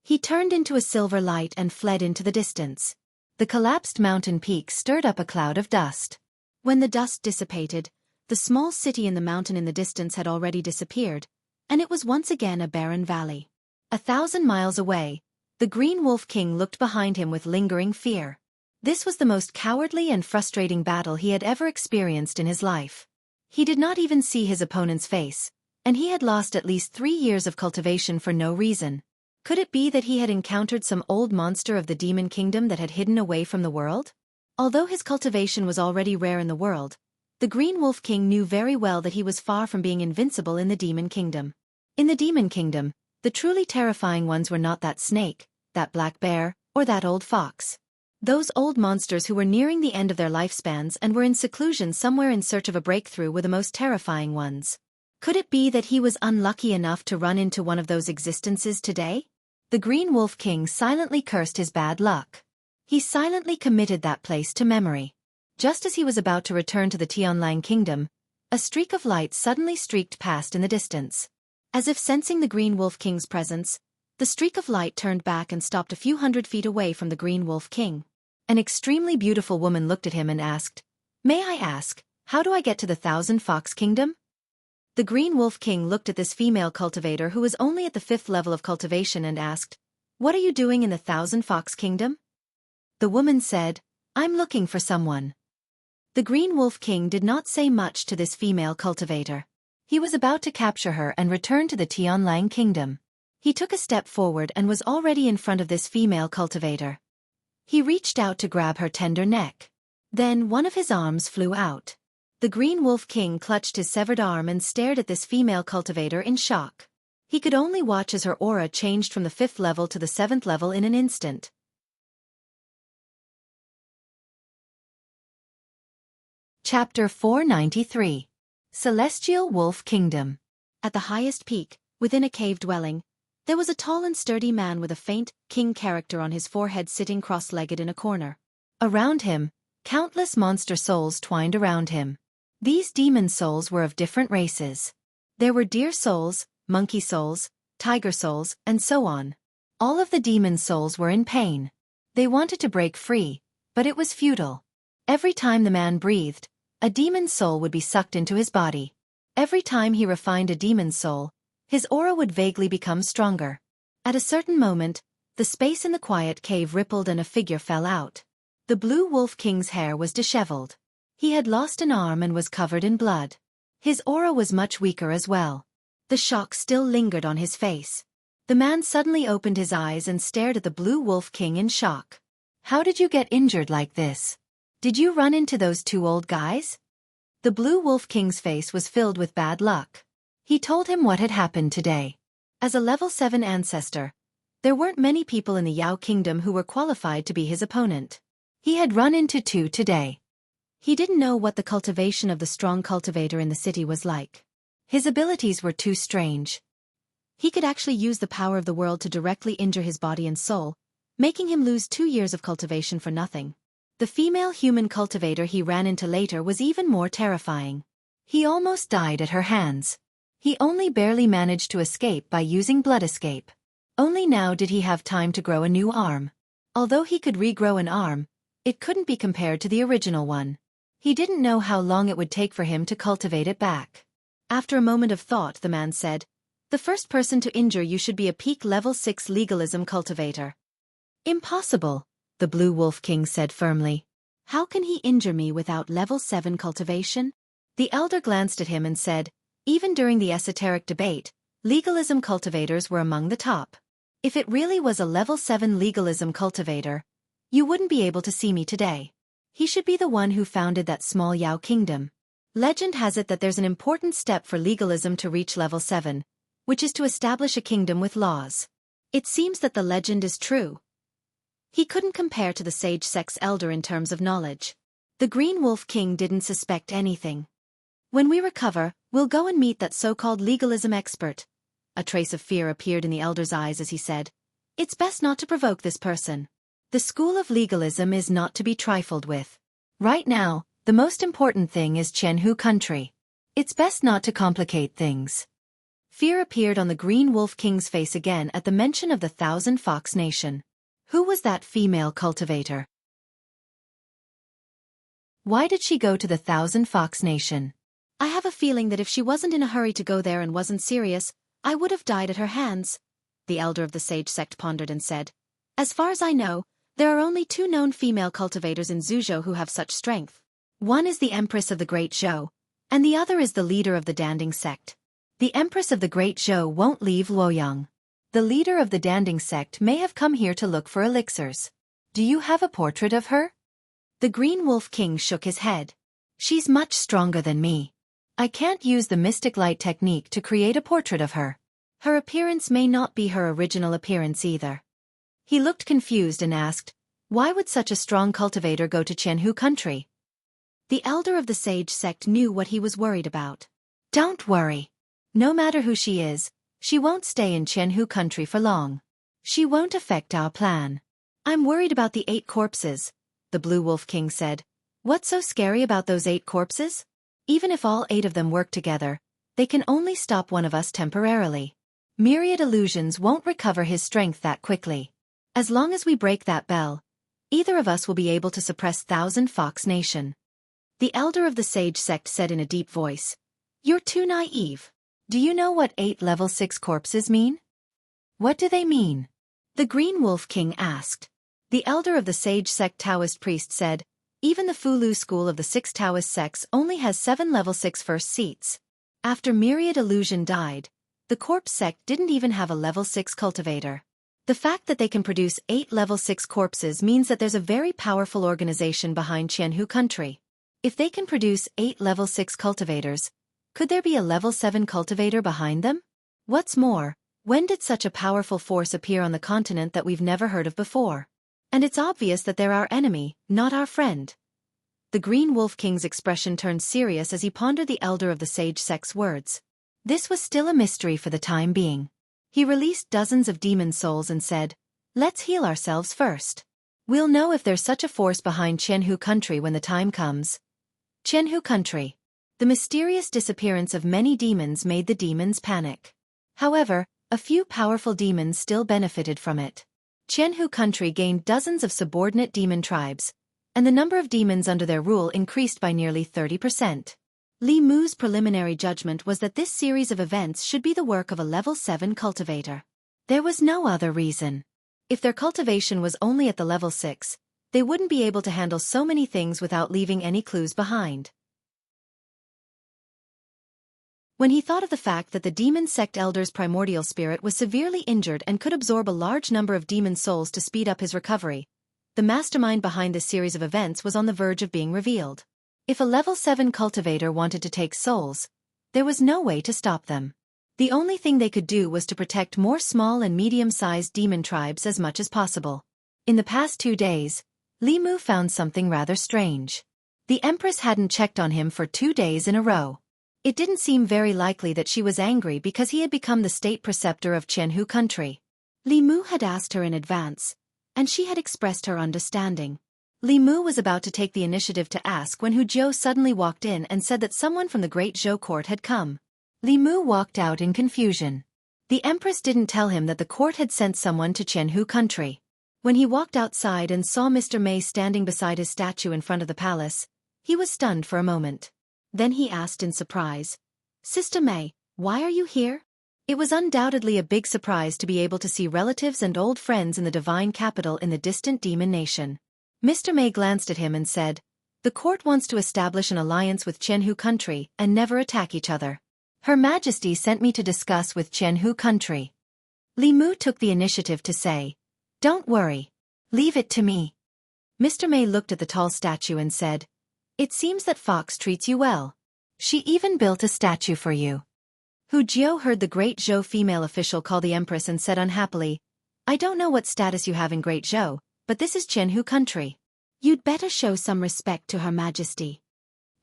He turned into a silver light and fled into the distance. The collapsed mountain peak stirred up a cloud of dust. When the dust dissipated, the small city in the mountain in the distance had already disappeared, and it was once again a barren valley. 1,000 miles away, the Green Wolf King looked behind him with lingering fear. This was the most cowardly and frustrating battle he had ever experienced in his life. He did not even see his opponent's face, and he had lost at least 3 years of cultivation for no reason. Could it be that he had encountered some old monster of the demon kingdom that had hidden away from the world? Although his cultivation was already rare in the world, the Green Wolf King knew very well that he was far from being invincible in the demon kingdom. In the demon kingdom, the truly terrifying ones were not that snake, that black bear, or that old fox. Those old monsters who were nearing the end of their lifespans and were in seclusion somewhere in search of a breakthrough were the most terrifying ones. Could it be that he was unlucky enough to run into one of those existences today? The Green Wolf King silently cursed his bad luck. He silently committed that place to memory. Just as he was about to return to the Tianlang Kingdom, a streak of light suddenly streaked past in the distance. As if sensing the Green Wolf King's presence, the streak of light turned back and stopped a few hundred feet away from the Green Wolf King. An extremely beautiful woman looked at him and asked, "May I ask, how do I get to the 1,000 Fox Kingdom?" The Green Wolf King looked at this female cultivator who was only at the 5th level of cultivation and asked, "What are you doing in the 1,000 Fox Kingdom?" The woman said, "I'm looking for someone." The Green Wolf King did not say much to this female cultivator. He was about to capture her and return to the Tianlang Kingdom. He took a step forward and was already in front of this female cultivator. He reached out to grab her tender neck. Then one of his arms flew out. The Green Wolf King clutched his severed arm and stared at this female cultivator in shock. He could only watch as her aura changed from the 5th level to the 7th level in an instant. Chapter 493. Celestial Wolf Kingdom. At the highest peak, within a cave dwelling, there was a tall and sturdy man with a faint, king character on his forehead sitting cross-legged in a corner. Around him, countless monster souls twined around him. These demon souls were of different races. There were deer souls, monkey souls, tiger souls, and so on. All of the demon souls were in pain. They wanted to break free, but it was futile. Every time the man breathed, a demon soul would be sucked into his body. Every time he refined a demon soul, his aura would vaguely become stronger. At a certain moment, the space in the quiet cave rippled and a figure fell out. The Blue Wolf King's hair was disheveled. He had lost an arm and was covered in blood. His aura was much weaker as well. The shock still lingered on his face. The man suddenly opened his eyes and stared at the Blue Wolf King in shock. "How did you get injured like this? Did you run into those 2 old guys?" The Blue Wolf King's face was filled with bad luck. He told him what had happened today. As a level 7 ancestor, there weren't many people in the Yao Kingdom who were qualified to be his opponent. He had run into 2 today. He didn't know what the cultivation of the strong cultivator in the city was like. His abilities were too strange. He could actually use the power of the world to directly injure his body and soul, making him lose 2 years of cultivation for nothing. The female human cultivator he ran into later was even more terrifying. He almost died at her hands. He only barely managed to escape by using blood escape. Only now did he have time to grow a new arm. Although he could regrow an arm, it couldn't be compared to the original one. He didn't know how long it would take for him to cultivate it back. After a moment of thought, the man said, "The first person to injure you should be a peak level 6 legalism cultivator." "Impossible," the Blue Wolf King said firmly. "How can he injure me without level 7 cultivation?" The elder glanced at him and said, "Even during the esoteric debate, legalism cultivators were among the top. If it really was a level 7 legalism cultivator, you wouldn't be able to see me today. He should be the one who founded that small Yao kingdom. Legend has it that there's an important step for legalism to reach level 7, which is to establish a kingdom with laws. It seems that the legend is true." He couldn't compare to the sage sex elder in terms of knowledge. The Green Wolf King didn't suspect anything. "When we recover, we'll go and meet that so-called legalism expert." A trace of fear appeared in the elder's eyes as he said, "It's best not to provoke this person. The school of legalism is not to be trifled with. Right now, the most important thing is Qianhu country. It's best not to complicate things." Fear appeared on the Green Wolf King's face again at the mention of the Thousand Fox Nation. Who was that female cultivator? Why did she go to the Thousand Fox Nation? "I have a feeling that if she wasn't in a hurry to go there and wasn't serious, I would have died at her hands," the elder of the sage sect pondered and said. "As far as I know, there are only 2 known female cultivators in Zhuzhou who have such strength. One is the Empress of the Great Zhou, and the other is the leader of the Danding sect. The Empress of the Great Zhou won't leave Luoyang. The leader of the Danding sect may have come here to look for elixirs. Do you have a portrait of her?" The Green Wolf King shook his head. "She's much stronger than me. I can't use the mystic light technique to create a portrait of her. Her appearance may not be her original appearance either." He looked confused and asked, "Why would such a strong cultivator go to Qianhu country?" The elder of the sage sect knew what he was worried about. "Don't worry. No matter who she is, she won't stay in Qianhu country for long. She won't affect our plan." "I'm worried about the 8 corpses," the Blue Wolf King said. "What's so scary about those 8 corpses? Even if all 8 of them work together, they can only stop one of us temporarily. Myriad illusions won't recover his strength that quickly. As long as we break that bell, either of us will be able to suppress Thousand Fox Nation." The elder of the sage sect said in a deep voice, "You're too naive. Do you know what 8 level 6 corpses mean?" "What do they mean?" the Green Wolf King asked. The elder of the sage sect Taoist priest said, "Even the Fulu school of the 6 Taoist sects only has 7 level 6 first seats. After Myriad Illusion died, the corpse sect didn't even have a level 6 cultivator. The fact that they can produce 8 level 6 corpses means that there's a very powerful organization behind Qianhu country. If they can produce 8 level 6 cultivators, could there be a level 7 cultivator behind them? What's more, when did such a powerful force appear on the continent that we've never heard of before? And it's obvious that they're our enemy, not our friend." The Green Wolf King's expression turned serious as he pondered the elder of the sage sect's words. This was still a mystery for the time being. He released dozens of demon souls and said, "Let's heal ourselves first. We'll know if there's such a force behind Qianhu country when the time comes." Qianhu country. The mysterious disappearance of many demons made the demons panic. However, a few powerful demons still benefited from it. Qianhu country gained dozens of subordinate demon tribes, and the number of demons under their rule increased by nearly 30%. Li Mu's preliminary judgment was that this series of events should be the work of a level 7 cultivator. There was no other reason. If their cultivation was only at the level 6, they wouldn't be able to handle so many things without leaving any clues behind. When he thought of the fact that the demon sect elder's primordial spirit was severely injured and could absorb a large number of demon souls to speed up his recovery, the mastermind behind this series of events was on the verge of being revealed. If a level 7 cultivator wanted to take souls, there was no way to stop them. The only thing they could do was to protect more small and medium-sized demon tribes as much as possible. In the past 2 days, Li Mu found something rather strange. The Empress hadn't checked on him for 2 days in a row. It didn't seem very likely that she was angry because he had become the state preceptor of Qianhu country. Li Mu had asked her in advance, and she had expressed her understanding. Li Mu was about to take the initiative to ask when Hu Jiu suddenly walked in and said that someone from the Great Zhou court had come. Li Mu walked out in confusion. The Empress didn't tell him that the court had sent someone to Qianhu country. When he walked outside and saw Mr. Mei standing beside his statue in front of the palace, he was stunned for a moment. Then he asked in surprise, "Sister Mei, why are you here?" It was undoubtedly a big surprise to be able to see relatives and old friends in the divine capital in the distant demon nation. Mr. Mei glanced at him and said, "The court wants to establish an alliance with Qianhu country and never attack each other. Her Majesty sent me to discuss with Qianhu country." Li Mu took the initiative to say, "Don't worry. Leave it to me." Mr. Mei looked at the tall statue and said, "It seems that Fox treats you well. She even built a statue for you." Hu Jiu heard the Great Zhou female official call the Empress and said unhappily, "I don't know what status you have in Great Zhou, but this is Qianhu country. You'd better show some respect to Her Majesty."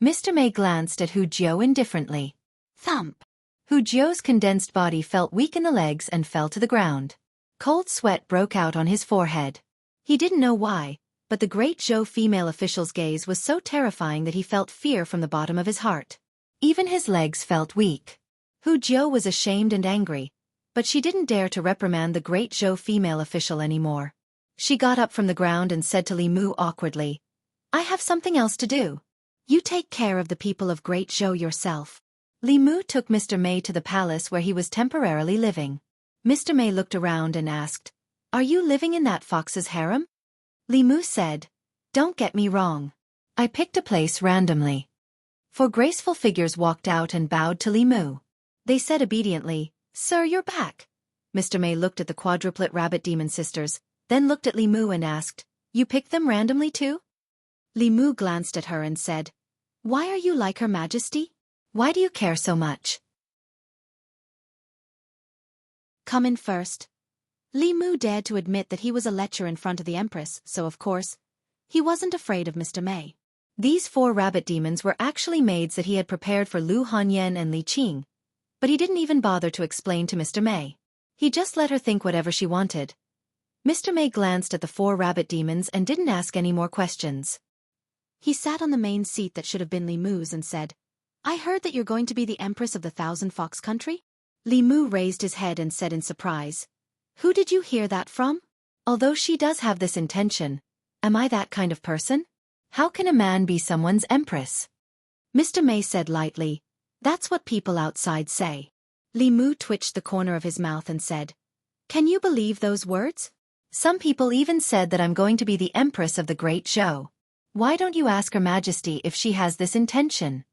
Mr. Mei glanced at Hu Jiu indifferently. Thump! Hu Jiu's condensed body felt weak in the legs and fell to the ground. Cold sweat broke out on his forehead. He didn't know why, but the Great Zhou female official's gaze was so terrifying that he felt fear from the bottom of his heart. Even his legs felt weak. Hu Jiu was ashamed and angry, but she didn't dare to reprimand the Great Zhou female official anymore. She got up from the ground and said to Li Mu awkwardly, "I have something else to do. You take care of the people of Great Zhou yourself." Li Mu took Mr. Mei to the palace where he was temporarily living. Mr. Mei looked around and asked, "Are you living in that fox's harem?" Li Mu said, "Don't get me wrong. I picked a place randomly." Four graceful figures walked out and bowed to Li Mu. They said obediently, "Sir, you're back." Mr. Mei looked at the quadruplet rabbit demon sisters, then looked at Li Mu and asked, "You picked them randomly too?" Li Mu glanced at her and said, "Why are you like Her Majesty? Why do you care so much?" Come in first. Li Mu dared to admit that he was a lecher in front of the Empress, so of course, he wasn't afraid of Mr. Mei. These 4 rabbit demons were actually maids that he had prepared for Lu Hanyan and Li Qing, but he didn't even bother to explain to Mr. Mei. He just let her think whatever she wanted. Mr. Mei glanced at the 4 rabbit demons and didn't ask any more questions. He sat on the main seat that should have been Li Mu's and said, "I heard that you're going to be the Empress of the Thousand Fox Country?" Li Mu raised his head and said in surprise, "Who did you hear that from? Although she does have this intention, am I that kind of person? How can a man be someone's empress?" Mr. Mei said lightly, "That's what people outside say." Li Mu twitched the corner of his mouth and said, "Can you believe those words? Some people even said that I'm going to be the Empress of the Great Zhou. Why don't you ask Her Majesty if she has this intention?"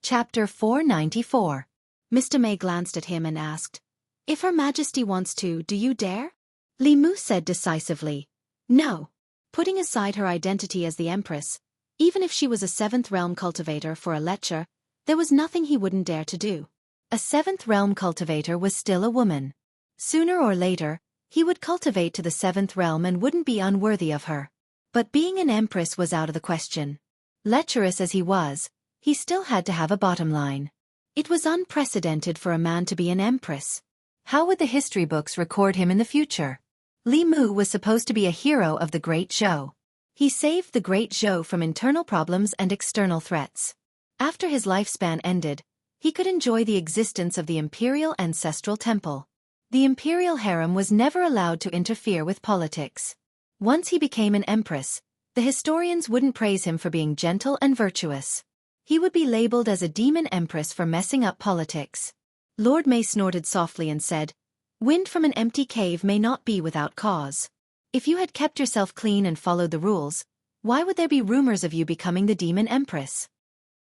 Chapter 494. Mr. Mei glanced at him and asked, "If Her Majesty wants to, do you dare?" Li Mu said decisively, "No." Putting aside her identity as the Empress, even if she was a 7th realm cultivator for a lecher, there was nothing he wouldn't dare to do. A 7th realm cultivator was still a woman. Sooner or later, he would cultivate to the 7th realm and wouldn't be unworthy of her. But being an empress was out of the question. Lecherous as he was, he still had to have a bottom line. It was unprecedented for a man to be an empress. How would the history books record him in the future? Li Mu was supposed to be a hero of the Great Zhou. He saved the Great Zhou from internal problems and external threats. After his lifespan ended, he could enjoy the existence of the imperial ancestral temple. The imperial harem was never allowed to interfere with politics. Once he became an empress, the historians wouldn't praise him for being gentle and virtuous. He would be labeled as a demon empress for messing up politics. Lord Mei snorted softly and said, "Wind from an empty cave may not be without cause. If you had kept yourself clean and followed the rules, why would there be rumors of you becoming the demon empress?"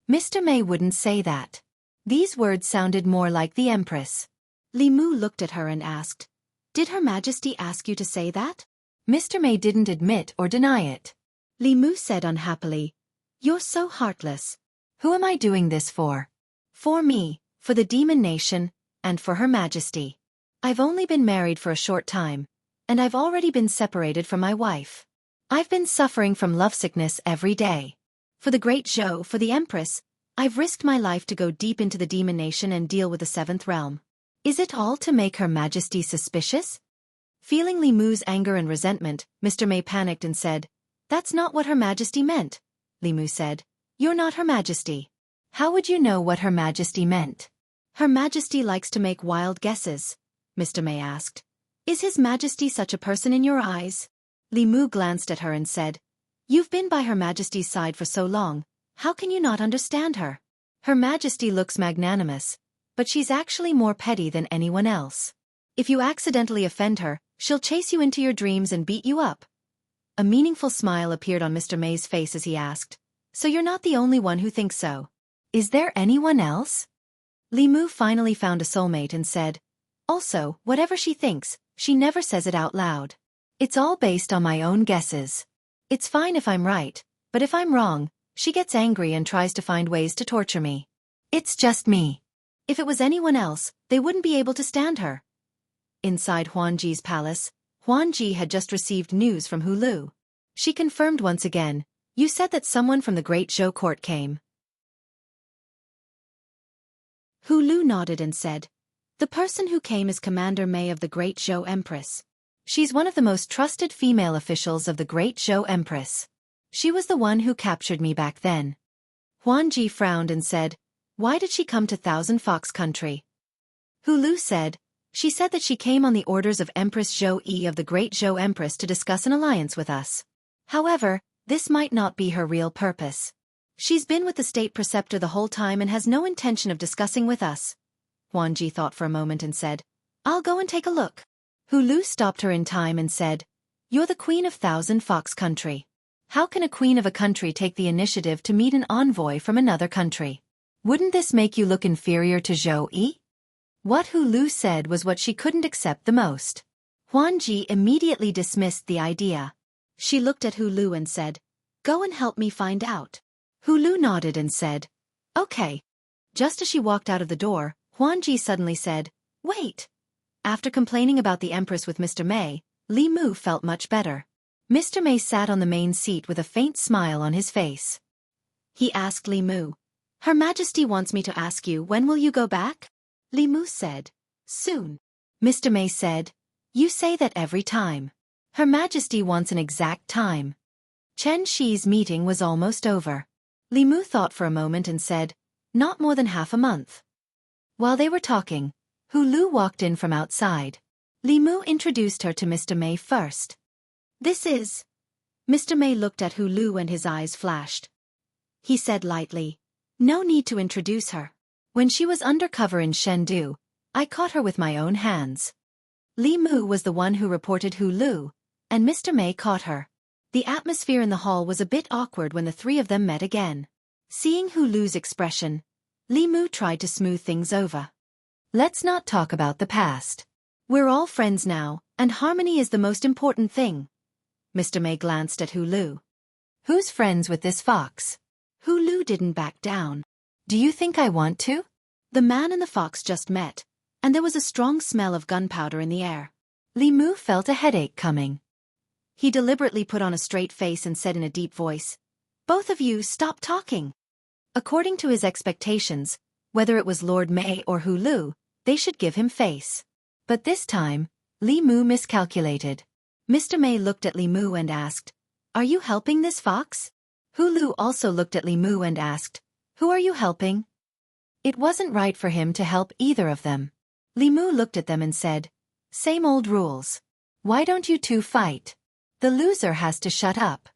Mr. Mei wouldn't say that. These words sounded more like the empress. Li Mu looked at her and asked, "Did Her Majesty ask you to say that?" Mr. Mei didn't admit or deny it. Li Mu said unhappily, "You're so heartless. Who am I doing this for?" "For me, for the demon nation, and for Her Majesty. I've only been married for a short time, and I've already been separated from my wife. I've been suffering from lovesickness every day. For the Great Zhou, for the Empress, I've risked my life to go deep into the demon nation and deal with the 7th realm. Is it all to make Her Majesty suspicious?" Feeling Li Mu's anger and resentment, Mr. May panicked and said, "That's not what Her Majesty meant." Li Mu said, "You're not Her Majesty." "How would you know what Her Majesty meant?" "Her Majesty likes to make wild guesses," Mr. May asked. "Is His Majesty such a person in your eyes?" Li Mu glanced at her and said, "You've been by Her Majesty's side for so long, how can you not understand her? Her Majesty looks magnanimous, but she's actually more petty than anyone else. If you accidentally offend her, she'll chase you into your dreams and beat you up." A meaningful smile appeared on Mr. May's face as he asked, "So you're not the only one who thinks so? Is there anyone else?" Li Mu finally found a soulmate and said, "Also, whatever she thinks, she never says it out loud. It's all based on my own guesses. It's fine if I'm right, but if I'm wrong, she gets angry and tries to find ways to torture me. It's just me." If it was anyone else, they wouldn't be able to stand her. Inside Huanji's palace, Huanji had just received news from Hu Lu. She confirmed once again, "You said that someone from the Great Zhou court came." Hu Lu nodded and said, "The person who came is Commander May of the Great Zhou Empress. She's one of the most trusted female officials of the Great Zhou Empress. She was the one who captured me back then." Huanji frowned and said, "Why did she come to Thousand Fox Country?" Hu Lu said, "She said that she came on the orders of Empress Zhou Yi of the Great Zhou Empress to discuss an alliance with us. However, this might not be her real purpose. She's been with the state preceptor the whole time and has no intention of discussing with us." Huanji thought for a moment and said, "I'll go and take a look." Hu Lu stopped her in time and said, "You're the queen of Thousand Fox Country. How can a queen of a country take the initiative to meet an envoy from another country? Wouldn't this make you look inferior to Zhou Yi?" What Hu Lu said was what she couldn't accept the most. Huanji immediately dismissed the idea. She looked at Hu Lu and said, "Go and help me find out." Hu Lu nodded and said, "Okay." Just as she walked out of the door, Huanji suddenly said, "Wait." After complaining about the Empress with Mr. May, Li Mu felt much better. Mr. May sat on the main seat with a faint smile on his face. He asked Li Mu, "Her Majesty wants me to ask you, when will you go back?" Li Mu said, "Soon." Mr. May said, "You say that every time. Her Majesty wants an exact time." Chen Shi's meeting was almost over. Li Mu thought for a moment and said, "Not more than half a month." While they were talking, Hu Lu walked in from outside. Li Mu introduced her to Mr. May first. "This is..." Mr. May looked at Hu Lu and his eyes flashed. He said lightly, "No need to introduce her. When she was undercover in Chengdu, I caught her with my own hands." Li Mu was the one who reported Hu Lu, and Mr. May caught her. The atmosphere in the hall was a bit awkward when the three of them met again. Seeing Hu Lu's expression, Li Mu tried to smooth things over. "Let's not talk about the past. We're all friends now, and harmony is the most important thing." Mr. May glanced at Hu Lu. "Who's friends with this fox?" Hu Lu didn't back down. "Do you think I want to?" The man and the fox just met, and there was a strong smell of gunpowder in the air. Li Mu felt a headache coming. He deliberately put on a straight face and said in a deep voice, "Both of you stop talking." According to his expectations, whether it was Lord May or Hu Lu, they should give him face. But this time, Li Mu miscalculated. Mr. May looked at Li Mu and asked, "Are you helping this fox?" Hu Lu also looked at Li Mu and asked, "Who are you helping?" It wasn't right for him to help either of them. Li Mu looked at them and said, "Same old rules. Why don't you two fight? The loser has to shut up."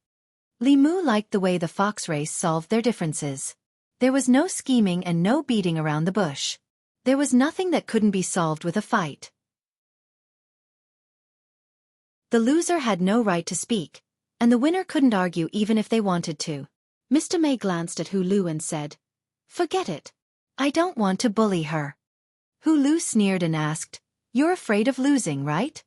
Li Mu liked the way the fox race solved their differences. There was no scheming and no beating around the bush. There was nothing that couldn't be solved with a fight. The loser had no right to speak, and the winner couldn't argue even if they wanted to. Mr. May glanced at Hu Lu and said, "Forget it. I don't want to bully her." Hu Lu sneered and asked, "You're afraid of losing, right?"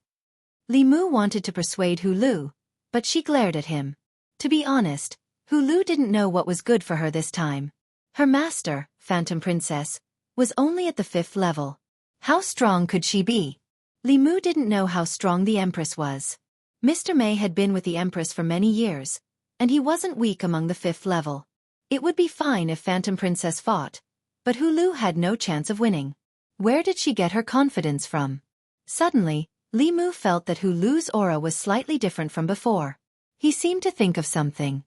Li Mu wanted to persuade Hu Lu, but she glared at him. To be honest, Hu Lu didn't know what was good for her this time. Her master, Phantom Princess, was only at the 5th level. How strong could she be? Li Mu didn't know how strong the Empress was. Mr. May had been with the Empress for many years, and he wasn't weak among the 5th level. It would be fine if Phantom Princess fought, but Hu Lu had no chance of winning. Where did she get her confidence from? Suddenly, Li Mu felt that Hu Lu's aura was slightly different from before. He seemed to think of something.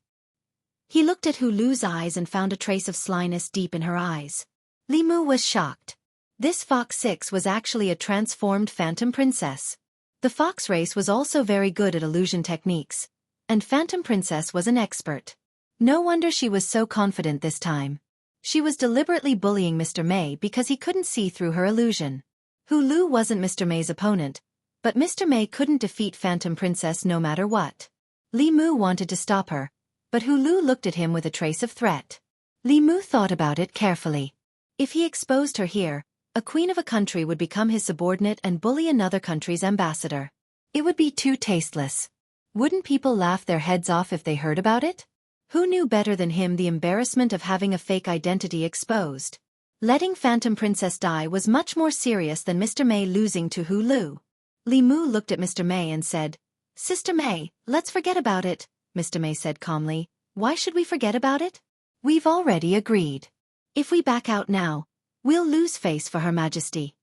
He looked at Hu Lu's eyes and found a trace of slyness deep in her eyes. Li Mu was shocked. This Fox 6 was actually a transformed Phantom Princess. The Fox race was also very good at illusion techniques, and Phantom Princess was an expert. No wonder she was so confident this time. She was deliberately bullying Mr. May because he couldn't see through her illusion. Hu Lu wasn't Mr. May's opponent, but Mr. May couldn't defeat Phantom Princess no matter what. Li Mu wanted to stop her, but Hu Lu looked at him with a trace of threat. Li Mu thought about it carefully. If he exposed her here, a queen of a country would become his subordinate and bully another country's ambassador. It would be too tasteless. Wouldn't people laugh their heads off if they heard about it? Who knew better than him the embarrassment of having a fake identity exposed? Letting Phantom Princess die was much more serious than Mr. May losing to Hu Lu. Li Mu looked at Mr. May and said, "Sister May, let's forget about it," Mr. May said calmly. "Why should we forget about it? We've already agreed. If we back out now, we'll lose face for Her Majesty."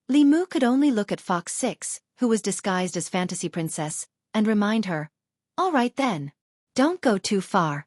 Li Mu could only look at Fox 6, who was disguised as Fantasy Princess, and remind her, "All right then. Don't go too far."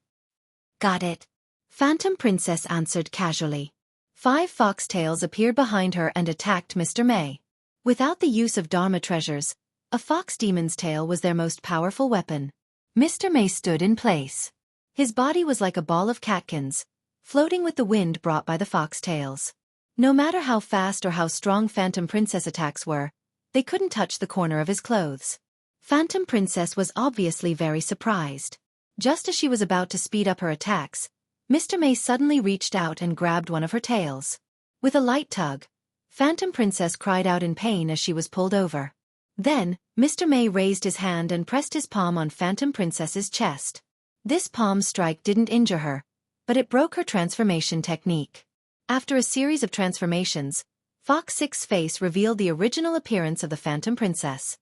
"Got it," Phantom Princess answered casually. 5 foxtails appeared behind her and attacked Mr. May. Without the use of Dharma treasures, a fox demon's tail was their most powerful weapon. Mr. May stood in place. His body was like a ball of catkins, floating with the wind brought by the foxtails. No matter how fast or how strong Phantom Princess attacks were, they couldn't touch the corner of his clothes. Phantom Princess was obviously very surprised. Just as she was about to speed up her attacks, Mr. May suddenly reached out and grabbed one of her tails. With a light tug, Phantom Princess cried out in pain as she was pulled over. Then, Mr. May raised his hand and pressed his palm on Phantom Princess's chest. This palm strike didn't injure her, but it broke her transformation technique. After a series of transformations, Fox 6's face revealed the original appearance of the Phantom Princess.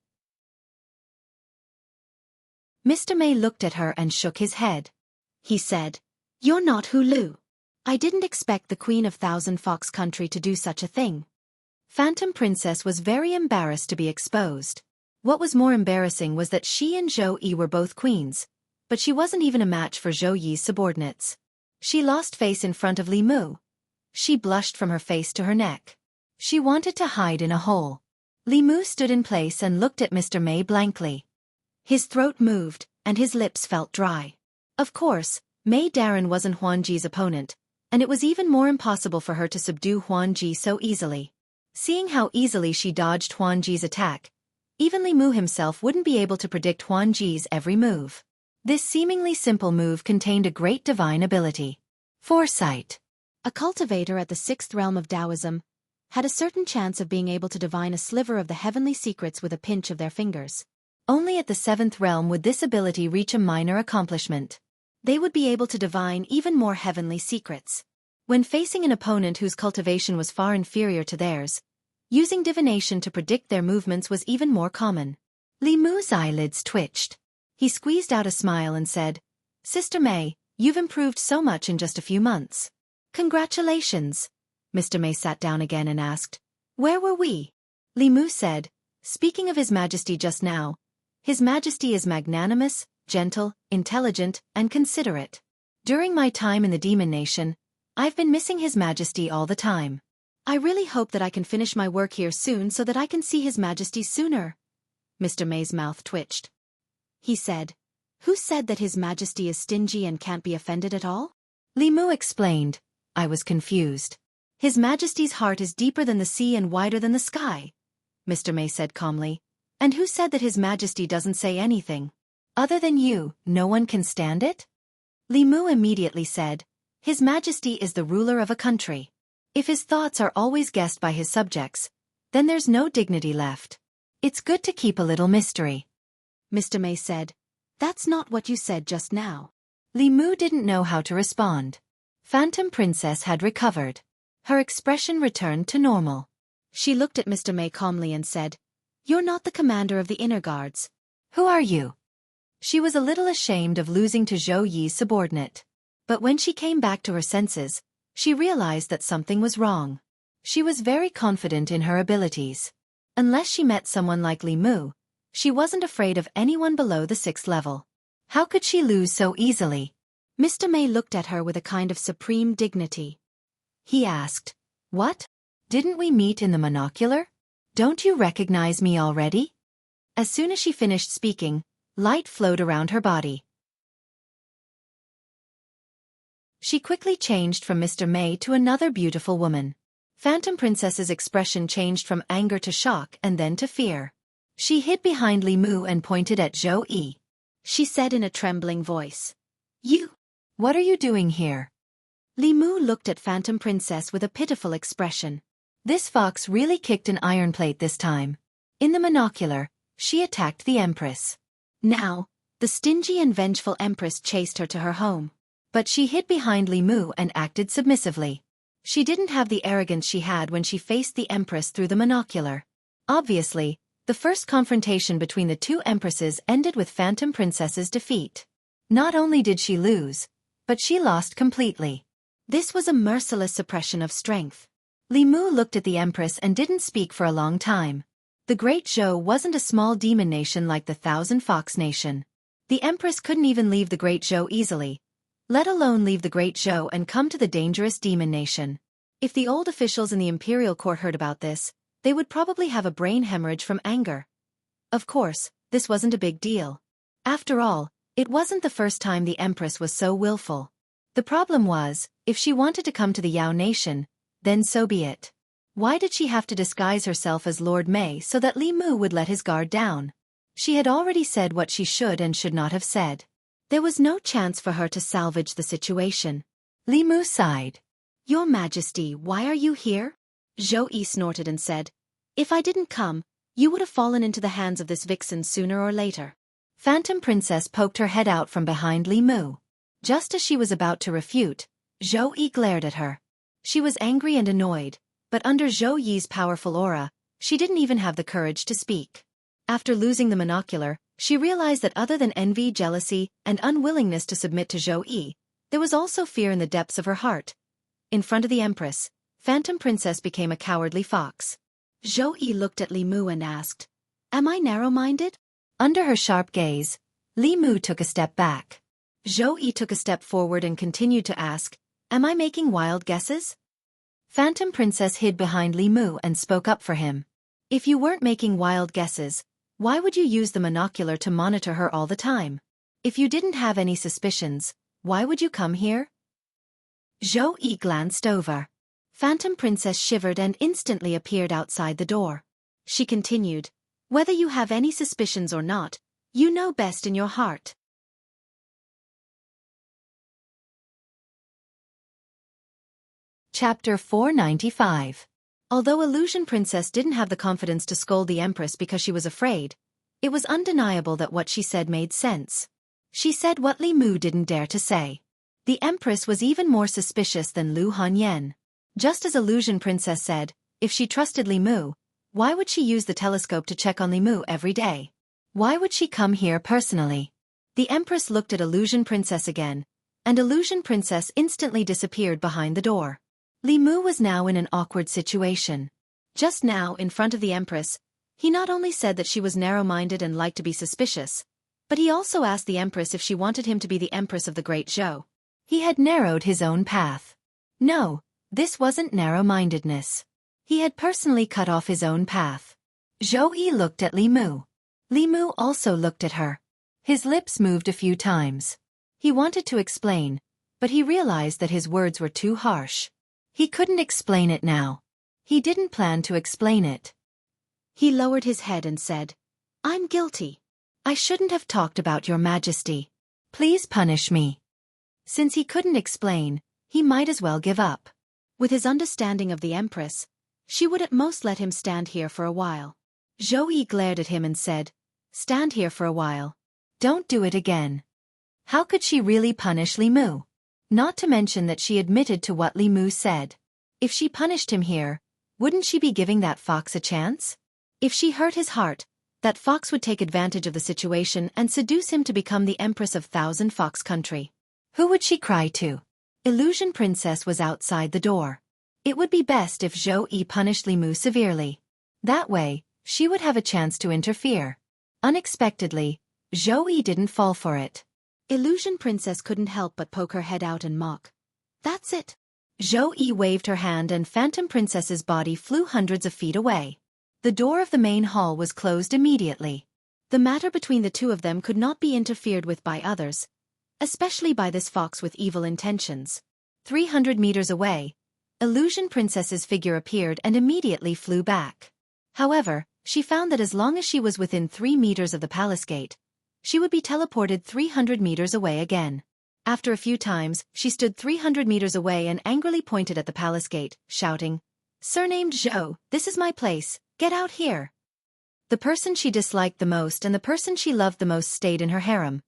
Mr. May looked at her and shook his head. He said, "You're not Hu Lu. I didn't expect the Queen of Thousand Fox Country to do such a thing." Phantom Princess was very embarrassed to be exposed. What was more embarrassing was that she and Zhou Yi were both queens, but she wasn't even a match for Zhou Yi's subordinates. She lost face in front of Li Mu. She blushed from her face to her neck. She wanted to hide in a hole. Li Mu stood in place and looked at Mr. May blankly. His throat moved, and his lips felt dry. Of course, May Darren wasn't Huan Ji's opponent, and it was even more impossible for her to subdue Huan Ji so easily. Seeing how easily she dodged Huan Ji's attack, even Li Mu himself wouldn't be able to predict Huan Ji's every move. This seemingly simple move contained a great divine ability. Foresight. A cultivator at the 6th realm of Taoism had a certain chance of being able to divine a sliver of the heavenly secrets with a pinch of their fingers. Only at the 7th realm would this ability reach a minor accomplishment. They would be able to divine even more heavenly secrets. When facing an opponent whose cultivation was far inferior to theirs, using divination to predict their movements was even more common. Li Mu's eyelids twitched. He squeezed out a smile and said, "Sister May, you've improved so much in just a few months." "Congratulations." Mr. May sat down again and asked, "Where were we?" Li Mu said, "Speaking of His Majesty just now, His Majesty is magnanimous, gentle, intelligent, and considerate. During my time in the Demon Nation, I've been missing His Majesty all the time. I really hope that I can finish my work here soon so that I can see His Majesty sooner." Mr. May's mouth twitched. He said, "Who said that His Majesty is stingy and can't be offended at all?" Li Mu explained, "I was confused. His Majesty's heart is deeper than the sea and wider than the sky," Mr. May said calmly. "And who said that His Majesty doesn't say anything? Other than you, no one can stand it?" Li Mu immediately said, "His Majesty is the ruler of a country. If his thoughts are always guessed by his subjects, then there's no dignity left. It's good to keep a little mystery." Mr. May said, "That's not what you said just now." Li Mu didn't know how to respond. Phantom Princess had recovered. Her expression returned to normal. She looked at Mr. May calmly and said, "You're not the commander of the inner guards. Who are you?" She was a little ashamed of losing to Zhou Yi's subordinate. But when she came back to her senses, she realized that something was wrong. She was very confident in her abilities. Unless she met someone like Li Mu, she wasn't afraid of anyone below the 6th level. How could she lose so easily? Mr. May looked at her with a kind of supreme dignity. He asked, "What? Didn't we meet in the monocular? Don't you recognize me already?" As soon as she finished speaking, light flowed around her body. She quickly changed from Mr. May to another beautiful woman. Phantom Princess's expression changed from anger to shock and then to fear. She hid behind Li Mu and pointed at Zhou Yi. She said in a trembling voice, What are you doing here?" Li Mu looked at Phantom Princess with a pitiful expression. This fox really kicked an iron plate this time. In the monocular, she attacked the Empress. Now, the stingy and vengeful Empress chased her to her home. But she hid behind Li Mu and acted submissively. She didn't have the arrogance she had when she faced the Empress through the monocular. Obviously, the first confrontation between the two Empresses ended with Phantom Princess's defeat. Not only did she lose, but she lost completely. This was a merciless suppression of strength. Li Mu looked at the Empress and didn't speak for a long time. The Great Zhou wasn't a small demon nation like the Thousand Fox Nation. The Empress couldn't even leave the Great Zhou easily, let alone leave the Great Zhou and come to the dangerous demon nation. If the old officials in the imperial court heard about this, they would probably have a brain hemorrhage from anger. Of course, this wasn't a big deal. After all, it wasn't the first time the Empress was so willful. The problem was, if she wanted to come to the Yao nation, then so be it. Why did she have to disguise herself as Lord Mei so that Li Mu would let his guard down? She had already said what she should and should not have said. There was no chance for her to salvage the situation. Li Mu sighed. "Your Majesty, why are you here?" Zhou Yi snorted and said, "If I didn't come, you would have fallen into the hands of this vixen sooner or later." Phantom Princess poked her head out from behind Li Mu. Just as she was about to refute, Zhou Yi glared at her. She was angry and annoyed, but under Zhou Yi's powerful aura, she didn't even have the courage to speak. After losing the monocular, she realized that other than envy, jealousy, and unwillingness to submit to Zhou Yi, there was also fear in the depths of her heart. In front of the Empress, Phantom Princess became a cowardly fox. Zhou Yi looked at Li Mu and asked, "Am I narrow-minded?" Under her sharp gaze, Li Mu took a step back. Zhou Yi took a step forward and continued to ask, "Am I making wild guesses?" Phantom Princess hid behind Li Mu and spoke up for him. "If you weren't making wild guesses, why would you use the monocular to monitor her all the time? If you didn't have any suspicions, why would you come here?" Zhou Yi glanced over. Phantom Princess shivered and instantly appeared outside the door. She continued, "Whether you have any suspicions or not, you know best in your heart." Chapter 495. Although Illusion Princess didn't have the confidence to scold the Empress because she was afraid, it was undeniable that what she said made sense. She said what Li Mu didn't dare to say. The Empress was even more suspicious than Lu Hanyan. Just as Illusion Princess said, if she trusted Li Mu, why would she use the telescope to check on Li Mu every day? Why would she come here personally? The Empress looked at Illusion Princess again, and Illusion Princess instantly disappeared behind the door. Li Mu was now in an awkward situation. Just now, in front of the Empress, he not only said that she was narrow-minded and liked to be suspicious, but he also asked the Empress if she wanted him to be the Empress of the Great Zhou. He had narrowed his own path. No, this wasn't narrow-mindedness. He had personally cut off his own path. Zhou Yi looked at Li Mu. Li Mu also looked at her. His lips moved a few times. He wanted to explain, but he realized that his words were too harsh. He couldn't explain it now. He didn't plan to explain it. He lowered his head and said, "I'm guilty. I shouldn't have talked about your Majesty. Please punish me." Since he couldn't explain, he might as well give up. With his understanding of the Empress, she would at most let him stand here for a while. Zhou Yi glared at him and said, "Stand here for a while. Don't do it again." How could she really punish Li Mu? Not to mention that she admitted to what Li Mu said. If she punished him here, wouldn't she be giving that fox a chance? If she hurt his heart, that fox would take advantage of the situation and seduce him to become the Empress of Thousand Fox Country. Who would she cry to? Illusion Princess was outside the door. It would be best if Zhou Yi punished Li Mu severely. That way, she would have a chance to interfere. Unexpectedly, Zhou didn't fall for it. Illusion Princess couldn't help but poke her head out and mock. That's it. Zhou waved her hand and Phantom Princess's body flew hundreds of feet away. The door of the main hall was closed immediately. The matter between the two of them could not be interfered with by others, especially by this fox with evil intentions. 300 meters away, Illusion Princess's figure appeared and immediately flew back. However, she found that as long as she was within 3 meters of the palace gate, she would be teleported 300 meters away again. After a few times, she stood 300 meters away and angrily pointed at the palace gate, shouting, "Surnamed Zhou, this is my place, get out here." The person she disliked the most and the person she loved the most stayed in her harem.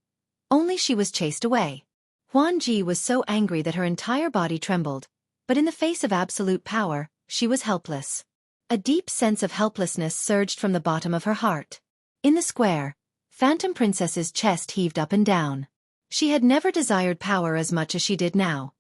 Only she was chased away. Huan Ji was so angry that her entire body trembled, but in the face of absolute power, she was helpless. A deep sense of helplessness surged from the bottom of her heart. In the square, Phantom Princess's chest heaved up and down. She had never desired power as much as she did now.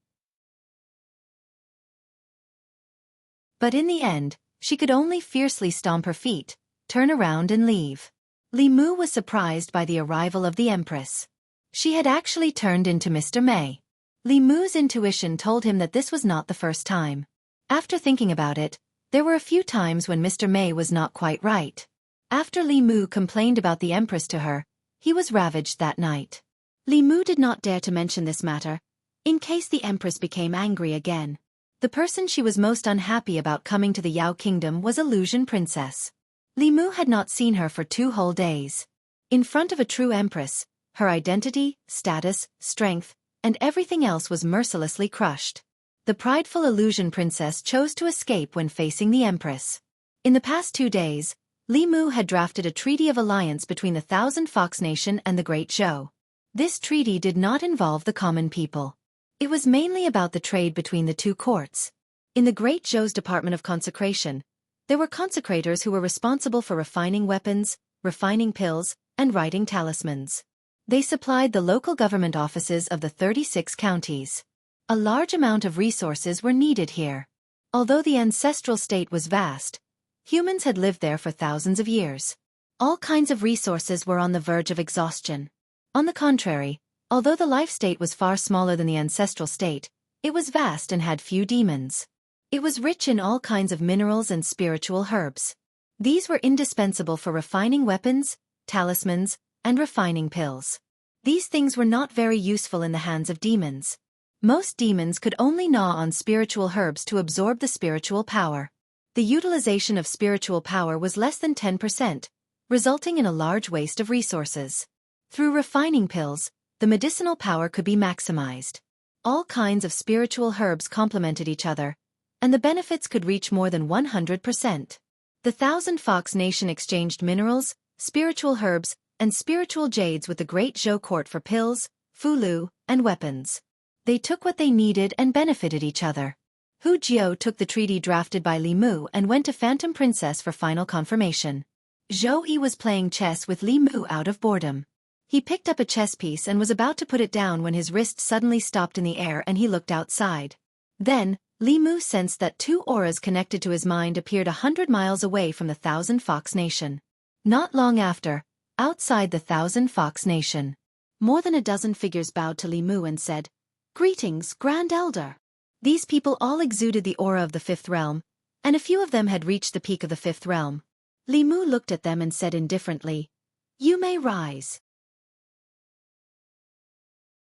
But in the end, she could only fiercely stomp her feet, turn around and leave. Li Mu was surprised by the arrival of the Empress. She had actually turned into Mr. May. Li Mu's intuition told him that this was not the first time. After thinking about it, there were a few times when Mr. May was not quite right. After Li Mu complained about the Empress to her, he was ravaged that night. Li Mu did not dare to mention this matter, in case the Empress became angry again. The person she was most unhappy about coming to the Yao Kingdom was Illusion Princess. Li Mu had not seen her for 2 whole days. In front of a true Empress, her identity, status, strength, and everything else was mercilessly crushed. The prideful Illusion Princess chose to escape when facing the Empress. In the past 2 days, Li Mu had drafted a treaty of alliance between the Thousand Fox Nation and the Great Zhou. This treaty did not involve the common people. It was mainly about the trade between the two courts. In the Great Zhou's Department of Consecration, there were consecrators who were responsible for refining weapons, refining pills, and writing talismans. They supplied the local government offices of the 36 counties. A large amount of resources were needed here. Although the ancestral state was vast, humans had lived there for thousands of years. All kinds of resources were on the verge of exhaustion. On the contrary, although the life state was far smaller than the ancestral state, it was vast and had few demons. It was rich in all kinds of minerals and spiritual herbs. These were indispensable for refining weapons, talismans, and refining pills. These things were not very useful in the hands of demons. Most demons could only gnaw on spiritual herbs to absorb the spiritual power. The utilization of spiritual power was less than 10%, resulting in a large waste of resources. Through refining pills, the medicinal power could be maximized. All kinds of spiritual herbs complemented each other, and the benefits could reach more than 100%. The Thousand Fox Nation exchanged minerals, spiritual herbs, and spiritual jades with the Great Zhou court for pills, fulu, and weapons. They took what they needed and benefited each other. Hu Jiao took the treaty drafted by Li Mu and went to Phantom Princess for final confirmation. Zhou Yi was playing chess with Li Mu out of boredom. He picked up a chess piece and was about to put it down when his wrist suddenly stopped in the air and he looked outside. Then, Li Mu sensed that 2 auras connected to his mind appeared 100 miles away from the Thousand Fox Nation. Not long after, outside the Thousand Fox Nation, more than a dozen figures bowed to Li Mu and said, "Greetings, Grand Elder." These people all exuded the aura of the 5th realm, and a few of them had reached the peak of the 5th realm. Li Mu looked at them and said indifferently, "You may rise."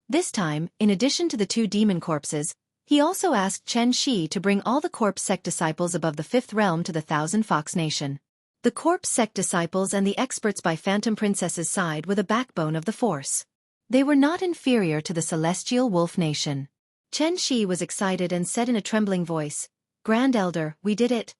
This time, in addition to the 2 demon corpses, he also asked Chen Shi to bring all the corpse sect disciples above the 5th realm to the Thousand Fox Nation. The corpse sect disciples and the experts by Phantom Princess's side were the backbone of the force. They were not inferior to the Celestial Wolf Nation. Chen Shi was excited and said in a trembling voice, "Grand Elder, we did it."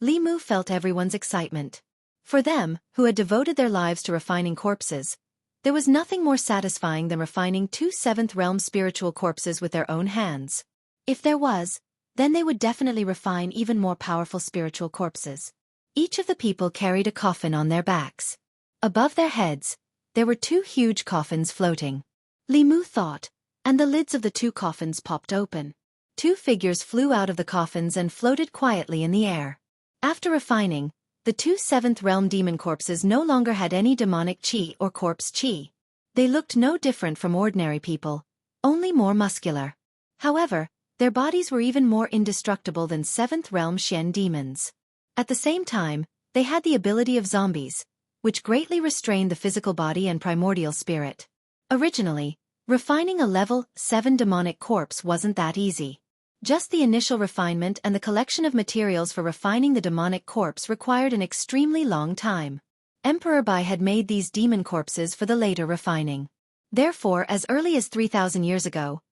Li Mu felt everyone's excitement. For them, who had devoted their lives to refining corpses, there was nothing more satisfying than refining 2 7th realm spiritual corpses with their own hands. If there was, then they would definitely refine even more powerful spiritual corpses. Each of the people carried a coffin on their backs. Above their heads, there were 2 huge coffins floating. Li Mu thought, and the lids of the 2 coffins popped open. 2 figures flew out of the coffins and floated quietly in the air. After refining, The two seventh realm demon corpses no longer had any demonic chi or corpse chi. They looked no different from ordinary people, only more muscular. However, their bodies were even more indestructible than seventh realm Shen demons. At the same time, they had the ability of zombies, which greatly restrained the physical body and primordial spirit. Originally, refining a level 7 demonic corpse wasn't that easy. Just the initial refinement and the collection of materials for refining the demonic corpse required an extremely long time. Emperor Bai had made these demon corpses for the later refining. Therefore, as early as 3,000 years ago,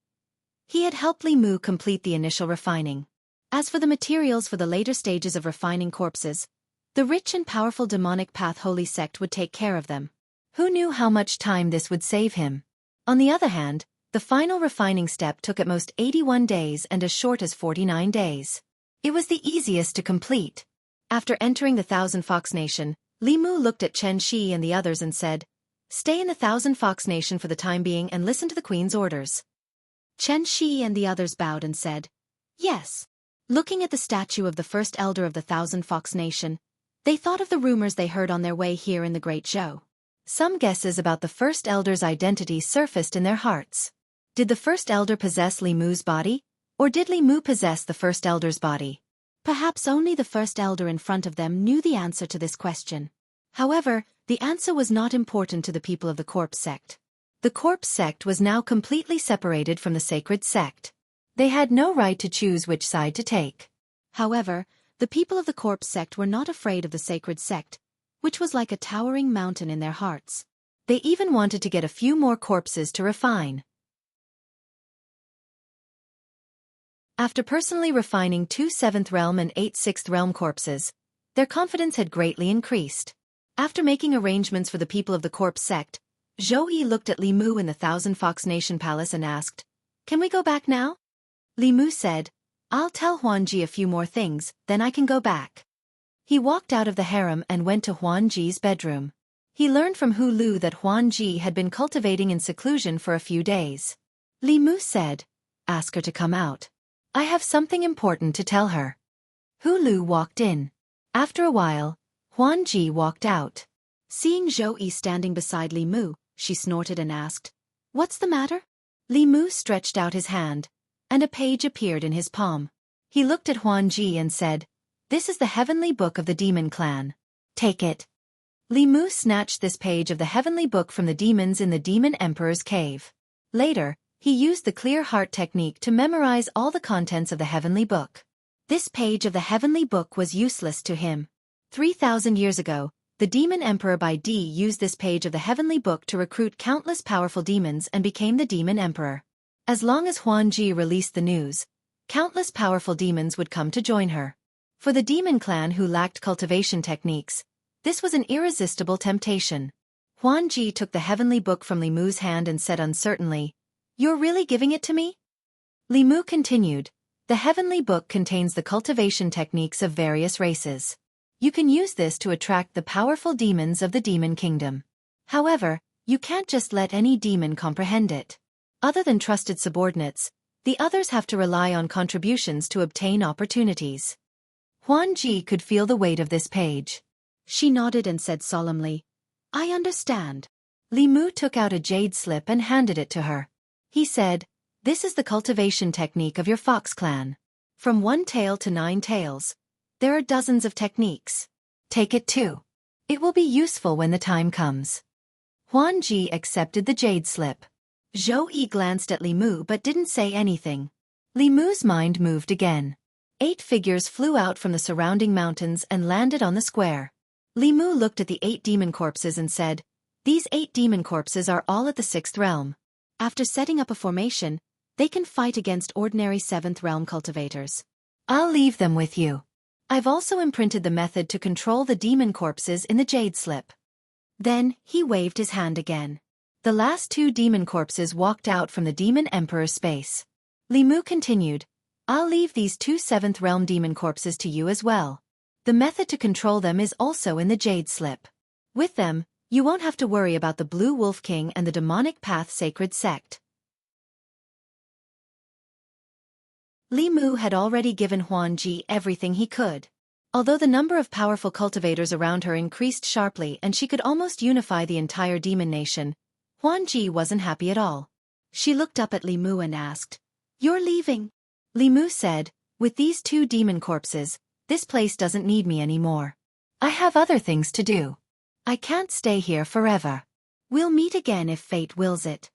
he had helped Li Mu complete the initial refining. As for the materials for the later stages of refining corpses, the rich and powerful demonic path holy sect would take care of them. Who knew how much time this would save him? On the other hand, the final refining step took at most 81 days and as short as 49 days. It was the easiest to complete. After entering the Thousand Fox Nation, Li Mu looked at Chen Shi and the others and said, "Stay in the Thousand Fox Nation for the time being and listen to the Queen's orders." Chen Shi and the others bowed and said, "Yes." Looking at the statue of the first elder of the Thousand Fox Nation, they thought of the rumors they heard on their way here in the Great Zhou. Some guesses about the first elder's identity surfaced in their hearts. Did the first elder possess Li Mu's body, or did Li Mu possess the first elder's body? Perhaps only the first elder in front of them knew the answer to this question. However, the answer was not important to the people of the Corpse sect. The Corpse sect was now completely separated from the sacred sect. They had no right to choose which side to take. However, the people of the Corpse sect were not afraid of the sacred sect, which was like a towering mountain in their hearts. They even wanted to get a few more corpses to refine. After personally refining 2 7th realm and 8 6th realm corpses, their confidence had greatly increased. After making arrangements for the people of the Corpse sect, Zhou Yi looked at Li Mu in the Thousand Fox Nation Palace and asked, "Can we go back now?" Li Mu said, "I'll tell Huanji a few more things, then I can go back." He walked out of the harem and went to Huanji's bedroom. He learned from Hu Lu that Huanji had been cultivating in seclusion for a few days. Li Mu said, "Ask her to come out. I have something important to tell her." Hu Lu walked in. After a while, Huanji walked out. Seeing Zhou Yi standing beside Li Mu, she snorted and asked, "What's the matter?" Li Mu stretched out his hand, and a page appeared in his palm. He looked at Huanji and said, "This is the Heavenly Book of the Demon Clan. Take it." Li Mu snatched this page of the Heavenly Book from the demons in the Demon Emperor's cave. Later, he used the clear heart technique to memorize all the contents of the Heavenly Book. This page of the Heavenly Book was useless to him. 3,000 years ago, the Demon Emperor Bai Di used this page of the Heavenly Book to recruit countless powerful demons and became the Demon Emperor. As long as Huanji released the news, countless powerful demons would come to join her. For the demon clan who lacked cultivation techniques, this was an irresistible temptation. Huanji took the Heavenly Book from Li Mu's hand and said uncertainly, "You're really giving it to me?" Li Mu continued, "The Heavenly Book contains the cultivation techniques of various races. You can use this to attract the powerful demons of the demon kingdom. However, you can't just let any demon comprehend it. Other than trusted subordinates, the others have to rely on contributions to obtain opportunities." Huanji could feel the weight of this page. She nodded and said solemnly, "I understand." Li Mu took out a jade slip and handed it to her. He said, "This is the cultivation technique of your fox clan. From 1 tail to 9 tails. There are dozens of techniques. Take it too. It will be useful when the time comes." Huanji accepted the jade slip. Zhou Yi glanced at Li Mu but didn't say anything. Li Mu's mind moved again. 8 figures flew out from the surrounding mountains and landed on the square. Li Mu looked at the 8 demon corpses and said, "These 8 demon corpses are all at the 6th realm. After setting up a formation, they can fight against ordinary 7th realm cultivators. I'll leave them with you. I've also imprinted the method to control the demon corpses in the jade slip." Then, he waved his hand again. The last 2 demon corpses walked out from the Demon Emperor's space. Li Mu continued, "I'll leave these 2 7th realm demon corpses to you as well. The method to control them is also in the jade slip. With them, you won't have to worry about the Blue Wolf King and the Demonic Path Sacred Sect." Li Mu had already given Huanji everything he could. Although the number of powerful cultivators around her increased sharply and she could almost unify the entire demon nation, Huan Ji wasn't happy at all. She looked up at Li Mu and asked, "You're leaving?" Li Mu said, "With these 2 demon corpses, this place doesn't need me anymore. I have other things to do. I can't stay here forever. We'll meet again if fate wills it."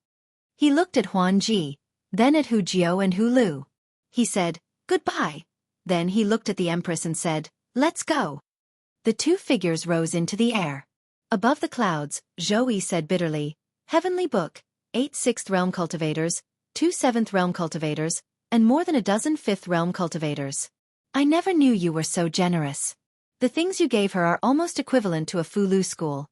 He looked at Huan Ji, then at Hu Jiao and Hu Lu. He said, "Goodbye." Then he looked at the Empress and said, "Let's go." The 2 figures rose into the air. Above the clouds, Zhou Yi said bitterly, "Heavenly Book, 8 6th Realm cultivators, 2 7th Realm cultivators, and more than a dozen 5th Realm cultivators. I never knew you were so generous. The things you gave her are almost equivalent to a Fulu school."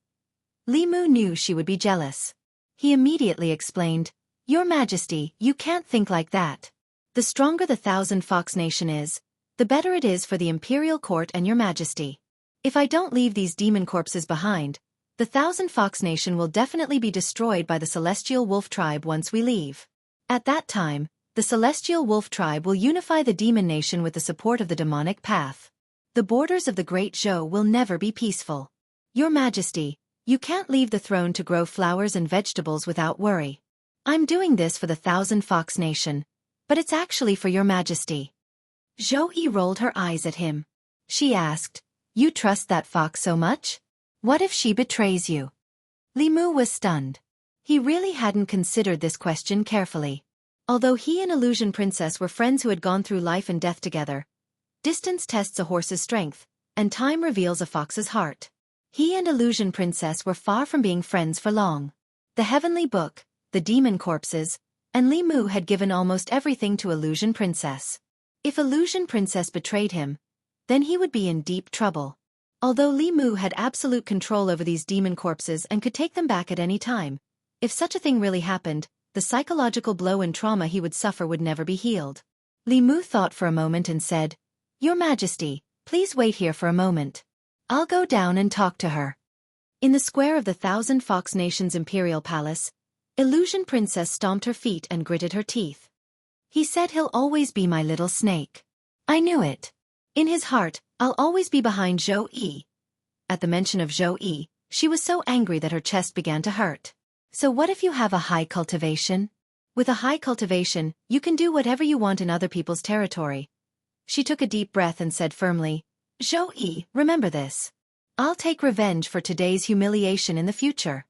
Li Mu knew she would be jealous. He immediately explained, "Your Majesty, you can't think like that. The stronger the 1,000 Fox Nation is, the better it is for the Imperial Court and Your Majesty. If I don't leave these demon corpses behind, the 1,000 Fox Nation will definitely be destroyed by the Celestial Wolf Tribe once we leave. At that time, the Celestial Wolf Tribe will unify the demon nation with the support of the demonic path. The borders of the Great Zhou will never be peaceful. Your Majesty, you can't leave the throne to grow flowers and vegetables without worry. I'm doing this for the 1,000 Fox Nation, but it's actually for Your Majesty." Zhou Yi rolled her eyes at him. She asked, "You trust that fox so much? What if she betrays you?" Li Mu was stunned. He really hadn't considered this question carefully. Although he and Illusion Princess were friends who had gone through life and death together, distance tests a horse's strength, and time reveals a fox's heart. He and Illusion Princess were far from being friends for long. The Heavenly Book, the demon corpses, and Li Mu had given almost everything to Illusion Princess. If Illusion Princess betrayed him, then he would be in deep trouble. Although Li Mu had absolute control over these demon corpses and could take them back at any time, if such a thing really happened, the psychological blow and trauma he would suffer would never be healed. Li Mu thought for a moment and said, "Your Majesty, please wait here for a moment. I'll go down and talk to her." In the square of the 1,000 Fox Nation's Imperial Palace, Illusion Princess stomped her feet and gritted her teeth. "He said he'll always be my little snake. I knew it. In his heart, I'll always be behind Zhou Yi." At the mention of Zhou Yi, she was so angry that her chest began to hurt. "So what if you have a high cultivation? With a high cultivation, you can do whatever you want in other people's territory." She took a deep breath and said firmly, "Zhou Yi, remember this. I'll take revenge for today's humiliation in the future."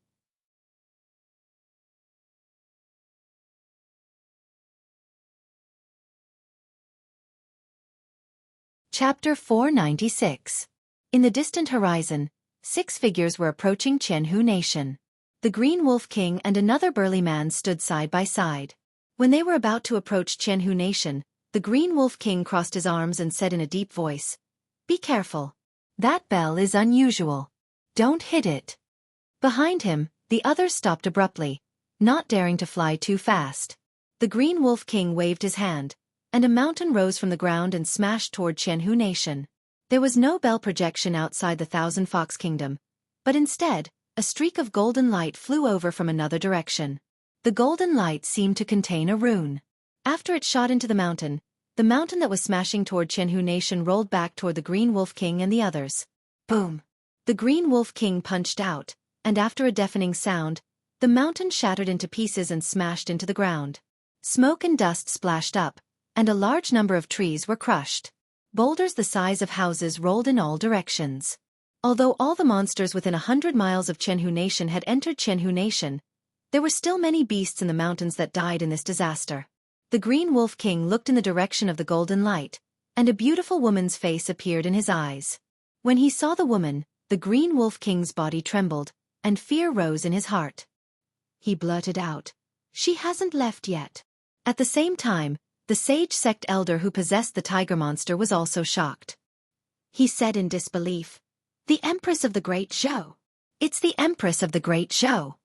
Chapter 496. In the distant horizon, 6 figures were approaching Qianhu Nation. The Green Wolf King and another burly man stood side by side. When they were about to approach Qianhu Nation, the Green Wolf King crossed his arms and said in a deep voice, "Be careful. That bell is unusual. Don't hit it." Behind him, the others stopped abruptly, not daring to fly too fast. The Green Wolf King waved his hand, and a mountain rose from the ground and smashed toward Qianhu Nation. There was no bell projection outside the 1,000 Fox Kingdom, but instead, a streak of golden light flew over from another direction. The golden light seemed to contain a rune. After it shot into the mountain that was smashing toward Qianhu Nation rolled back toward the Green Wolf King and the others. Boom! The Green Wolf King punched out, and after a deafening sound, the mountain shattered into pieces and smashed into the ground. Smoke and dust splashed up, and a large number of trees were crushed. Boulders the size of houses rolled in all directions. Although all the monsters within 100 miles of Qianhu Nation had entered Qianhu Nation, there were still many beasts in the mountains that died in this disaster. The Green Wolf King looked in the direction of the golden light, and a beautiful woman's face appeared in his eyes. When he saw the woman, the Green Wolf King's body trembled, and fear rose in his heart. He blurted out, "She hasn't left yet." At the same time, the sage sect elder who possessed the tiger monster was also shocked. He said in disbelief, "The Empress of the Great Zhou. It's the Empress of the Great Zhou."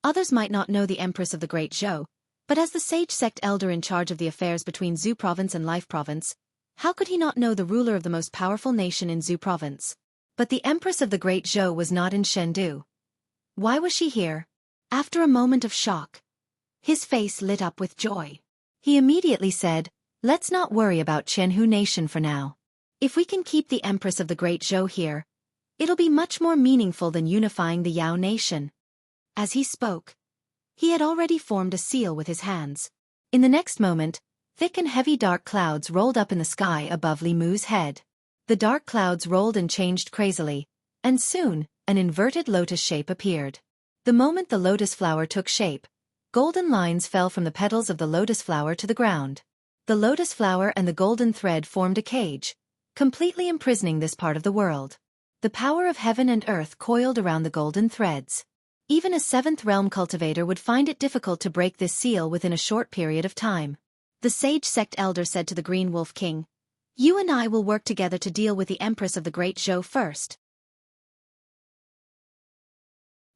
Others might not know the Empress of the Great Zhou, but as the sage sect elder in charge of the affairs between Zhu Province and Life Province, how could he not know the ruler of the most powerful nation in Zhu Province? But the Empress of the Great Zhou was not in Chengdu. Why was she here? After a moment of shock, his face lit up with joy. He immediately said, "Let's not worry about Qianhu Nation for now. If we can keep the Empress of the Great Zhou here, it'll be much more meaningful than unifying the Yao nation. As he spoke, he had already formed a seal with his hands. In the next moment, thick and heavy dark clouds rolled up in the sky above Li Mu's head. The dark clouds rolled and changed crazily, and soon, an inverted lotus shape appeared. The moment the lotus flower took shape, golden lines fell from the petals of the lotus flower to the ground. The lotus flower and the golden thread formed a cage, completely imprisoning this part of the world. The power of heaven and earth coiled around the golden threads. Even a seventh realm cultivator would find it difficult to break this seal within a short period of time. The sage sect elder said to the Green Wolf King, "You and I will work together to deal with the Empress of the Great Zhou first."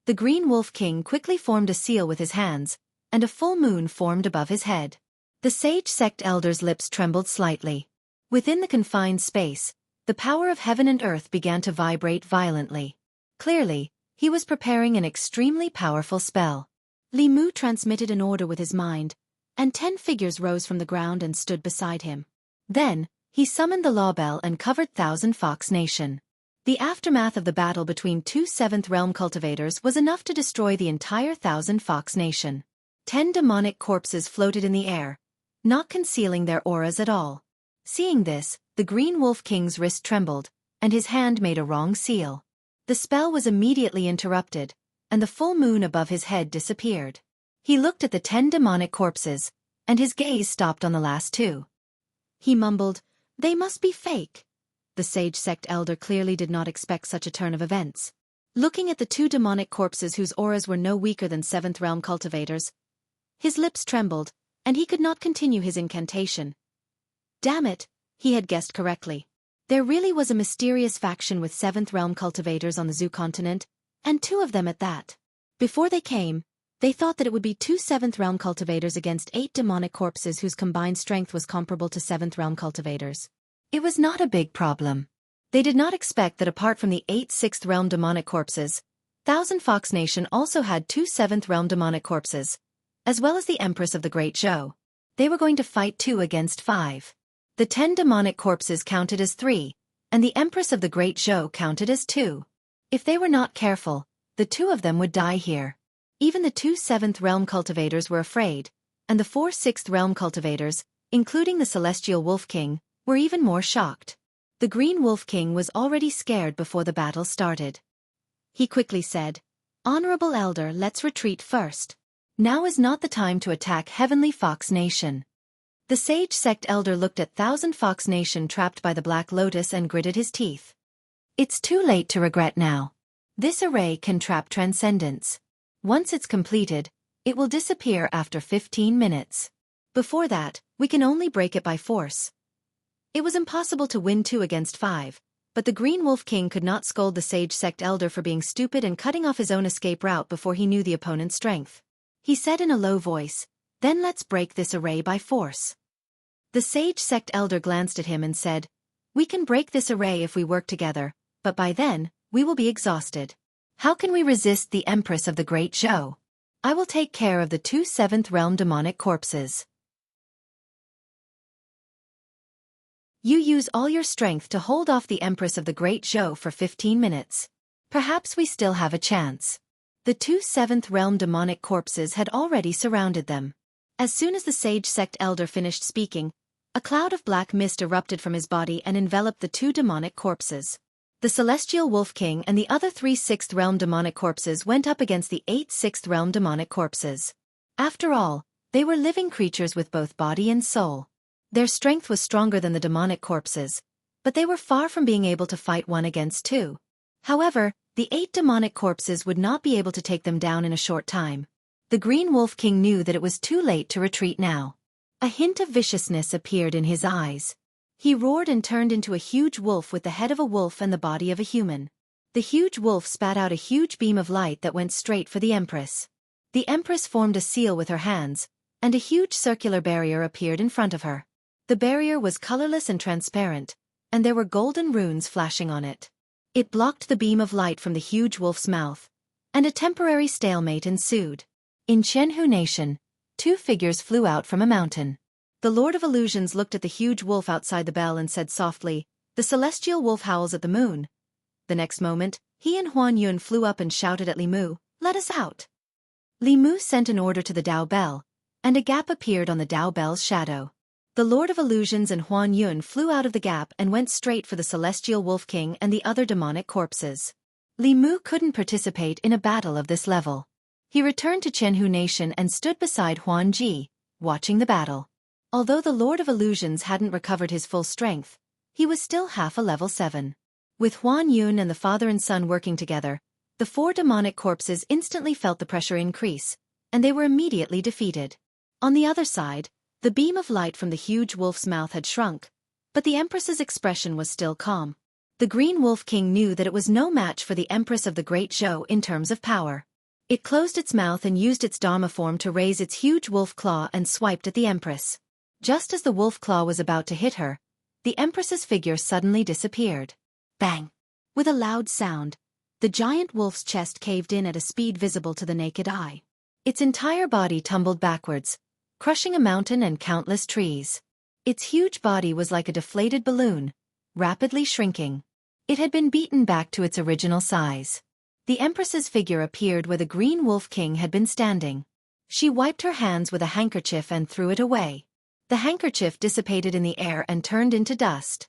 The Green Wolf King quickly formed a seal with his hands, and a full moon formed above his head. The sage sect elder's lips trembled slightly. Within the confined space, the power of heaven and earth began to vibrate violently. Clearly, he was preparing an extremely powerful spell. Li Mu transmitted an order with his mind, and 10 figures rose from the ground and stood beside him. Then, he summoned the law bell and covered Thousand Fox Nation. The aftermath of the battle between two 7th realm cultivators was enough to destroy the entire Thousand Fox Nation. 10 demonic corpses floated in the air, not concealing their auras at all. Seeing this, the Green Wolf King's wrist trembled, and his hand made a wrong seal. The spell was immediately interrupted, and the full moon above his head disappeared. He looked at the 10 demonic corpses, and his gaze stopped on the last 2. He mumbled, "They must be fake." The sage sect elder clearly did not expect such a turn of events. Looking at the 2 demonic corpses whose auras were no weaker than 7th realm cultivators, his lips trembled, and he could not continue his incantation. Damn it, he had guessed correctly. There really was a mysterious faction with 7th realm cultivators on the Zoo continent, and 2 of them at that. Before they came, they thought that it would be 2 7th realm cultivators against 8 demonic corpses whose combined strength was comparable to 7th realm cultivators. It was not a big problem. They did not expect that apart from the 8 6th realm demonic corpses, Thousand Fox Nation also had 2 7th realm demonic corpses, as well as the Empress of the Great Zhou. They were going to fight 2 against 5. The 10 demonic corpses counted as 3, and the Empress of the Great Zhou counted as 2. If they were not careful, the 2 of them would die here. Even the 2 7th realm cultivators were afraid, and the 4 6th realm cultivators, including the Celestial Wolf King, were even more shocked. The Green Wolf King was already scared before the battle started. He quickly said, "Honorable Elder, let's retreat first. Now is not the time to attack Heavenly Fox Nation." The sage sect elder looked at Thousand Fox Nation trapped by the Black Lotus and gritted his teeth. "It's too late to regret now. This array can trap Transcendence. Once it's completed, it will disappear after 15 minutes. Before that, we can only break it by force." It was impossible to win 2 against 5, but the Green Wolf King could not scold the sage sect elder for being stupid and cutting off his own escape route before he knew the opponent's strength. He said in a low voice, "Then let's break this array by force." The sage sect elder glanced at him and said, "We can break this array if we work together, but by then, we will be exhausted. How can we resist the Empress of the Great Zhou? I will take care of the 2 7th realm demonic corpses. You use all your strength to hold off the Empress of the Great Zhou for 15 minutes. Perhaps we still have a chance." The 2 7th realm demonic corpses had already surrounded them. As soon as the sage sect elder finished speaking, a cloud of black mist erupted from his body and enveloped the 2 demonic corpses. The Celestial Wolf King and the other 3 6th realm demonic corpses went up against the 8 6th realm demonic corpses. After all, they were living creatures with both body and soul. Their strength was stronger than the demonic corpses, but they were far from being able to fight 1 against 2. However, the 8 demonic corpses would not be able to take them down in a short time. The Green Wolf King knew that it was too late to retreat now. A hint of viciousness appeared in his eyes. He roared and turned into a huge wolf with the head of a wolf and the body of a human. The huge wolf spat out a huge beam of light that went straight for the Empress. The Empress formed a seal with her hands, and a huge circular barrier appeared in front of her. The barrier was colorless and transparent, and there were golden runes flashing on it. It blocked the beam of light from the huge wolf's mouth, and a temporary stalemate ensued. In Shenhu Nation, 2 figures flew out from a mountain. The Lord of Illusions looked at the huge wolf outside the bell and said softly, The celestial wolf howls at the moon. The next moment, he and Huan Yun flew up and shouted at Li Mu, "Let us out!" Li Mu sent an order to the Dao Bell, and a gap appeared on the Dao Bell's shadow. The Lord of Illusions and Huan Yun flew out of the gap and went straight for the Celestial Wolf King and the other demonic corpses. Li Mu couldn't participate in a battle of this level. He returned to Chenhu Nation and stood beside Huan Ji, watching the battle. Although the Lord of Illusions hadn't recovered his full strength, he was still half a level 7. With Huan Yun and the father and son working together, the 4 demonic corpses instantly felt the pressure increase, and they were immediately defeated. On the other side, the beam of light from the huge wolf's mouth had shrunk, but the Empress's expression was still calm. The Green Wolf King knew that it was no match for the Empress of the Great Zhou in terms of power. It closed its mouth and used its Dharma form to raise its huge wolf claw and swiped at the Empress. Just as the wolf claw was about to hit her, the Empress's figure suddenly disappeared. Bang! With a loud sound, the giant wolf's chest caved in at a speed visible to the naked eye. Its entire body tumbled backwards, crushing a mountain and countless trees. Its huge body was like a deflated balloon, rapidly shrinking. It had been beaten back to its original size. The Empress's figure appeared where the Green Wolf King had been standing. She wiped her hands with a handkerchief and threw it away. The handkerchief dissipated in the air and turned into dust.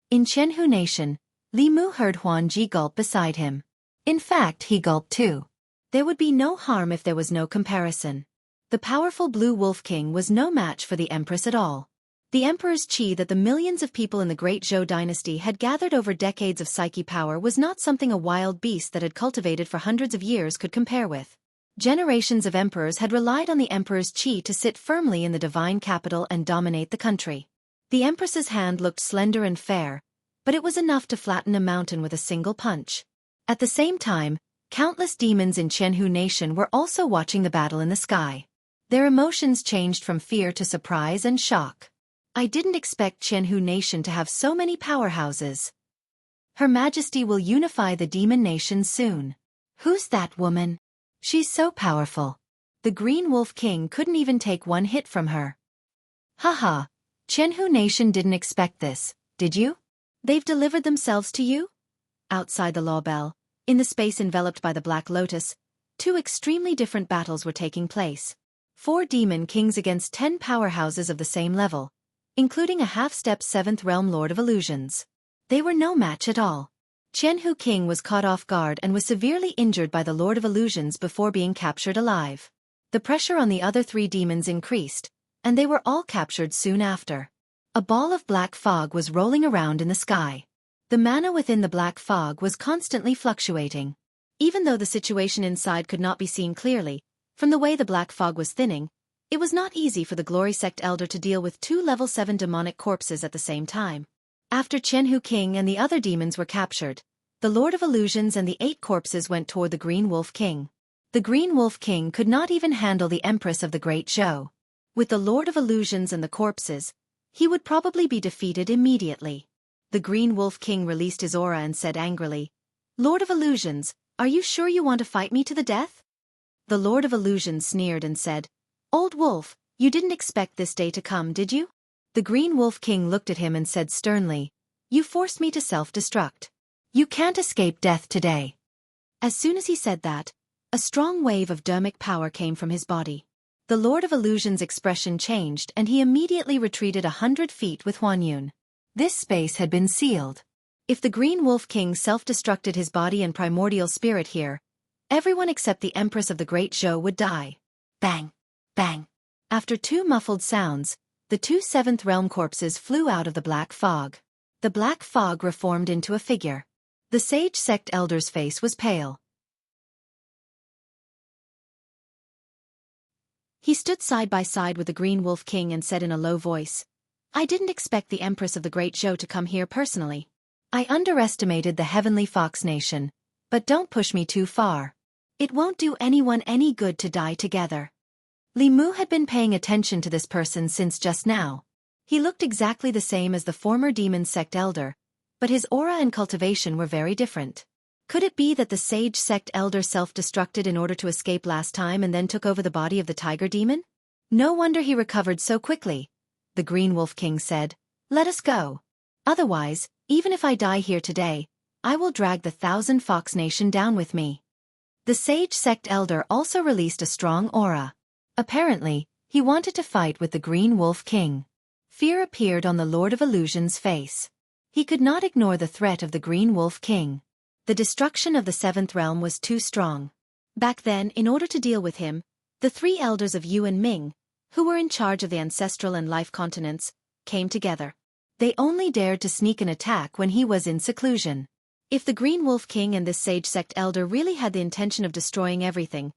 In Chenhu Nation, Li Mu heard Huan Ji gulp beside him. In fact, he gulped too. There would be no harm if there was no comparison. The powerful Blue Wolf King was no match for the Empress at all. The Emperor's qi that the millions of people in the Great Zhou dynasty had gathered over decades of psyche power was not something a wild beast that had cultivated for hundreds of years could compare with. Generations of emperors had relied on the Emperor's qi to sit firmly in the divine capital and dominate the country. The Empress's hand looked slender and fair, but it was enough to flatten a mountain with a single punch. At the same time, countless demons in Chenhu Nation were also watching the battle in the sky. Their emotions changed from fear to surprise and shock. I didn't expect Chenhu Nation to have so many powerhouses. Her Majesty will unify the demon nation soon. Who's that woman? She's so powerful. The Green Wolf King couldn't even take one hit from her. Haha, Chenhu Nation didn't expect this, did you? They've delivered themselves to you? Outside the Law Bell, in the space enveloped by the Black Lotus, 2 extremely different battles were taking place. 4 demon kings against 10 powerhouses of the same level, including a half-step 7th realm Lord of Illusions. They were no match at all. Chenhu King was caught off guard and was severely injured by the Lord of Illusions before being captured alive. The pressure on the other 3 demons increased, and they were all captured soon after. A ball of black fog was rolling around in the sky. The mana within the black fog was constantly fluctuating. Even though the situation inside could not be seen clearly, from the way the black fog was thinning, it was not easy for the Glory Sect Elder to deal with 2 level 7 demonic corpses at the same time. After Chenhu King and the other demons were captured, the Lord of Illusions and the 8 corpses went toward the Green Wolf King. The Green Wolf King could not even handle the Empress of the Great Zhou. With the Lord of Illusions and the corpses, he would probably be defeated immediately. The Green Wolf King released his aura and said angrily, "Lord of Illusions, are you sure you want to fight me to the death?" The Lord of Illusions sneered and said, "Old wolf, you didn't expect this day to come, did you?" The Green Wolf King looked at him and said sternly, "You forced me to self-destruct. You can't escape death today." As soon as he said that, a strong wave of dermic power came from his body. The Lord of Illusions' expression changed and he immediately retreated 100 feet with Huan Yun. This space had been sealed. If the Green Wolf King self-destructed his body and primordial spirit here, everyone except the Empress of the Great Zhou would die. Bang! Bang! After 2 muffled sounds, the 2 7th realm corpses flew out of the black fog. The black fog reformed into a figure. The Sage Sect Elder's face was pale. He stood side by side with the Green Wolf King and said in a low voice, "I didn't expect the Empress of the Great Zhou to come here personally. I underestimated the Heavenly Fox Nation, but don't push me too far. It won't do anyone any good to die together." Li Mu had been paying attention to this person since just now. He looked exactly the same as the former Demon Sect Elder, but his aura and cultivation were very different. Could it be that the Sage Sect Elder self-destructed in order to escape last time and then took over the body of the Tiger Demon? No wonder he recovered so quickly. the Green Wolf King said. Let us go. Otherwise, even if I die here today, I will drag the 1,000 Fox Nation down with me. The Sage Sect Elder also released a strong aura. Apparently, he wanted to fight with the Green Wolf King. Fear appeared on the Lord of Illusion's face. He could not ignore the threat of the Green Wolf King. The destruction of the Seventh Realm was too strong. Back then, in order to deal with him, the three elders of Yu and Ming, who were in charge of the ancestral and life continents, came together. They only dared to sneak an attack when he was in seclusion. If the Green Wolf King and this Sage Sect Elder really had the intention of destroying everything,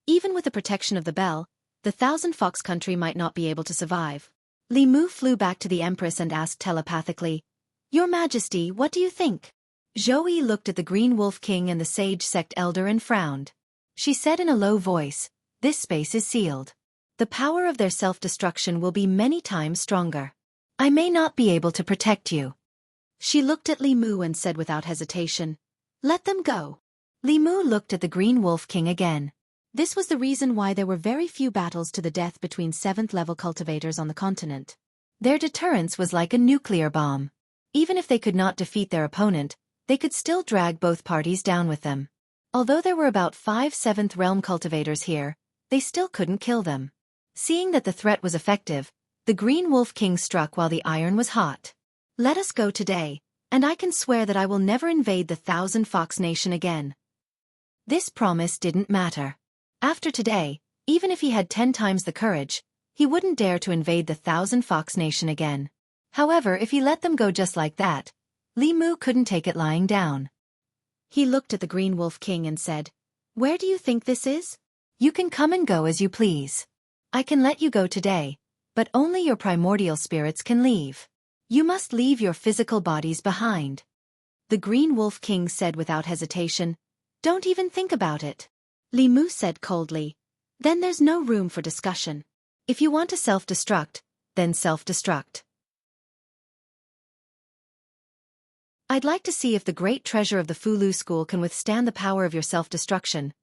even with the protection of the bell, the 1,000 Fox country might not be able to survive. Li Mu flew back to the Empress and asked telepathically, Your Majesty, what do you think? Zhou Yi looked at the Green Wolf King and the Sage Sect Elder and frowned. She said in a low voice, This space is sealed. The power of their self-destruction will be many times stronger. I may not be able to protect you. She looked at Li Mu and said without hesitation, Let them go. Li Mu looked at the Green Wolf King again. This was the reason why there were very few battles to the death between 7th-level cultivators on the continent. Their deterrence was like a nuclear bomb. Even if they could not defeat their opponent, they could still drag both parties down with them. Although there were about 5 7th realm cultivators here, they still couldn't kill them. Seeing that the threat was effective, the Green Wolf King struck while the iron was hot. Let us go today, and I can swear that I will never invade the 1,000 Fox Nation again. This promise didn't matter. After today, even if he had 10 times the courage, he wouldn't dare to invade the 1,000 Fox Nation again. However, if he let them go just like that, Li Mu couldn't take it lying down. He looked at the Green Wolf King and said, Where do you think this is? You can come and go as you please. I can let you go today, but only your primordial spirits can leave. You must leave your physical bodies behind. The Green Wolf King said without hesitation, Don't even think about it. Li Mu said coldly, Then there's no room for discussion. If you want to self-destruct, then self-destruct. I'd like to see if the great treasure of the Fulu School can withstand the power of your self-destruction.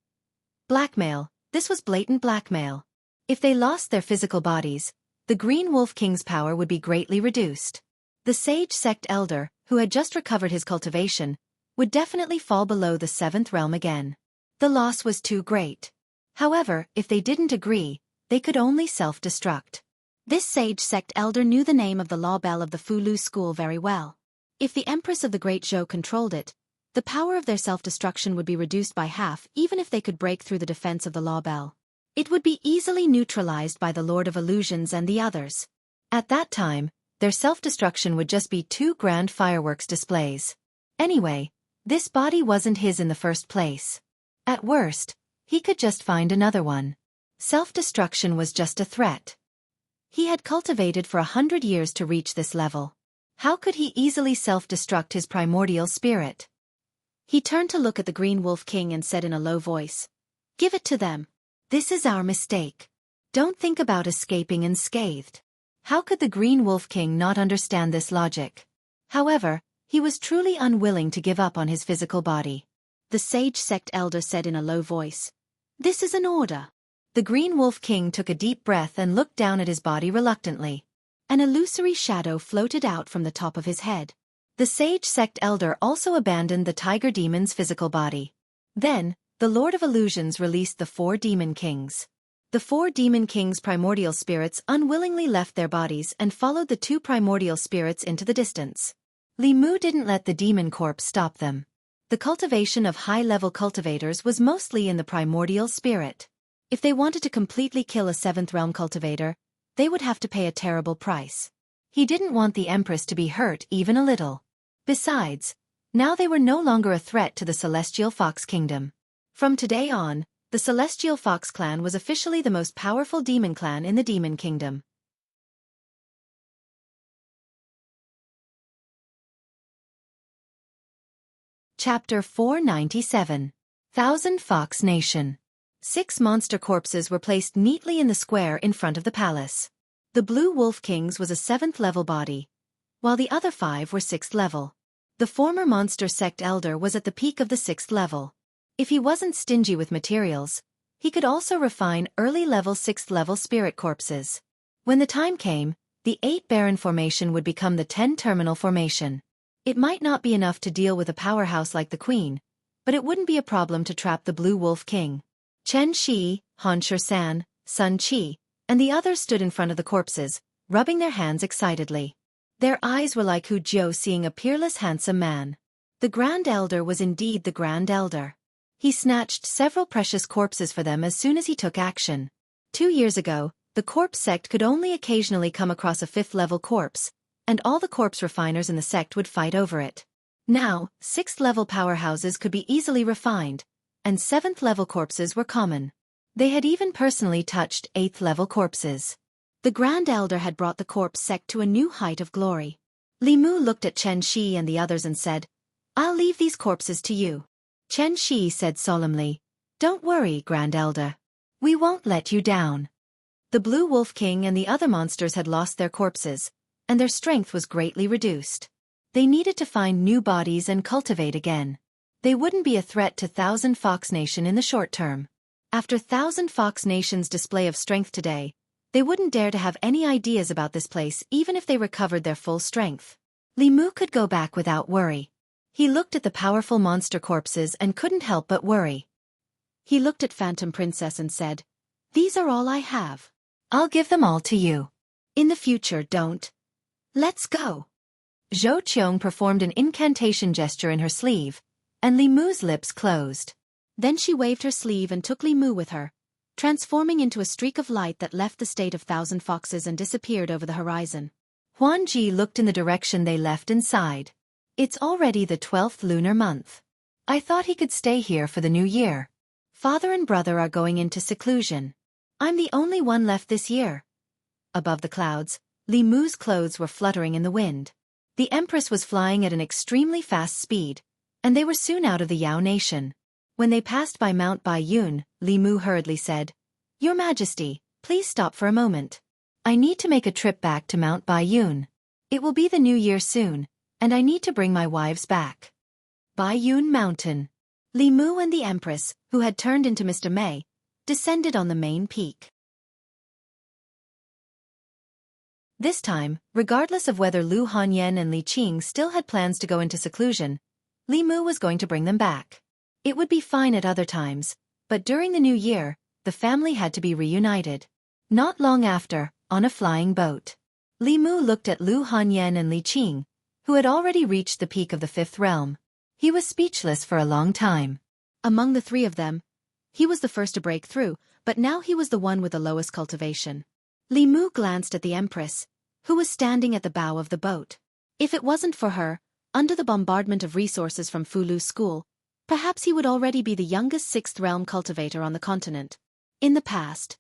Blackmail. This was blatant blackmail. If they lost their physical bodies, the Green Wolf King's power would be greatly reduced. The Sage Sect Elder, who had just recovered his cultivation, would definitely fall below the 7th realm again. The loss was too great. However, if they didn't agree, they could only self-destruct. This Sage Sect Elder knew the name of the law bell of the Fulu School very well. If the Empress of the Great Zhou controlled it, the power of their self-destruction would be reduced by half even if they could break through the defense of the law bell. It would be easily neutralized by the Lord of Illusions and the others. At that time, their self-destruction would just be 2 grand fireworks displays. Anyway, this body wasn't his in the first place. At worst, he could just find another one. Self-destruction was just a threat. He had cultivated for 100 years to reach this level. How could he easily self-destruct his primordial spirit? He turned to look at the Green Wolf King and said in a low voice, Give it to them. This is our mistake. Don't think about escaping unscathed. How could the Green Wolf King not understand this logic? However, he was truly unwilling to give up on his physical body. The Sage Sect Elder said in a low voice, This is an order. The Green Wolf King took a deep breath and looked down at his body reluctantly. An illusory shadow floated out from the top of his head. The Sage Sect Elder also abandoned the Tiger Demon's physical body. Then, the Lord of Illusions released the 4 Demon Kings. The 4 Demon Kings' primordial spirits unwillingly left their bodies and followed the 2 primordial spirits into the distance. Li Mu didn't let the demon corpse stop them. The cultivation of high-level cultivators was mostly in the primordial spirit. If they wanted to completely kill a 7th realm cultivator, they would have to pay a terrible price. He didn't want the Empress to be hurt even a little. Besides, now they were no longer a threat to the Celestial Fox Kingdom. From today on, the Celestial Fox Clan was officially the most powerful demon clan in the Demon Kingdom. Chapter 497. 1,000 Fox Nation. 6 monster corpses were placed neatly in the square in front of the palace. The Blue Wolf King's was a 7th level body, while the other 5 were 6th level. The former monster sect elder was at the peak of the 6th level. If he wasn't stingy with materials, he could also refine early level 6th level spirit corpses. When the time came, The 8-Baron formation would become the 10-Terminal formation. It might not be enough to deal with a powerhouse like the Queen, but it wouldn't be a problem to trap the Blue Wolf King. Chen Shi, Han San, Sun Qi, and the others stood in front of the corpses, rubbing their hands excitedly. Their eyes were like Hu Jiu seeing a peerless handsome man. The Grand Elder was indeed the Grand Elder. He snatched several precious corpses for them as soon as he took action. 2 years ago, the corpse sect could only occasionally come across a 5th-level corpse, and all the corpse refiners in the sect would fight over it. Now, 6th-level powerhouses could be easily refined, and 7th-level corpses were common. They had even personally touched 8th-level corpses. The Grand Elder had brought the corpse sect to a new height of glory. Li Mu looked at Chen Shi and the others and said, "I'll leave these corpses to you." Chen Shi said solemnly, "Don't worry, Grand Elder. We won't let you down." The Blue Wolf King and the other monsters had lost their corpses, and their strength was greatly reduced. They needed to find new bodies and cultivate again. They wouldn't be a threat to Thousand Fox Nation in the short term. After Thousand Fox Nation's display of strength today, they wouldn't dare to have any ideas about this place even if they recovered their full strength. Li Mu could go back without worry. He looked at the powerful monster corpses and couldn't help but worry. He looked at Phantom Princess and said, "These are all I have. I'll give them all to you. In the future, don't. Let's go." Zhou Qiong performed an incantation gesture in her sleeve, and Li Mu's lips closed. Then she waved her sleeve and took Li Mu with her, transforming into a streak of light that left the state of Thousand Foxes and disappeared over the horizon. Huan Ji looked in the direction they left and sighed. "It's already the 12th lunar month. I thought he could stay here for the new year. Father and brother are going into seclusion. I'm the only one left this year." Above the clouds, Li Mu's clothes were fluttering in the wind. The Empress was flying at an extremely fast speed, and they were soon out of the Yao Nation. When they passed by Mount Baiyun, Li Mu hurriedly said, "Your Majesty, please stop for a moment. I need to make a trip back to Mount Baiyun. It will be the new year soon, and I need to bring my wives back." Baiyun Mountain. Li Mu and the Empress, who had turned into Mr. Mei, descended on the main peak. This time, regardless of whether Lu Hanyan and Li Qing still had plans to go into seclusion, Li Mu was going to bring them back. It would be fine at other times, but during the new year, the family had to be reunited. Not long after, on a flying boat, Li Mu looked at Lu Hanyan and Li Qing, who had already reached the peak of the 5th realm. He was speechless for a long time. Among the 3 of them, he was the first to break through, but now he was the one with the lowest cultivation. Li Mu glanced at the Empress, who was standing at the bow of the boat. If it wasn't for her, under the bombardment of resources from Fulu's school, perhaps he would already be the youngest 6th realm cultivator on the continent. In the past,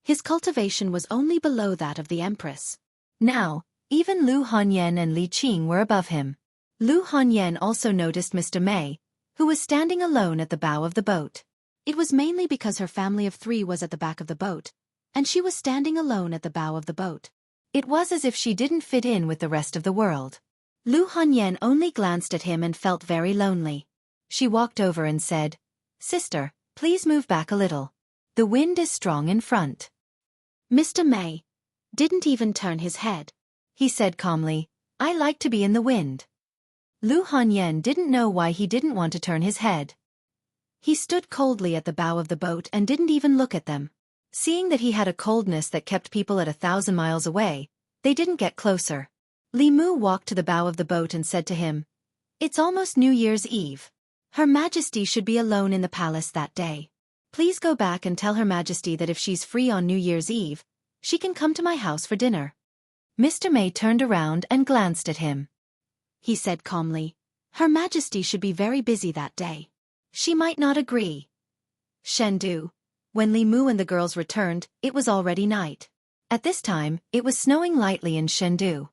his cultivation was only below that of the Empress. Now, even Lu Hanyan and Li Qing were above him. Lu Hanyan also noticed Mr. Mei, who was standing alone at the bow of the boat. It was mainly because her family of 3 was at the back of the boat, and she was standing alone at the bow of the boat. It was as if she didn't fit in with the rest of the world. Lu Hanyan only glanced at him and felt very lonely. She walked over and said, "Sister, please move back a little. The wind is strong in front." Mr. Mei didn't even turn his head. He said calmly, "I like to be in the wind." Lu Hanyan didn't know why he didn't want to turn his head. He stood coldly at the bow of the boat and didn't even look at them. Seeing that he had a coldness that kept people at 1,000 miles away, they didn't get closer. Li Mu walked to the bow of the boat and said to him, "It's almost New Year's Eve. Her Majesty should be alone in the palace that day. Please go back and tell Her Majesty that if she's free on New Year's Eve, she can come to my house for dinner." Mr. Mei turned around and glanced at him. He said calmly, "Her Majesty should be very busy that day. She might not agree." Shendu. When Li Mu and the girls returned, it was already night. At this time, it was snowing lightly in Shendu.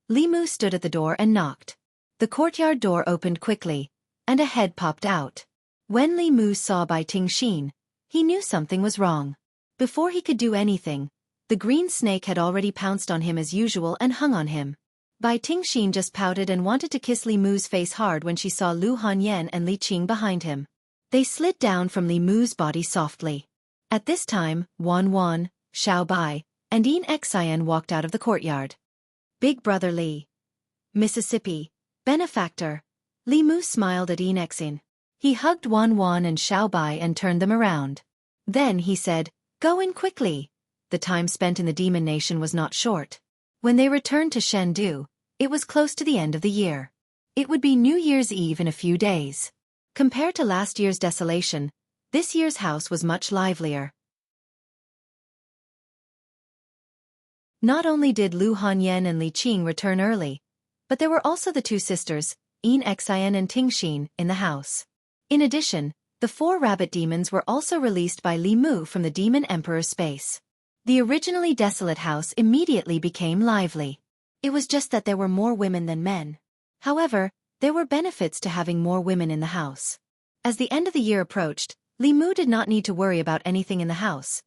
Li Mu stood at the door and knocked. The courtyard door opened quickly, and a head popped out. When Li Mu saw Bai Tingxin, he knew something was wrong. Before he could do anything, the green snake had already pounced on him as usual and hung on him. Bai Tingxin just pouted and wanted to kiss Li Mu's face hard when she saw Lu Hanyan and Li Qing behind him. They slid down from Li Mu's body softly. At this time, Wan Wan, Xiao Bai, and Enrich walked out of the courtyard. Big Brother Li. Mississippi. Benefactor. Li Mu smiled at Enrich. He hugged Wan and Xiaobai and turned them around. Then he said, "Go in quickly." The time spent in the Demon Nation was not short. When they returned to Chengdu, it was close to the end of the year. It would be New Year's Eve in a few days. Compared to last year's desolation, this year's house was much livelier. Not only did Lu Hanyan and Li Qing return early, but there were also the two sisters, Enrich and Tingxin, in the house. In addition, the 4 rabbit demons were also released by Li Mu from the Demon Emperor's space. The originally desolate house immediately became lively. It was just that there were more women than men. However, there were benefits to having more women in the house. As the end of the year approached, Li Mu did not need to worry about anything in the house,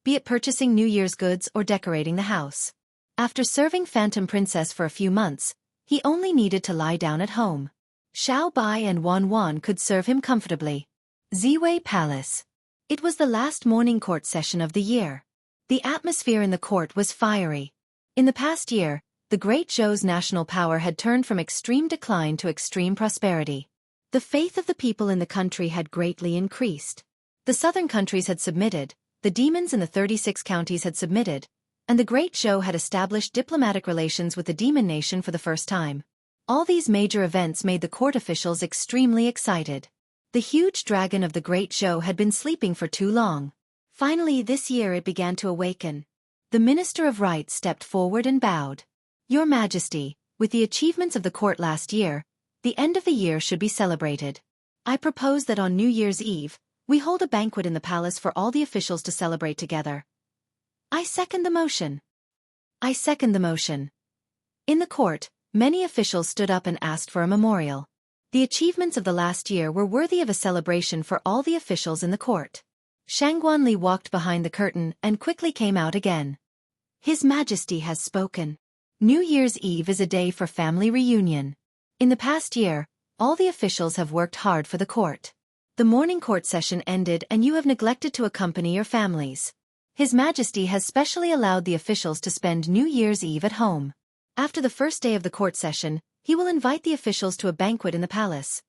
be it purchasing New Year's goods or decorating the house. After serving Phantom Princess for a few months, he only needed to lie down at home. Xiao Bai and Wan could serve him comfortably. Ziwei Palace. It was the last morning court session of the year. The atmosphere in the court was fiery. In the past year, the Great Zhou's national power had turned from extreme decline to extreme prosperity. The faith of the people in the country had greatly increased. The southern countries had submitted, the demons in the 36 counties had submitted, and the Great Zhou had established diplomatic relations with the Demon Nation for the first time. All these major events made the court officials extremely excited. The huge dragon of the Great Zhou had been sleeping for too long. Finally, this year it began to awaken. The Minister of Rights stepped forward and bowed. "Your Majesty, with the achievements of the court last year, the end of the year should be celebrated. I propose that on New Year's Eve, we hold a banquet in the palace for all the officials to celebrate together." "I second the motion." "I second the motion." In the court, many officials stood up and asked for a memorial. The achievements of the last year were worthy of a celebration for all the officials in the court. Shangguanli walked behind the curtain and quickly came out again. "His Majesty has spoken. New Year's Eve is a day for family reunion. In the past year, all the officials have worked hard for the court. The morning court session ended and you have neglected to accompany your families. His Majesty has specially allowed the officials to spend New Year's Eve at home. After the first day of the court session, he will invite the officials to a banquet in the palace."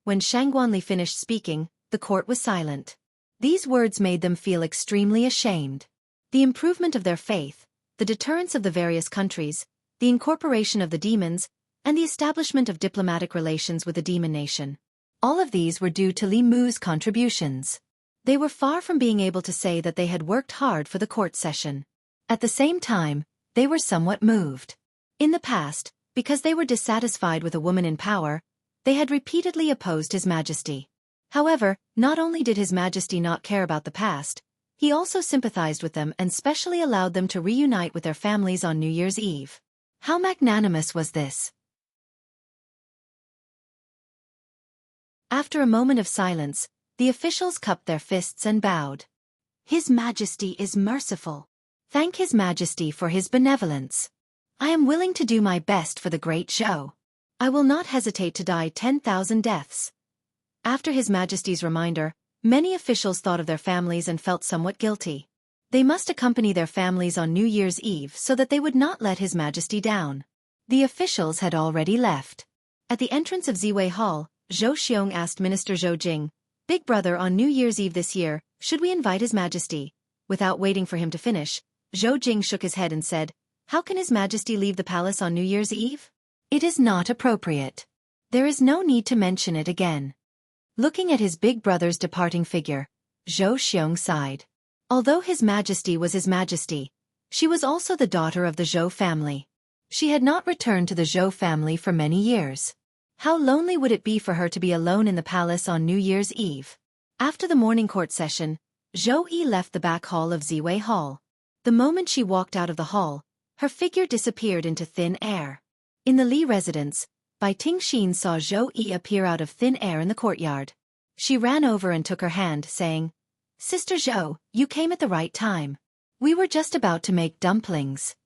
When Shangguanli finished speaking, the court was silent. These words made them feel extremely ashamed. The improvement of their faith, the deterrence of the various countries, the incorporation of the demons, and the establishment of diplomatic relations with the Demon Nation. All of these were due to Li Mu's contributions. They were far from being able to say that they had worked hard for the court session. At the same time, they were somewhat moved. In the past, because they were dissatisfied with a woman in power, they had repeatedly opposed His Majesty. However, not only did His Majesty not care about the past, he also sympathized with them and specially allowed them to reunite with their families on New Year's Eve. How magnanimous was this? After a moment of silence, the officials cupped their fists and bowed. "His Majesty is merciful. Thank His Majesty for his benevolence. I am willing to do my best for the Great Zhou. I will not hesitate to die 10,000 deaths." After His Majesty's reminder, many officials thought of their families and felt somewhat guilty. They must accompany their families on New Year's Eve so that they would not let His Majesty down. The officials had already left. At the entrance of Ziwei Hall, Zhou Xiong asked Minister Zhou Jing, "Big Brother, on New Year's Eve this year, should we invite His Majesty?" Without waiting for him to finish, Zhou Jing shook his head and said, "How can His Majesty leave the palace on New Year's Eve? It is not appropriate. There is no need to mention it again." Looking at his big brother's departing figure, Zhou Xiong sighed. Although His Majesty was His Majesty, she was also the daughter of the Zhou family. She had not returned to the Zhou family for many years. How lonely would it be for her to be alone in the palace on New Year's Eve? After the morning court session, Zhou Yi left the back hall of Ziwei Hall. The moment she walked out of the hall, her figure disappeared into thin air. In the Li residence, Bai Tingxin saw Zhou Yi appear out of thin air in the courtyard. She ran over and took her hand, saying, "Sister Zhou, you came at the right time. We were just about to make dumplings."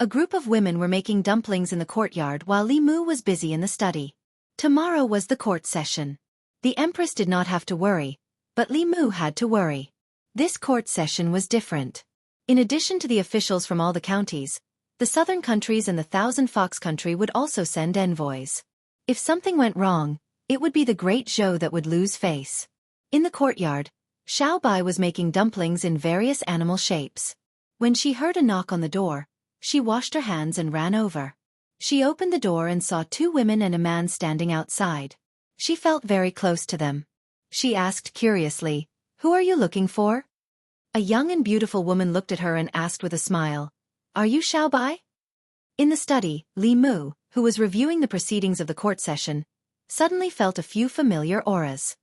A group of women were making dumplings in the courtyard while Li Mu was busy in the study. Tomorrow was the court session. The Empress did not have to worry, but Li Mu had to worry. This court session was different. In addition to the officials from all the counties, the southern countries and the Thousand Fox country would also send envoys. If something went wrong, it would be the great Zhou that would lose face. In the courtyard, Xiao Bai was making dumplings in various animal shapes. When she heard a knock on the door, she washed her hands and ran over. She opened the door and saw 2 women and a man standing outside. She felt very close to them. She asked curiously, "Who are you looking for?" A young and beautiful woman looked at her and asked with a smile, "Are you Xiao Bai?" In the study, Li Mu, who was reviewing the proceedings of the court session, suddenly felt a few familiar auras.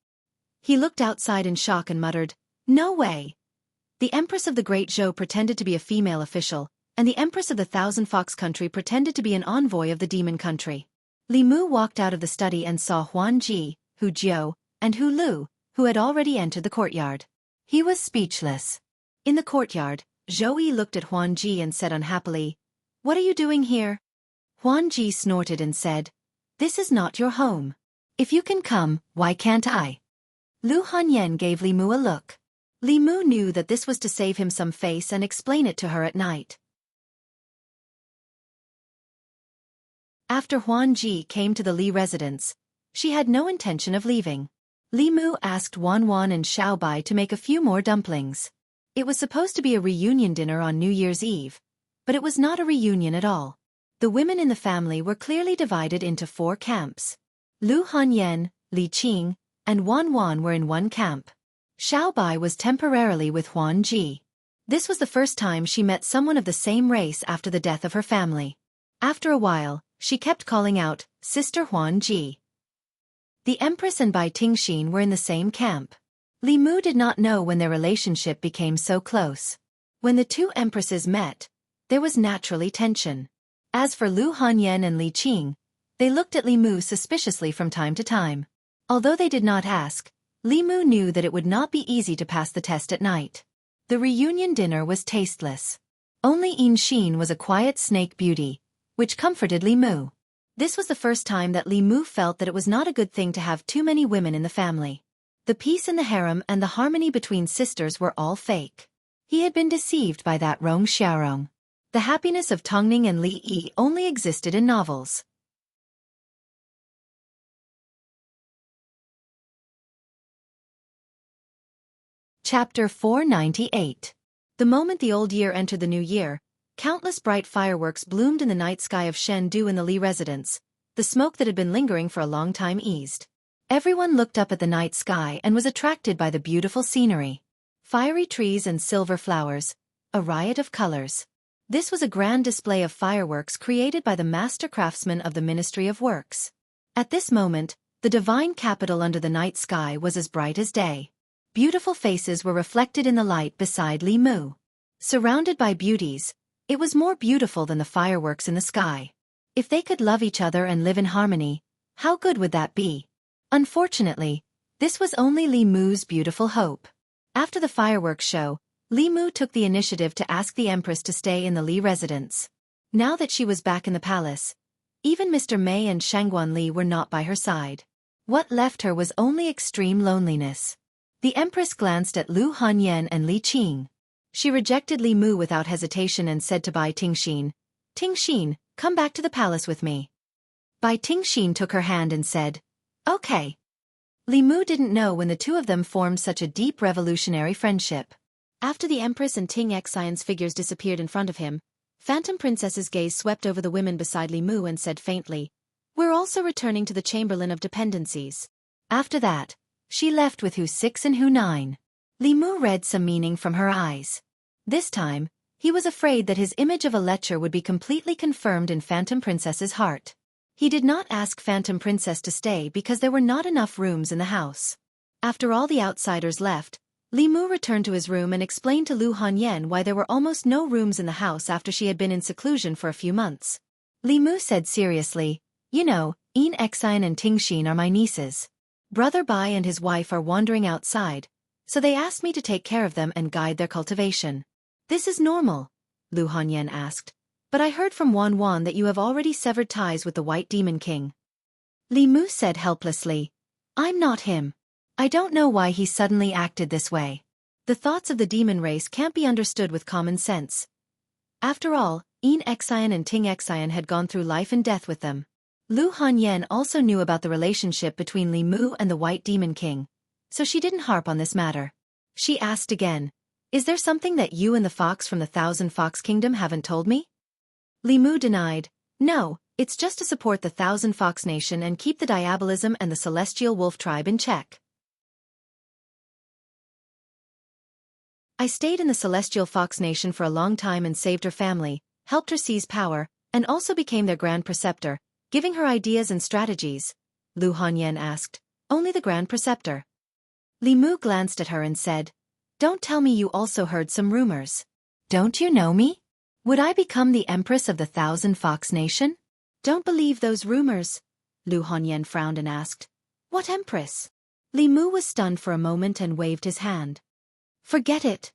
He looked outside in shock and muttered, "No way!" The Empress of the Great Zhou pretended to be a female official, and the Empress of the Thousand Fox country pretended to be an envoy of the demon country. Li Mu walked out of the study and saw Huan Ji, Hu Jiu, and Hu Lu, who had already entered the courtyard. He was speechless. In the courtyard, Zhou Yi looked at Huan Ji and said unhappily, "What are you doing here?" Huan Ji snorted and said, "This is not your home. If you can come, why can't I?" Lu Hanyan gave Li Mu a look. Li Mu knew that this was to save him some face and explain it to her at night. After Huan Ji came to the Li residence, she had no intention of leaving. Li Mu asked Wan Wan and Xiao Bai to make a few more dumplings. It was supposed to be a reunion dinner on New Year's Eve, but it was not a reunion at all. The women in the family were clearly divided into 4 camps. Lu Hanyan, Li Qing, and Wan Wan were in one camp. Xiao Bai was temporarily with Huan Ji. This was the first time she met someone of the same race after the death of her family. After a while, she kept calling out, "Sister Huan Ji." The Empress and Bai Tingxin were in the same camp. Li Mu did not know when their relationship became so close. When the 2 empresses met, there was naturally tension. As for Lu Hanyan and Li Qing, they looked at Li Mu suspiciously from time to time. Although they did not ask, Li Mu knew that it would not be easy to pass the test at night. The reunion dinner was tasteless. Only Yin Xin was a quiet snake beauty, which comforted Li Mu. This was the first time that Li Mu felt that it was not a good thing to have too many women in the family. The peace in the harem and the harmony between sisters were all fake. He had been deceived by that Rong Xiaorong. The happiness of Tongning and Li Yi only existed in novels. Chapter 498. The moment the old year entered the new year, countless bright fireworks bloomed in the night sky of Shendu in the Li residence. The smoke that had been lingering for a long time eased. Everyone looked up at the night sky and was attracted by the beautiful scenery. Fiery trees and silver flowers, a riot of colors. This was a grand display of fireworks created by the master craftsmen of the Ministry of Works. At this moment, the divine capital under the night sky was as bright as day. Beautiful faces were reflected in the light beside Li Mu. Surrounded by beauties, it was more beautiful than the fireworks in the sky. If they could love each other and live in harmony, how good would that be? Unfortunately, this was only Li Mu's beautiful hope. After the fireworks show, Li Mu took the initiative to ask the Empress to stay in the Li residence. Now that she was back in the palace, even Mr. Mei and Shangguan Li were not by her side. What left her was only extreme loneliness. The Empress glanced at Lu Hanyan and Li Qing. She rejected Li Mu without hesitation and said to Bai Tingxin, "Tingxin, come back to the palace with me." Bai Tingxin took her hand and said, "Okay." Li Mu didn't know when the 2 of them formed such a deep revolutionary friendship. After the Empress and Ting Xian's figures disappeared in front of him, Phantom Princess's gaze swept over the women beside Li Mu and said faintly, "We're also returning to the Chamberlain of Dependencies." After that, she left with Hu 6 and Hu 9. Li Mu read some meaning from her eyes. This time, he was afraid that his image of a lecher would be completely confirmed in Phantom Princess's heart. He did not ask Phantom Princess to stay because there were not enough rooms in the house. After all the outsiders left, Li Mu returned to his room and explained to Lu Hanyan why there were almost no rooms in the house after she had been in seclusion for a few months. Li Mu said seriously, "You know, Yin Xian and Tingxin are my nieces. Brother Bai and his wife are wandering outside, so they asked me to take care of them and guide their cultivation." "This is normal?" Lu Hanyan asked. "But I heard from Wan Wan that you have already severed ties with the White Demon King." Li Mu said helplessly, "I'm not him. I don't know why he suddenly acted this way. The thoughts of the demon race can't be understood with common sense. After all, Enexion and Tingexion had gone through life and death with them. Lu Hanyan also knew about the relationship between Li Mu and the White Demon King, so she didn't harp on this matter. She asked again, "Is there something that you and the fox from the Thousand Fox Kingdom haven't told me?" Li Mu denied, "No, it's just to support the Thousand Fox Nation and keep the Diabolism and the Celestial Wolf Tribe in check. I stayed in the Celestial Fox Nation for a long time and saved her family, helped her seize power, and also became their Grand Preceptor, giving her ideas and strategies." Lu Hanyan asked, "Only the Grand Preceptor?" Li Mu glanced at her and said, "Don't tell me you also heard some rumors. Don't you know me? Would I become the Empress of the Thousand Fox Nation?" "Don't believe those rumors." Lu Hanyan frowned and asked, "What Empress?" Li Mu was stunned for a moment and waved his hand. "Forget it."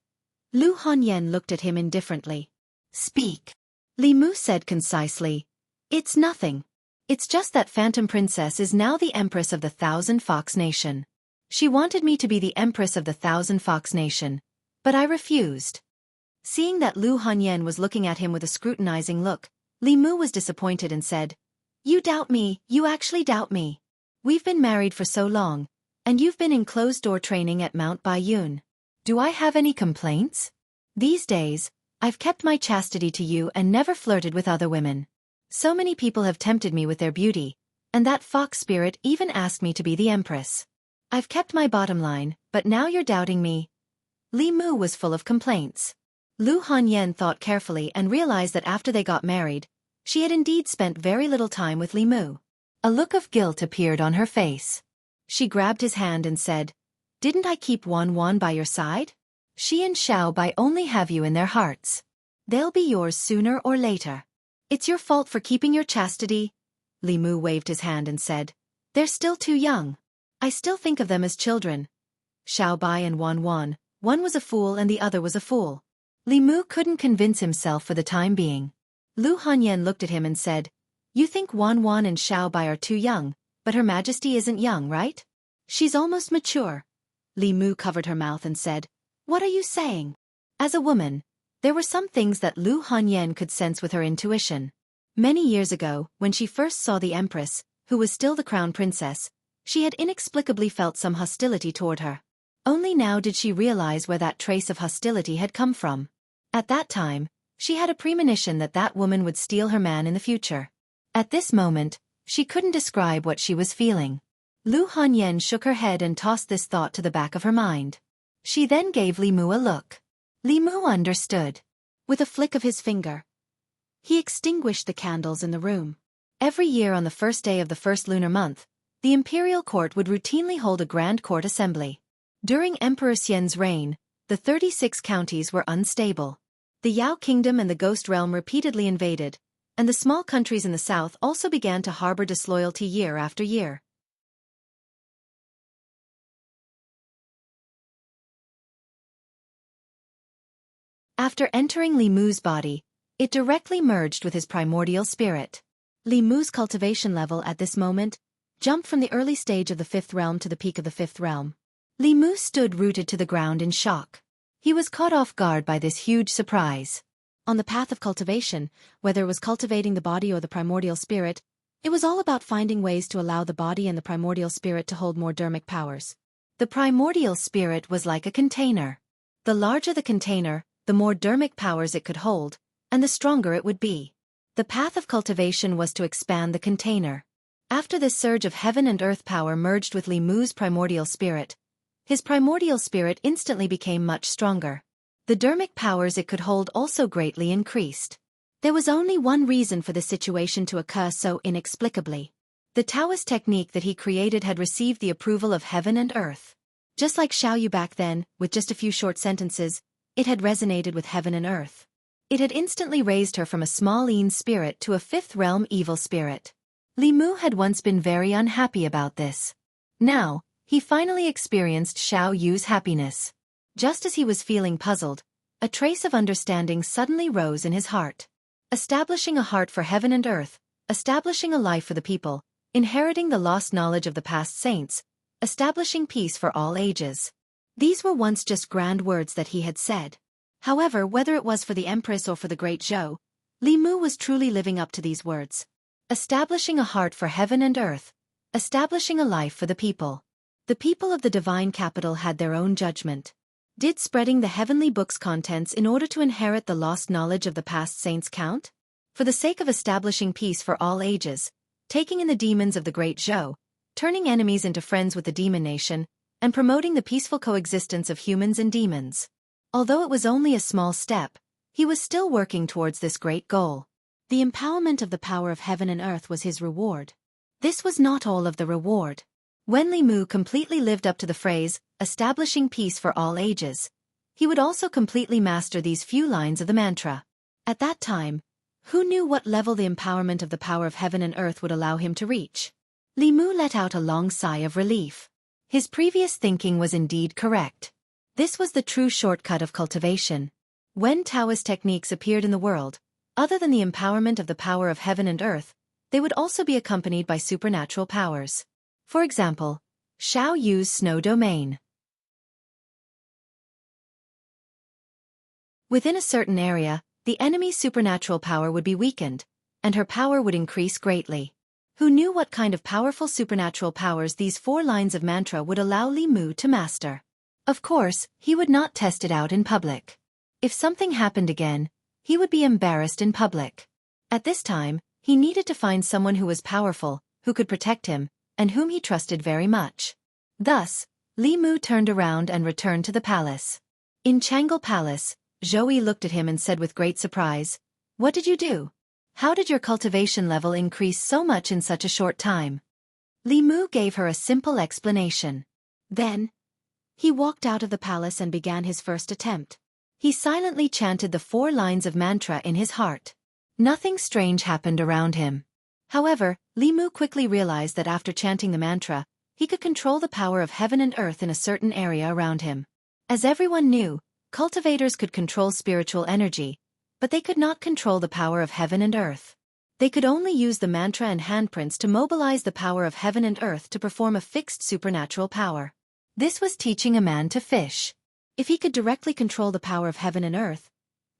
Lu Hanyan looked at him indifferently. "Speak." Li Mu said concisely, "It's nothing. It's just that Phantom Princess is now the Empress of the Thousand Fox Nation. She wanted me to be the Empress of the Thousand Fox Nation, but I refused." Seeing that Lu Hanyan was looking at him with a scrutinizing look, Li Mu was disappointed and said, "You doubt me, you actually doubt me. We've been married for so long, and you've been in closed-door training at Mount Baiyun. Do I have any complaints? These days, I've kept my chastity to you and never flirted with other women. So many people have tempted me with their beauty, and that fox spirit even asked me to be the Empress. I've kept my bottom line, but now you're doubting me." Li Mu was full of complaints. Lu Hanyan thought carefully and realized that after they got married, she had indeed spent very little time with Li Mu. A look of guilt appeared on her face. She grabbed his hand and said, "Didn't I keep Wan Wan by your side? She and Xiao Bai only have you in their hearts. They'll be yours sooner or later. It's your fault for keeping your chastity." Li Mu waved his hand and said, "They're still too young. I still think of them as children. Xiao Bai and Wan Wan, one was a fool and the other was a fool." Li Mu couldn't convince himself for the time being. Lu Hanyan looked at him and said, "You think Wan Wan and Xiao Bai are too young, but Her Majesty isn't young, right? She's almost mature." Li Mu covered her mouth and said, "What are you saying?" As a woman, there were some things that Lu Hanyan could sense with her intuition. Many years ago, when she first saw the Empress, who was still the Crown Princess, she had inexplicably felt some hostility toward her. Only now did she realize where that trace of hostility had come from. At that time, she had a premonition that that woman would steal her man in the future. At this moment, she couldn't describe what she was feeling. Lu Hanyan shook her head and tossed this thought to the back of her mind. She then gave Li Mu a look. Li Mu understood. With a flick of his finger, he extinguished the candles in the room. Every year on the first day of the first lunar month, the imperial court would routinely hold a grand court assembly. During Emperor Xian's reign, the 36 counties were unstable. The Yao Kingdom and the Ghost Realm repeatedly invaded, and the small countries in the south also began to harbor disloyalty year after year. After entering Li Mu's body, it directly merged with his primordial spirit. Li Mu's cultivation level at this moment jumped from the early stage of the fifth realm to the peak of the fifth realm. Li Mu stood rooted to the ground in shock. He was caught off guard by this huge surprise. On the path of cultivation, whether it was cultivating the body or the primordial spirit, it was all about finding ways to allow the body and the primordial spirit to hold more dermic powers. The primordial spirit was like a container. The larger the container, the more dermic powers it could hold, and the stronger it would be. The path of cultivation was to expand the container. After this surge of heaven and earth power merged with Li Mu's primordial spirit, his primordial spirit instantly became much stronger. The dermic powers it could hold also greatly increased. There was only one reason for the situation to occur so inexplicably. The Daoist technique that he created had received the approval of heaven and earth. Just like Xiaoyu back then, with just a few short sentences, it had resonated with heaven and earth. It had instantly raised her from a small Yin spirit to a fifth realm evil spirit. Li Mu had once been very unhappy about this. Now, he finally experienced Xiao Yu's happiness. Just as he was feeling puzzled, a trace of understanding suddenly rose in his heart. Establishing a heart for heaven and earth, establishing a life for the people, inheriting the lost knowledge of the past saints, establishing peace for all ages. These were once just grand words that he had said. However, whether it was for the Empress or for the Great Zhou, Li Mu was truly living up to these words. Establishing a heart for heaven and earth. Establishing a life for the people. The people of the divine capital had their own judgment. Did spreading the heavenly book's contents in order to inherit the lost knowledge of the past saints count? For the sake of establishing peace for all ages, taking in the demons of the Great Zhou, turning enemies into friends with the demon nation, and promoting the peaceful coexistence of humans and demons. Although it was only a small step, he was still working towards this great goal. The empowerment of the power of heaven and earth was his reward. This was not all of the reward. When Li Mu completely lived up to the phrase, establishing peace for all ages, he would also completely master these few lines of the mantra. At that time, who knew what level the empowerment of the power of heaven and earth would allow him to reach? Li Mu let out a long sigh of relief. His previous thinking was indeed correct. This was the true shortcut of cultivation. When Taoist techniques appeared in the world, other than the empowerment of the power of heaven and earth, they would also be accompanied by supernatural powers. For example, Xiao Yu's snow domain. Within a certain area, the enemy's supernatural power would be weakened, and her power would increase greatly. Who knew what kind of powerful supernatural powers these 4 lines of mantra would allow Li Mu to master? Of course, he would not test it out in public. If something happened again, he would be embarrassed in public. At this time, he needed to find someone who was powerful, who could protect him, and whom he trusted very much. Thus, Li Mu turned around and returned to the palace. In Changle Palace, Zhou looked at him and said with great surprise, "What did you do? How did your cultivation level increase so much in such a short time?" Li Mu gave her a simple explanation. Then, he walked out of the palace and began his first attempt. He silently chanted the 4 lines of mantra in his heart. Nothing strange happened around him. However, Li Mu quickly realized that after chanting the mantra, he could control the power of heaven and earth in a certain area around him. As everyone knew, cultivators could control spiritual energy, but they could not control the power of heaven and earth. They could only use the mantra and handprints to mobilize the power of heaven and earth to perform a fixed supernatural power. This was teaching a man to fish. If he could directly control the power of heaven and earth,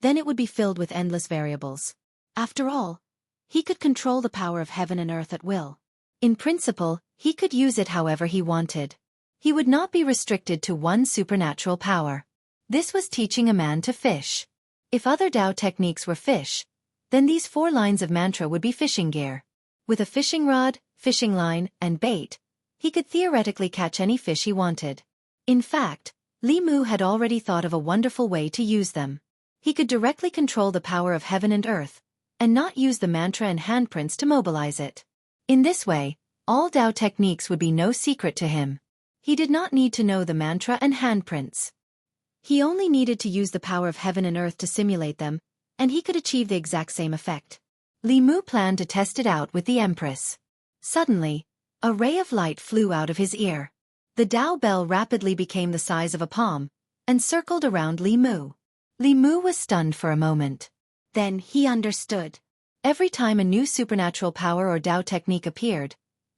then it would be filled with endless variables. After all, he could control the power of heaven and earth at will. In principle, he could use it however he wanted. He would not be restricted to one supernatural power. This was teaching a man to fish. If other Tao techniques were fish, then these 4 lines of mantra would be fishing gear. With a fishing rod, fishing line, and bait, he could theoretically catch any fish he wanted. In fact, Li Mu had already thought of a wonderful way to use them. He could directly control the power of heaven and earth, and not use the mantra and handprints to mobilize it. In this way, all Tao techniques would be no secret to him. He did not need to know the mantra and handprints. He only needed to use the power of heaven and earth to simulate them, and he could achieve the exact same effect. Li Mu planned to test it out with the Empress. Suddenly, a ray of light flew out of his ear. The Tao bell rapidly became the size of a palm, and circled around Li Mu. Li Mu was stunned for a moment. Then he understood. Every time a new supernatural power or Tao technique appeared,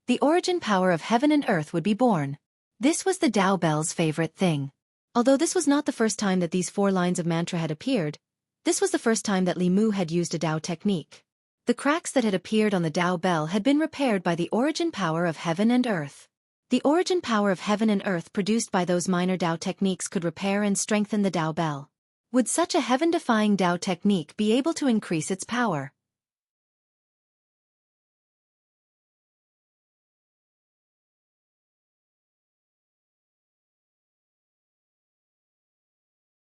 the origin power of heaven and earth would be born. This was the Tao bell's favorite thing. Although this was not the first time that these 4 lines of mantra had appeared, this was the first time that Li Mu had used a Tao technique. The cracks that had appeared on the Tao bell had been repaired by the origin power of heaven and earth. The origin power of heaven and earth produced by those minor Tao techniques could repair and strengthen the Tao bell. Would such a heaven-defying Tao technique be able to increase its power?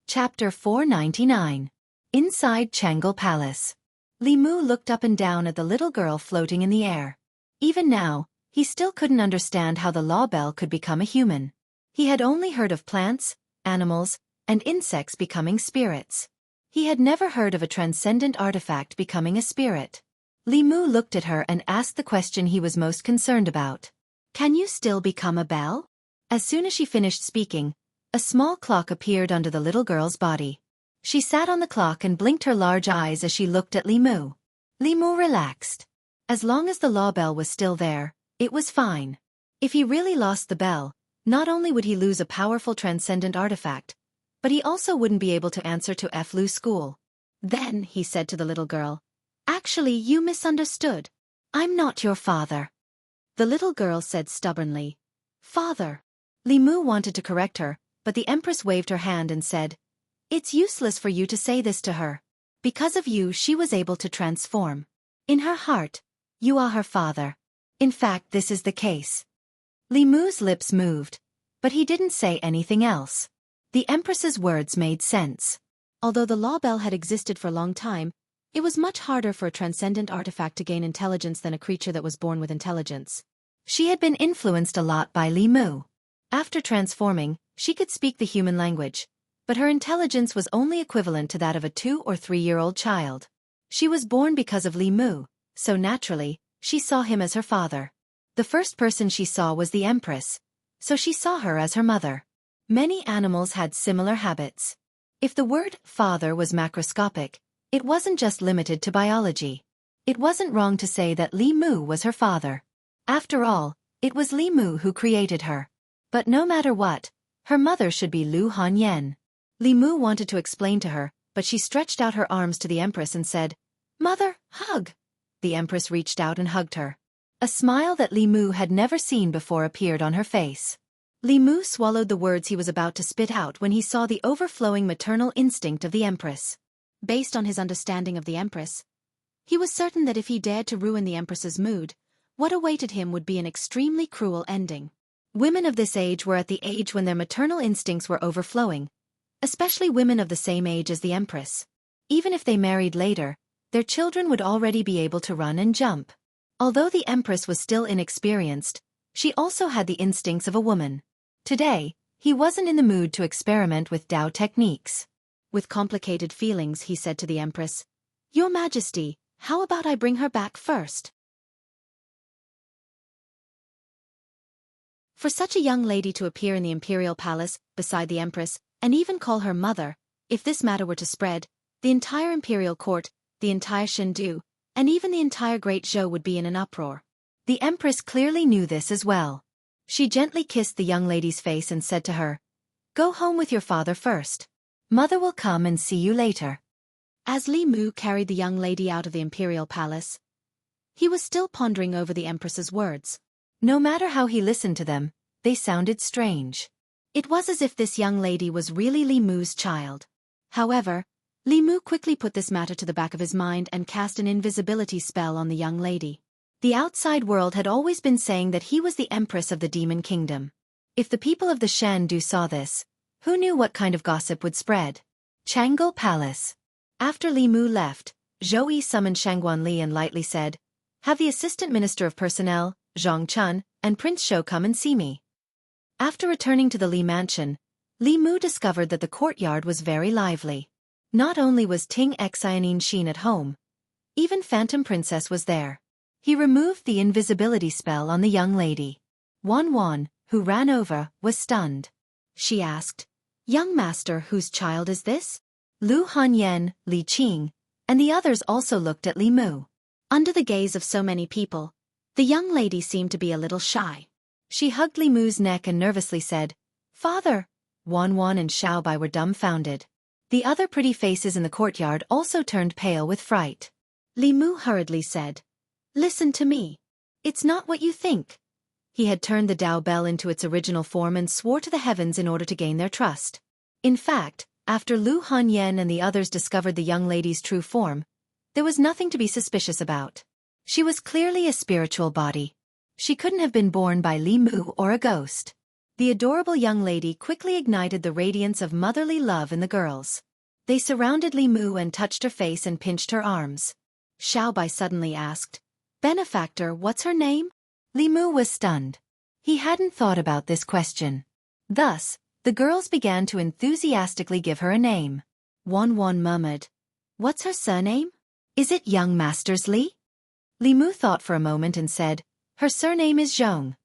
Chapter 499. Inside Changle Palace. Li Mu looked up and down at the little girl floating in the air. Even now, he still couldn't understand how the law bell could become a human. He had only heard of plants, animals, and insects becoming spirits. He had never heard of a transcendent artifact becoming a spirit. Li Mu looked at her and asked the question he was most concerned about. "Can you still become a bell?" As soon as she finished speaking, a small clock appeared under the little girl's body. She sat on the clock and blinked her large eyes as she looked at Li Mu. Li Mu relaxed. As long as the law bell was still there, it was fine. If he really lost the bell, Not only would he lose a powerful transcendent artifact, but he also wouldn't be able to answer to Lu school. Then, he said to the little girl, "Actually, you misunderstood. I'm not your father." The little girl said stubbornly, "Father." Li Mu wanted to correct her, but the Empress waved her hand and said, "It's useless for you to say this to her. Because of you she was able to transform. In her heart, you are her father. In fact, this is the case." Li Mu's lips moved, but he didn't say anything else. The Empress's words made sense. Although the law bell had existed for a long time, it was much harder for a transcendent artifact to gain intelligence than a creature that was born with intelligence. She had been influenced a lot by Li Mu. After transforming, she could speak the human language, but her intelligence was only equivalent to that of a 2- or 3-year-old child. She was born because of Li Mu, so naturally, she saw him as her father. The first person she saw was the Empress, so she saw her as her mother. Many animals had similar habits. If the word father was macroscopic, it wasn't just limited to biology. It wasn't wrong to say that Li Mu was her father. After all, it was Li Mu who created her. But no matter what, her mother should be Lu Hanyan. Li Mu wanted to explain to her, but she stretched out her arms to the Empress and said, "Mother, hug." The Empress reached out and hugged her. A smile that Li Mu had never seen before appeared on her face. Li Mu swallowed the words he was about to spit out when he saw the overflowing maternal instinct of the Empress. Based on his understanding of the Empress, he was certain that if he dared to ruin the Empress's mood, what awaited him would be an extremely cruel ending. Women of this age were at the age when their maternal instincts were overflowing, especially women of the same age as the Empress. Even if they married later, their children would already be able to run and jump. Although the Empress was still inexperienced, she also had the instincts of a woman. Today, he wasn't in the mood to experiment with Dao techniques. With complicated feelings, he said to the Empress, "Your Majesty, how about I bring her back first?" For such a young lady to appear in the imperial palace, beside the Empress, and even call her mother, if this matter were to spread, the entire imperial court, the entire Shindu, and even the entire Great Zhou would be in an uproar. The Empress clearly knew this as well. She gently kissed the young lady's face and said to her, "Go home with your father first. Mother will come and see you later." As Li Mu carried the young lady out of the imperial palace, he was still pondering over the Empress's words. No matter how he listened to them, they sounded strange. It was as if this young lady was really Li Mu's child. However, Li Mu quickly put this matter to the back of his mind and cast an invisibility spell on the young lady. The outside world had always been saying that he was the Empress of the Demon Kingdom. If the people of the Shandu saw this, who knew what kind of gossip would spread? Chang'e Palace. After Li Mu left, Zhou Yi summoned Shangguan Li and lightly said, "Have the Assistant Minister of Personnel, Zhang Chun, and Prince Shou come and see me." After returning to the Li mansion, Li Mu discovered that the courtyard was very lively. Not only was Ting Xianin Xin at home, even Phantom Princess was there. He removed the invisibility spell on the young lady. Wan Wan, who ran over, was stunned. She asked, "Young master, whose child is this?" Lu Hanyan, Li Qing, and the others also looked at Li Mu. Under the gaze of so many people, the young lady seemed to be a little shy. She hugged Li Mu's neck and nervously said, "Father." Wan Wan and Xiaobai were dumbfounded. The other pretty faces in the courtyard also turned pale with fright. Li Mu hurriedly said, "Listen to me. It's not what you think." He had turned the Dao Bell into its original form and swore to the heavens in order to gain their trust. In fact, after Lu Hanyan and the others discovered the young lady's true form, there was nothing to be suspicious about. She was clearly a spiritual body. She couldn't have been born by Li Mu or a ghost. The adorable young lady quickly ignited the radiance of motherly love in the girls. They surrounded Li Mu and touched her face and pinched her arms. Xiaobai suddenly asked, "Benefactor, what's her name?" Li Mu was stunned. He hadn't thought about this question. Thus, the girls began to enthusiastically give her a name. Wan Wan murmured, "What's her surname?" "Is it Young Masters Li?" Li Mu thought for a moment and said, "Her surname is Zhong."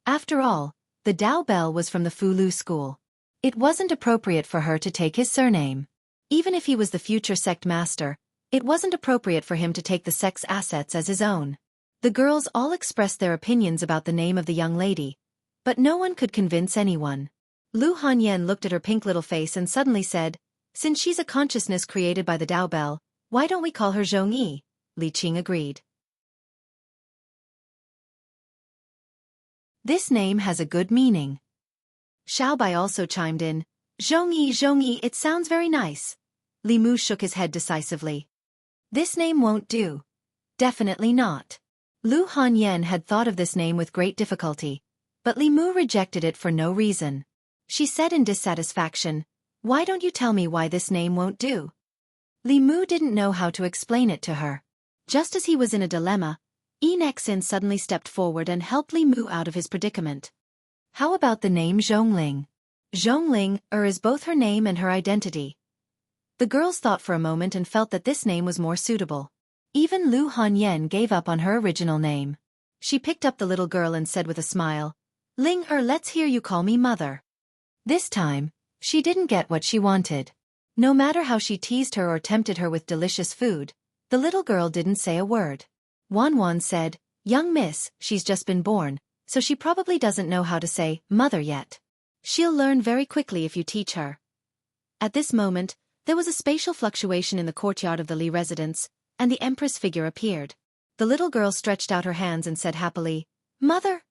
After all, the Dao Bell was from the Fulu school. It wasn't appropriate for her to take his surname. Even if he was the future sect master, it wasn't appropriate for him to take the sect's assets as his own. The girls all expressed their opinions about the name of the young lady, But no one could convince anyone. Lu Hanyan looked at her pink little face and suddenly said, "Since she's a consciousness created by the Dao Bell, why don't we call her Zhongyi?" Li Qing agreed. This name has a good meaning. Xiaobai also chimed in, "Zhongyi, Zhongyi, it sounds very nice." Li Mu shook his head decisively. This name won't do. Definitely not. Lu Hanyan had thought of this name with great difficulty, but Li Mu rejected it for no reason. She said in dissatisfaction, "Why don't you tell me why this name won't do?" Li Mu didn't know how to explain it to her. Just as he was in a dilemma, Enexin suddenly stepped forward and helped Li Mu out of his predicament. How about the name Zhongling? Zhongling is both her name and her identity. The girls thought for a moment and felt that this name was more suitable. Even Lu Hanyan gave up on her original name. She picked up the little girl and said with a smile, "Ling, let's hear you call me mother." This time, she didn't get what she wanted. No matter how she teased her or tempted her with delicious food, the little girl didn't say a word. Wan said, "Young miss, she's just been born, so she probably doesn't know how to say mother yet. She'll learn very quickly if you teach her." At this moment, there was a spatial fluctuation in the courtyard of the Li residence, and the Empress figure appeared. The little girl stretched out her hands and said happily, "Mother!"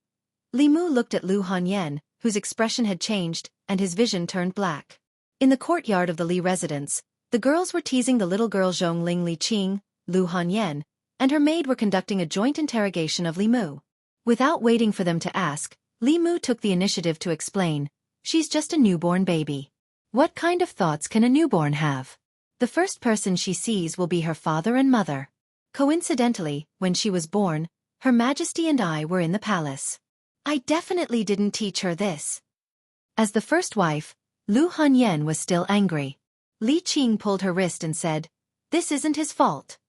Li Mu looked at Lu Hanyan, whose expression had changed, and his vision turned black. In the courtyard of the Li residence, the girls were teasing the little girl Zhongling Li Qing, Lu Hanyan, and her maid were conducting a joint interrogation of Li Mu. Without waiting for them to ask, Li Mu took the initiative to explain, "She's just a newborn baby." What kind of thoughts can a newborn have? The first person she sees will be her father and mother. Coincidentally, when she was born, Her Majesty and I were in the palace. I definitely didn't teach her this. As the first wife, Lu Hanyan was still angry. Li Qing pulled her wrist and said, "This isn't his fault."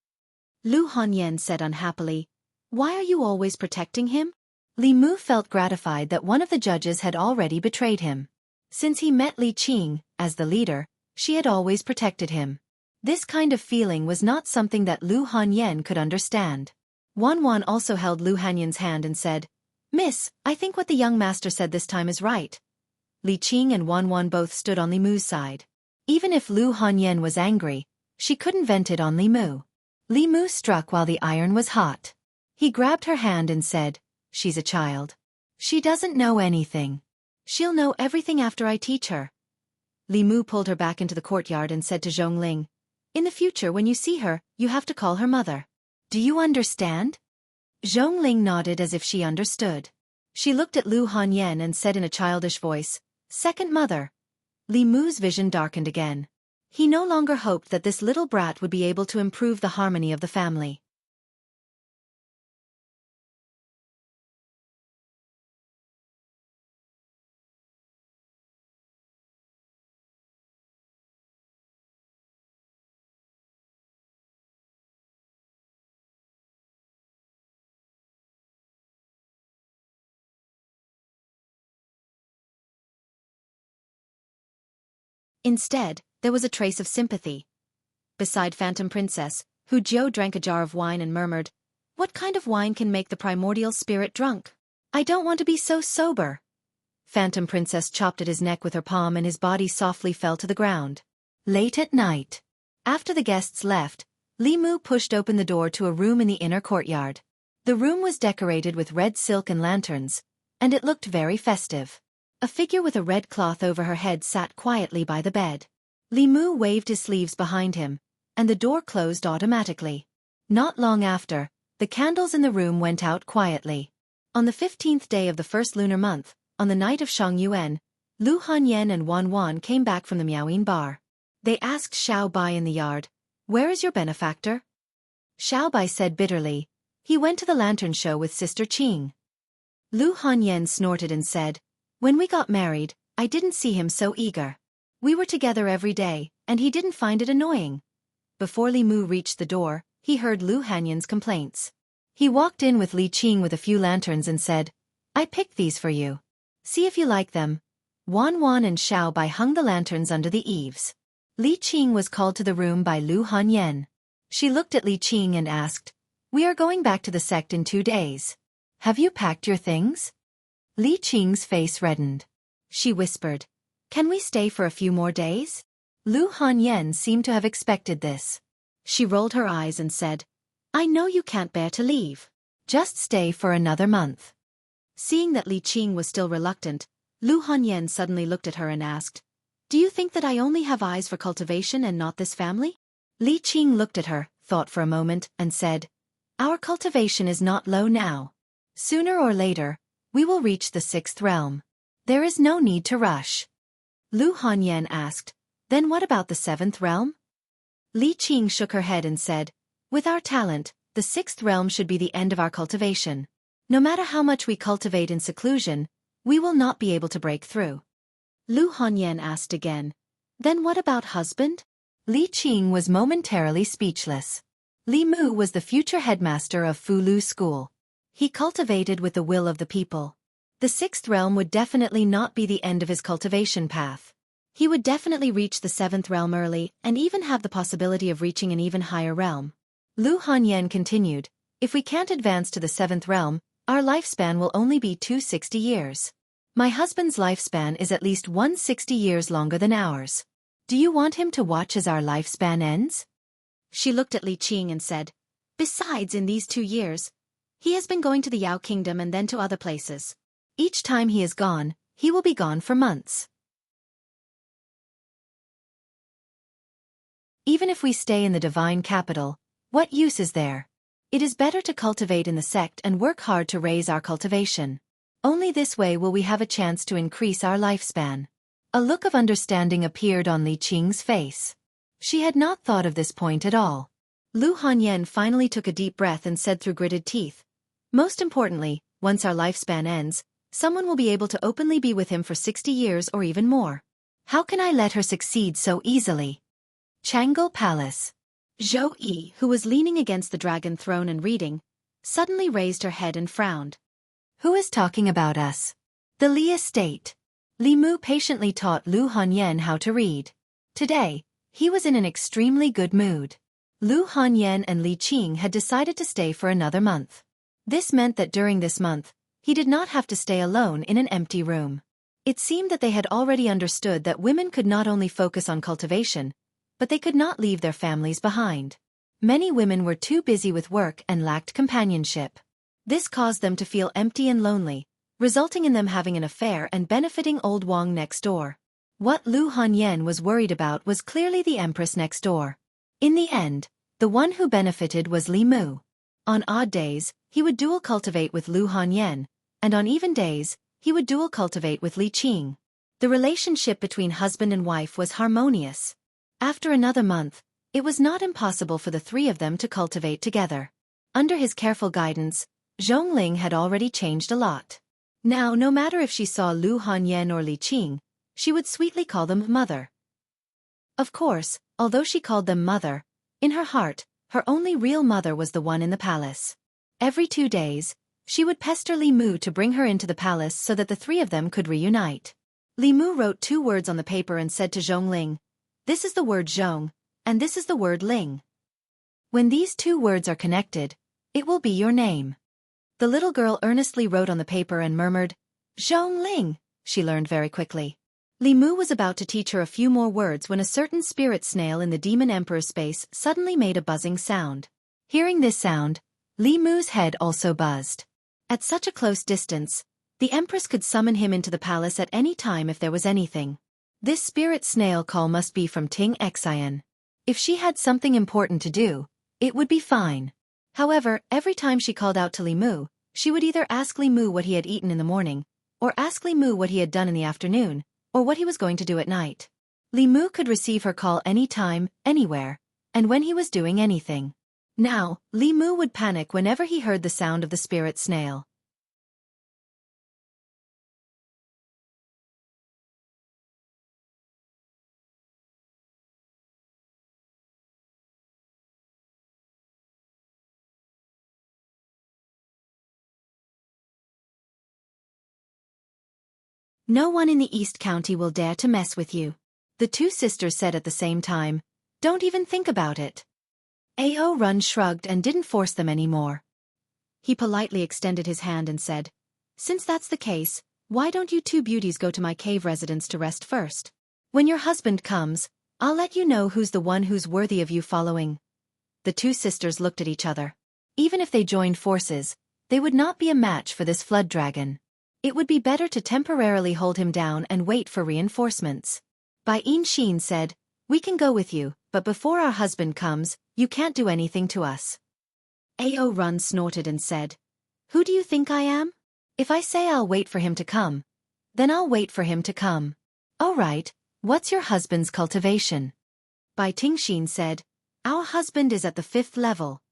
Lu Hanyan said unhappily, "Why are you always protecting him?" Li Mu felt gratified that one of the judges had already betrayed him. Since he met Li Qing, as the leader, she had always protected him. This kind of feeling was not something that Lu Hanyan could understand. Wan also held Lu Hanyan's hand and said, "Miss, I think what the young master said this time is right." Li Qing and Wan both stood on Li Mu's side. Even if Lu Hanyan was angry, she couldn't vent it on Li Mu. Li Mu struck while the iron was hot. He grabbed her hand and said, "She's a child. She doesn't know anything. She'll know everything after I teach her." Li Mu pulled her back into the courtyard and said to Zhongling, "In the future when you see her, you have to call her mother. Do you understand?" Zhongling nodded as if she understood. She looked at Lu Hanyan and said in a childish voice, "Second mother." Li Mu's vision darkened again. He no longer hoped that this little brat would be able to improve the harmony of the family. Instead, there was a trace of sympathy. Beside Phantom Princess, Hu Jiu drank a jar of wine and murmured, "What kind of wine can make the primordial spirit drunk? I don't want to be so sober." Phantom Princess chopped at his neck with her palm and his body softly fell to the ground. Late at night, after the guests left, Li Mu pushed open the door to a room in the inner courtyard. The room was decorated with red silk and lanterns, and it looked very festive. A figure with a red cloth over her head sat quietly by the bed. Li Mu waved his sleeves behind him, and the door closed automatically. Not long after, the candles in the room went out quietly. On the 15th day of the first lunar month, on the night of Shangyuan, Lu Hanyan and Wan came back from the Miaoyin bar. They asked Xiao Bai in the yard, "Where is your benefactor?" Xiao Bai said bitterly, "He went to the lantern show with Sister Qing." Lu Hanyan snorted and said, "When we got married, I didn't see him so eager. We were together every day, and he didn't find it annoying." Before Li Mu reached the door, he heard Lu Hanyan's complaints. He walked in with Li Qing with a few lanterns and said, "I picked these for you. See if you like them." Wan and Xiao Bai hung the lanterns under the eaves. Li Qing was called to the room by Lu Hanyan. She looked at Li Qing and asked, "We are going back to the sect in 2 days. Have you packed your things?" Li Qing's face reddened. She whispered, "Can we stay for a few more days?" Lu Hanyan seemed to have expected this. She rolled her eyes and said, "I know you can't bear to leave. Just stay for another month." Seeing that Li Qing was still reluctant, Lu Hanyan suddenly looked at her and asked, "Do you think that I only have eyes for cultivation and not this family?" Li Qing looked at her, thought for a moment, and said, "Our cultivation is not low now. Sooner or later, we will reach the 6th realm. There is no need to rush." Lu Hanyan asked, "Then what about the 7th realm?" Li Qing shook her head and said, "With our talent, the 6th realm should be the end of our cultivation. No matter how much we cultivate in seclusion, we will not be able to break through." Lu Hanyan asked again, "Then what about husband?" Li Qing was momentarily speechless. Li Mu was the future headmaster of Fulu School. He cultivated with the will of the people. The 6th realm would definitely not be the end of his cultivation path. He would definitely reach the 7th realm early and even have the possibility of reaching an even higher realm. Lu Hanyan continued, "If we can't advance to the 7th realm, our lifespan will only be 260 years. My husband's lifespan is at least 160 years longer than ours. Do you want him to watch as our lifespan ends?" She looked at Li Qing and said, "Besides, in these 2 years, he has been going to the Yao Kingdom and then to other places. Each time he is gone, he will be gone for months. Even if we stay in the divine capital, what use is there? It is better to cultivate in the sect and work hard to raise our cultivation. Only this way will we have a chance to increase our lifespan." A look of understanding appeared on Li Qing's face. She had not thought of this point at all. Lu Hanyan finally took a deep breath and said through gritted teeth, "Most importantly, once our lifespan ends, someone will be able to openly be with him for 60 years or even more. How can I let her succeed so easily?" Changle Palace. Zhou Yi, who was leaning against the dragon throne and reading, suddenly raised her head and frowned. "Who is talking about us?" "The Li estate." Li Mu patiently taught Lu Hanyan how to read. Today, he was in an extremely good mood. Lu Hanyan and Li Qing had decided to stay for another month. This meant that during this month, he did not have to stay alone in an empty room. It seemed that they had already understood that women could not only focus on cultivation, but they could not leave their families behind. Many women were too busy with work and lacked companionship. This caused them to feel empty and lonely, resulting in them having an affair and benefiting old Wang next door. What Lu Hanyan was worried about was clearly the empress next door. In the end, the one who benefited was Li Mu. On odd days, he would dual cultivate with Lu Hanyan, and on even days, he would dual cultivate with Li Qing. The relationship between husband and wife was harmonious. After another month, it was not impossible for the three of them to cultivate together. Under his careful guidance, Zhongling had already changed a lot. Now, no matter if she saw Lu Hanyan or Li Qing, she would sweetly call them mother. Of course, although she called them mother, in her heart, her only real mother was the one in the palace. Every 2 days, she would pester Li Mu to bring her into the palace so that the three of them could reunite. Li Mu wrote 2 words on the paper and said to Zhongling, "This is the word Zhong, and this is the word Ling. When these 2 words are connected, it will be your name." The little girl earnestly wrote on the paper and murmured, "Zhongling," she learned very quickly. Li Mu was about to teach her a few more words when a certain spirit snail in the demon emperor's space suddenly made a buzzing sound. Hearing this sound, Li Mu's head also buzzed. At such a close distance, the empress could summon him into the palace at any time if there was anything. This spirit snail call must be from Ting Xian. If she had something important to do, it would be fine. However, every time she called out to Li Mu, she would either ask Li Mu what he had eaten in the morning, or ask Li Mu what he had done in the afternoon, or what he was going to do at night. Li Mu could receive her call any time, anywhere, and when he was doing anything. Now, Li Mu would panic whenever he heard the sound of the spirit snail. "No one in the East County will dare to mess with you," the 2 sisters said at the same time. "Don't even think about it." Ao Run shrugged and didn't force them anymore. He politely extended his hand and said, "Since that's the case, Why don't you two beauties go to my cave residence to rest first? When your husband comes, I'll let you know who's the one who's worthy of you following. The two sisters looked at each other. Even if they joined forces, they would not be a match for this flood dragon. It would be better to temporarily hold him down and wait for reinforcements. Enchanting said, "We can go with you, but before our husband comes, you can't do anything to us." Run snorted and said, "Who do you think I am? If I say I'll wait for him to come, then I'll wait for him to come." "All right, what's your husband's cultivation?" Enchanting said, "Our husband is at the 5th level."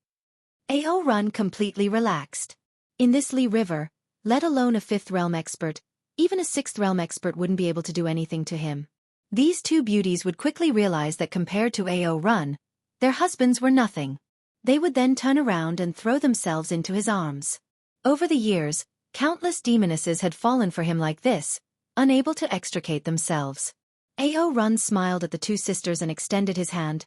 Run completely relaxed. In this Lee River, let alone a 5th realm expert, even a 6th realm expert wouldn't be able to do anything to him. These two beauties would quickly realize that compared to Run, their husbands were nothing. They would then turn around and throw themselves into his arms. Over the years, countless demonesses had fallen for him like this, unable to extricate themselves. Run smiled at the two sisters and extended his hand.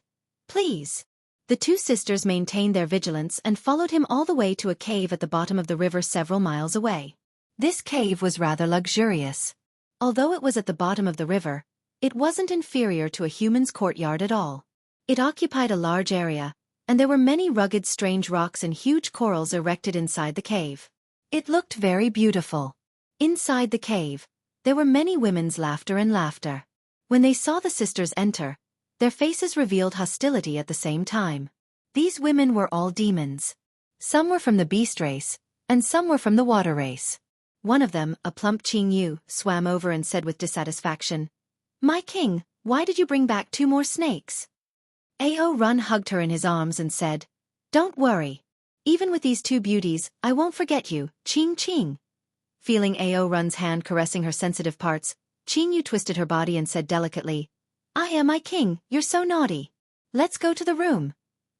"Please." The two sisters maintained their vigilance and followed him all the way to a cave at the bottom of the river several miles away. This cave was rather luxurious. Although it was at the bottom of the river, it wasn't inferior to a human's courtyard at all. It occupied a large area, and there were many rugged strange rocks and huge corals erected inside the cave. It looked very beautiful. Inside the cave, there were many women's laughter and laughter. When they saw the sisters enter, their faces revealed hostility at the same time. These women were all demons. Some were from the beast race, and some were from the water race. One of them, a plump Qing Yu, swam over and said with dissatisfaction, "My king, why did you bring back 2 more snakes?" Run hugged her in his arms and said, "Don't worry. Even with these 2 beauties, I won't forget you, Qing Qing." Feeling Run's hand caressing her sensitive parts, Qing Yu twisted her body and said delicately, "I am my king, you're so naughty. Let's go to the room."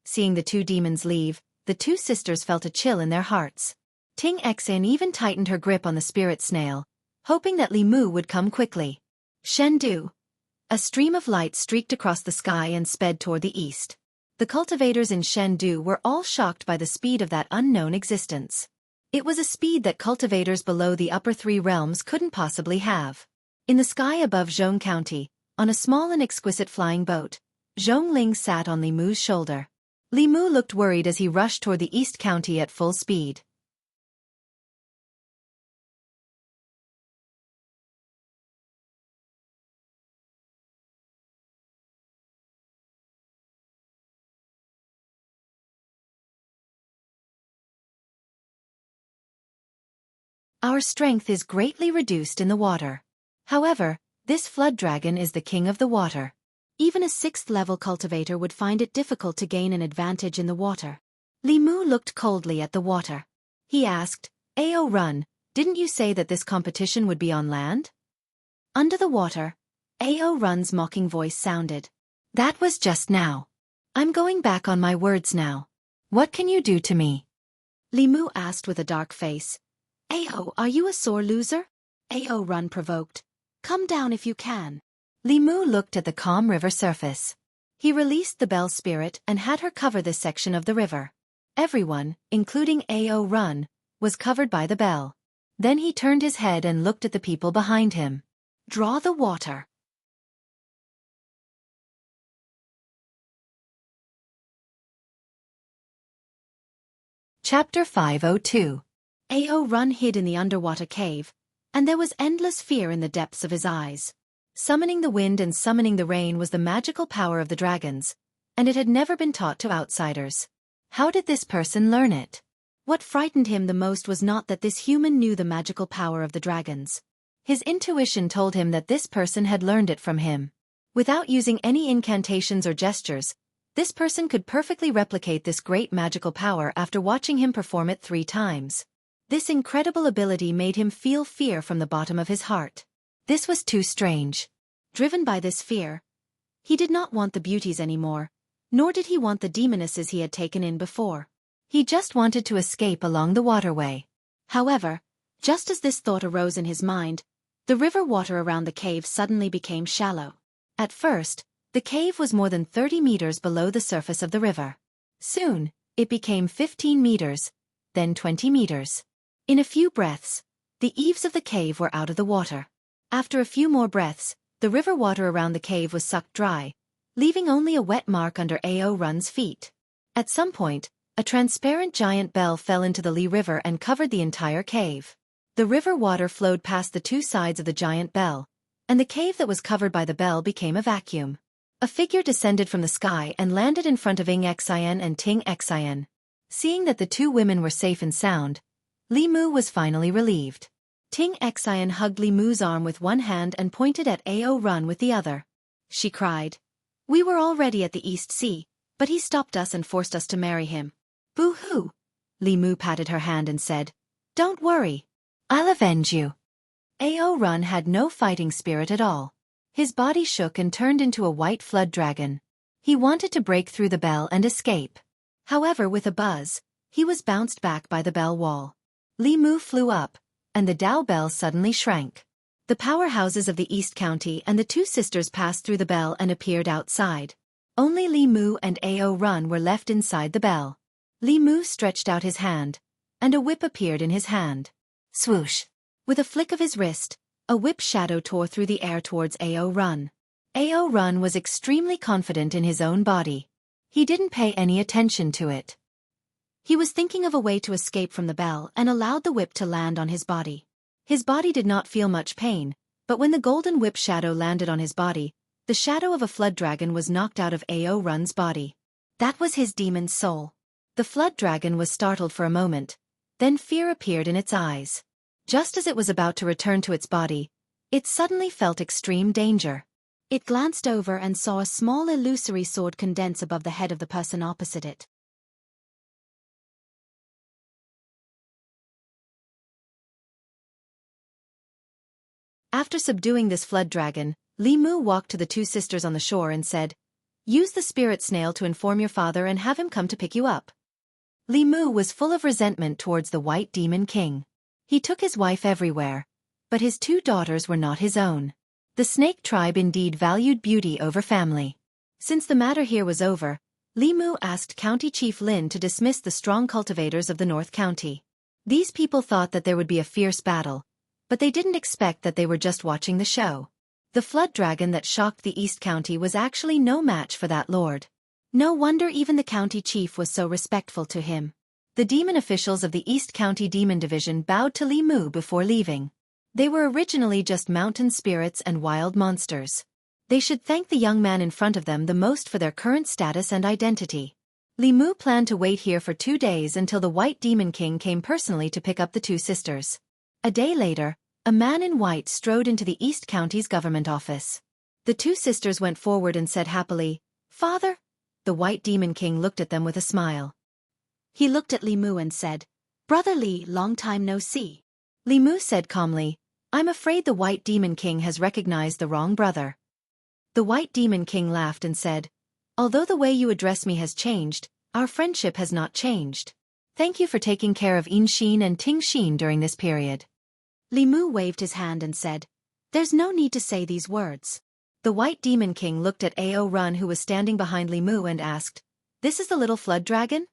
Seeing the 2 demons leave, the 2 sisters felt a chill in their hearts. Ting Xin even tightened her grip on the spirit snail, hoping that Li Mu would come quickly. Shendu. A stream of light streaked across the sky and sped toward the east. The cultivators in Shendu were all shocked by the speed of that unknown existence. It was a speed that cultivators below the upper 3 realms couldn't possibly have. In the sky above Zhong County, on a small and exquisite flying boat, Zhongling sat on Li Mu's shoulder. Li Mu looked worried as he rushed toward the East County at full speed. Our strength is greatly reduced in the water. However, this flood dragon is the king of the water. Even a 6th level cultivator would find it difficult to gain an advantage in the water. Li Mu looked coldly at the water. He asked, Run, didn't you say that this competition would be on land? Under the water, Run's mocking voice sounded. That was just now. I'm going back on my words now. What can you do to me? Li Mu asked with a dark face. Are you a sore loser? Run provoked. Come down if you can. Li Mu looked at the calm river surface. He released the bell spirit and had her cover this section of the river. Everyone, including Run, was covered by the bell. Then he turned his head and looked at the people behind him. Draw the water. Chapter 502. Run hid in the underwater cave, and there was endless fear in the depths of his eyes. Summoning the wind and summoning the rain was the magical power of the dragons, and it had never been taught to outsiders. How did this person learn it? What frightened him the most was not that this human knew the magical power of the dragons. His intuition told him that this person had learned it from him. Without using any incantations or gestures, this person could perfectly replicate this great magical power after watching him perform it 3 times. This incredible ability made him feel fear from the bottom of his heart. This was too strange. Driven by this fear, he did not want the beauties anymore, nor did he want the demonesses he had taken in before. He just wanted to escape along the waterway. However, just as this thought arose in his mind, the river water around the cave suddenly became shallow. At first, the cave was more than 30 meters below the surface of the river. Soon, it became 15 meters, then 20 meters. In a few breaths, The eaves of the cave were out of the water. After a few more breaths, the river water around the cave was sucked dry, leaving only a wet mark under A.O. Run's feet. At some point, a transparent giant bell fell into the Lee River and covered the entire cave. The river water flowed past the two sides of the giant bell, and the cave that was covered by the bell became a vacuum. A figure descended from the sky and landed in front of Ing-Xin and Ting-Xin. Seeing that the two women were safe and sound, Li Mu was finally relieved. Ting-Xin hugged Li Mu's arm with one hand and pointed at A.O. Run with the other. She cried. "We were already at the East Sea, but he stopped us and forced us to marry him." "Boo-hoo!" Li Mu patted her hand and said, "Don't worry. I'll avenge you." A.O. Run had no fighting spirit at all. His body shook and turned into a white flood dragon. He wanted to break through the bell and escape. However, with a buzz, he was bounced back by the bell wall. Li Mu flew up, and the Dao bell suddenly shrank. The powerhouses of the East County and the two sisters passed through the bell and appeared outside. Only Li Mu and A.O. Run were left inside the bell. Li Mu stretched out his hand, and a whip appeared in his hand. Swoosh! With a flick of his wrist, a whip shadow tore through the air towards A.O. Run. A.O. Run was extremely confident in his own body. He didn't pay any attention to it. He was thinking of a way to escape from the bell and allowed the whip to land on his body. His body did not feel much pain, but when the golden whip shadow landed on his body, the shadow of a flood dragon was knocked out of A.O. Run's body. That was his demon's soul. The flood dragon was startled for a moment, then fear appeared in its eyes. Just as it was about to return to its body, it suddenly felt extreme danger. It glanced over and saw a small illusory sword condense above the head of the person opposite it. After subduing this flood dragon, Li Mu walked to the two sisters on the shore and said, "Use the spirit snail to inform your father and have him come to pick you up." Li Mu was full of resentment towards the White Demon King. He took his wife everywhere, but his two daughters were not his own. The snake tribe indeed valued beauty over family. Since the matter here was over, Li Mu asked County Chief Lin to dismiss the strong cultivators of the North County. These people thought that there would be a fierce battle, but they didn't expect that they were just watching the show. The flood dragon that shocked the East County was actually no match for that lord. No wonder even the county chief was so respectful to him. The demon officials of the East County Demon Division bowed to Li Mu before leaving. They were originally just mountain spirits and wild monsters. They should thank the young man in front of them the most for their current status and identity. Li Mu planned to wait here for 2 days until the White Demon King came personally to pick up the two sisters. A day later, a man in white strode into the East County's government office. The two sisters went forward and said happily, "Father?" The White Demon King looked at them with a smile. He looked at Li Mu and said, "Brother Li, long time no see." Li Mu said calmly, "I'm afraid the White Demon King has recognized the wrong brother." The White Demon King laughed and said, "Although the way you address me has changed, our friendship has not changed. Thank you for taking care of Enchanting and Ting during this period." Li Mu waved his hand and said, "There's no need to say these words." The White Demon King looked at A.O. Run who was standing behind Li Mu and asked, "This is the little flood dragon?"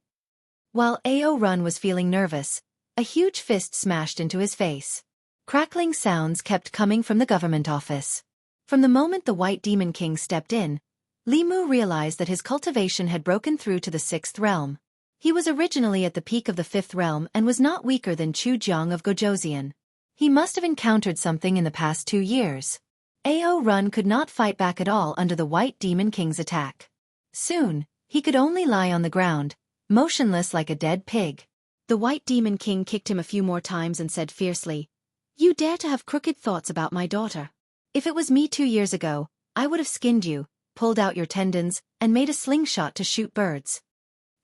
While A.O. Run was feeling nervous, a huge fist smashed into his face. Crackling sounds kept coming from the government office. From the moment the White Demon King stepped in, Li Mu realized that his cultivation had broken through to the 6th realm. He was originally at the peak of the 5th realm and was not weaker than Chu Jiang of Gojoseon. He must have encountered something in the past 2 years. A.O. Run could not fight back at all under the White Demon King's attack. Soon, he could only lie on the ground, motionless like a dead pig. The White Demon King kicked him a few more times and said fiercely, "You dare to have crooked thoughts about my daughter. If it was me 2 years ago, I would have skinned you, pulled out your tendons, and made a slingshot to shoot birds."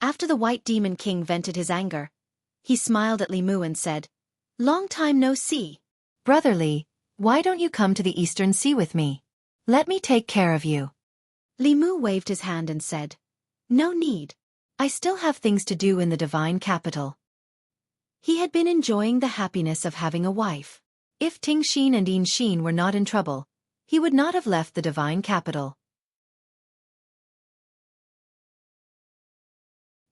After the White Demon King vented his anger, he smiled at Li Mu and said, "Long time no see. Brother Li, why don't you come to the Eastern Sea with me? Let me take care of you." Li Mu waved his hand and said, "No need. I still have things to do in the divine capital." He had been enjoying the happiness of having a wife. If Ting and Enchanting were not in trouble, he would not have left the divine capital.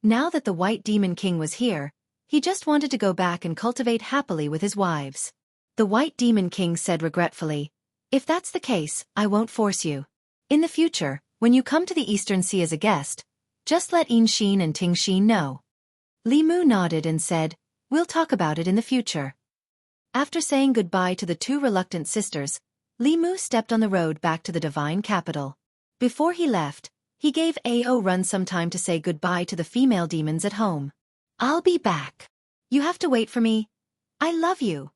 Now that the White Demon King was here, he just wanted to go back and cultivate happily with his wives. The White Demon King said regretfully. If that's the case, I won't force you. In the future, when you come to the Eastern Sea as a guest, just let Inshin and Tingshin know. Li Mu nodded and said, we'll talk about it in the future. After saying goodbye to the two reluctant sisters, Li Mu stepped on the road back to the divine capital. Before he left, he gave Ao Run some time to say goodbye to the female demons at home. I'll be back. You have to wait for me. I love you.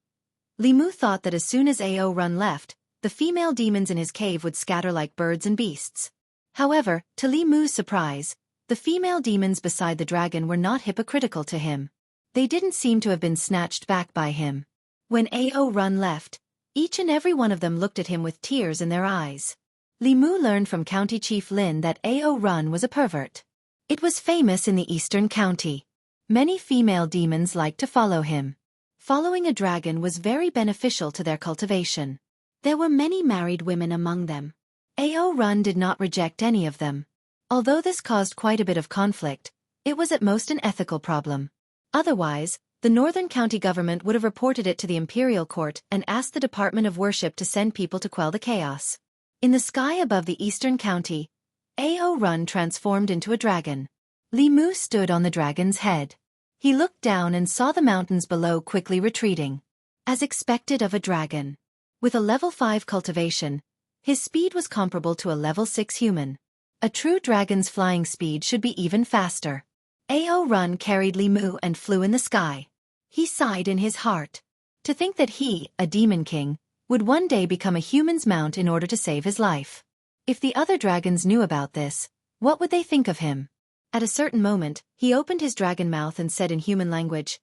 Li Mu thought that as soon as Ao Run left, the female demons in his cave would scatter like birds and beasts. However, to Li Mu's surprise, the female demons beside the dragon were not hypocritical to him. They didn't seem to have been snatched back by him. When Ao Run left, each and every one of them looked at him with tears in their eyes. Li Mu learned from County Chief Lin that Ao Run was a pervert. It was famous in the Eastern County. Many female demons liked to follow him. Following a dragon was very beneficial to their cultivation. There were many married women among them. Ao Run did not reject any of them. Although this caused quite a bit of conflict, it was at most an ethical problem. Otherwise, the Northern County government would have reported it to the Imperial Court and asked the Department of Worship to send people to quell the chaos. In the sky above the Eastern County, Ao Run transformed into a dragon. Li Mu stood on the dragon's head. He looked down and saw the mountains below quickly retreating. As expected of a dragon. With a level 5 cultivation, his speed was comparable to a level 6 human. A true dragon's flying speed should be even faster. Ao Run carried Li Mu and flew in the sky. He sighed in his heart. To think that he, a demon king, would one day become a human's mount in order to save his life. If the other dragons knew about this, what would they think of him? At a certain moment, he opened his dragon mouth and said in human language,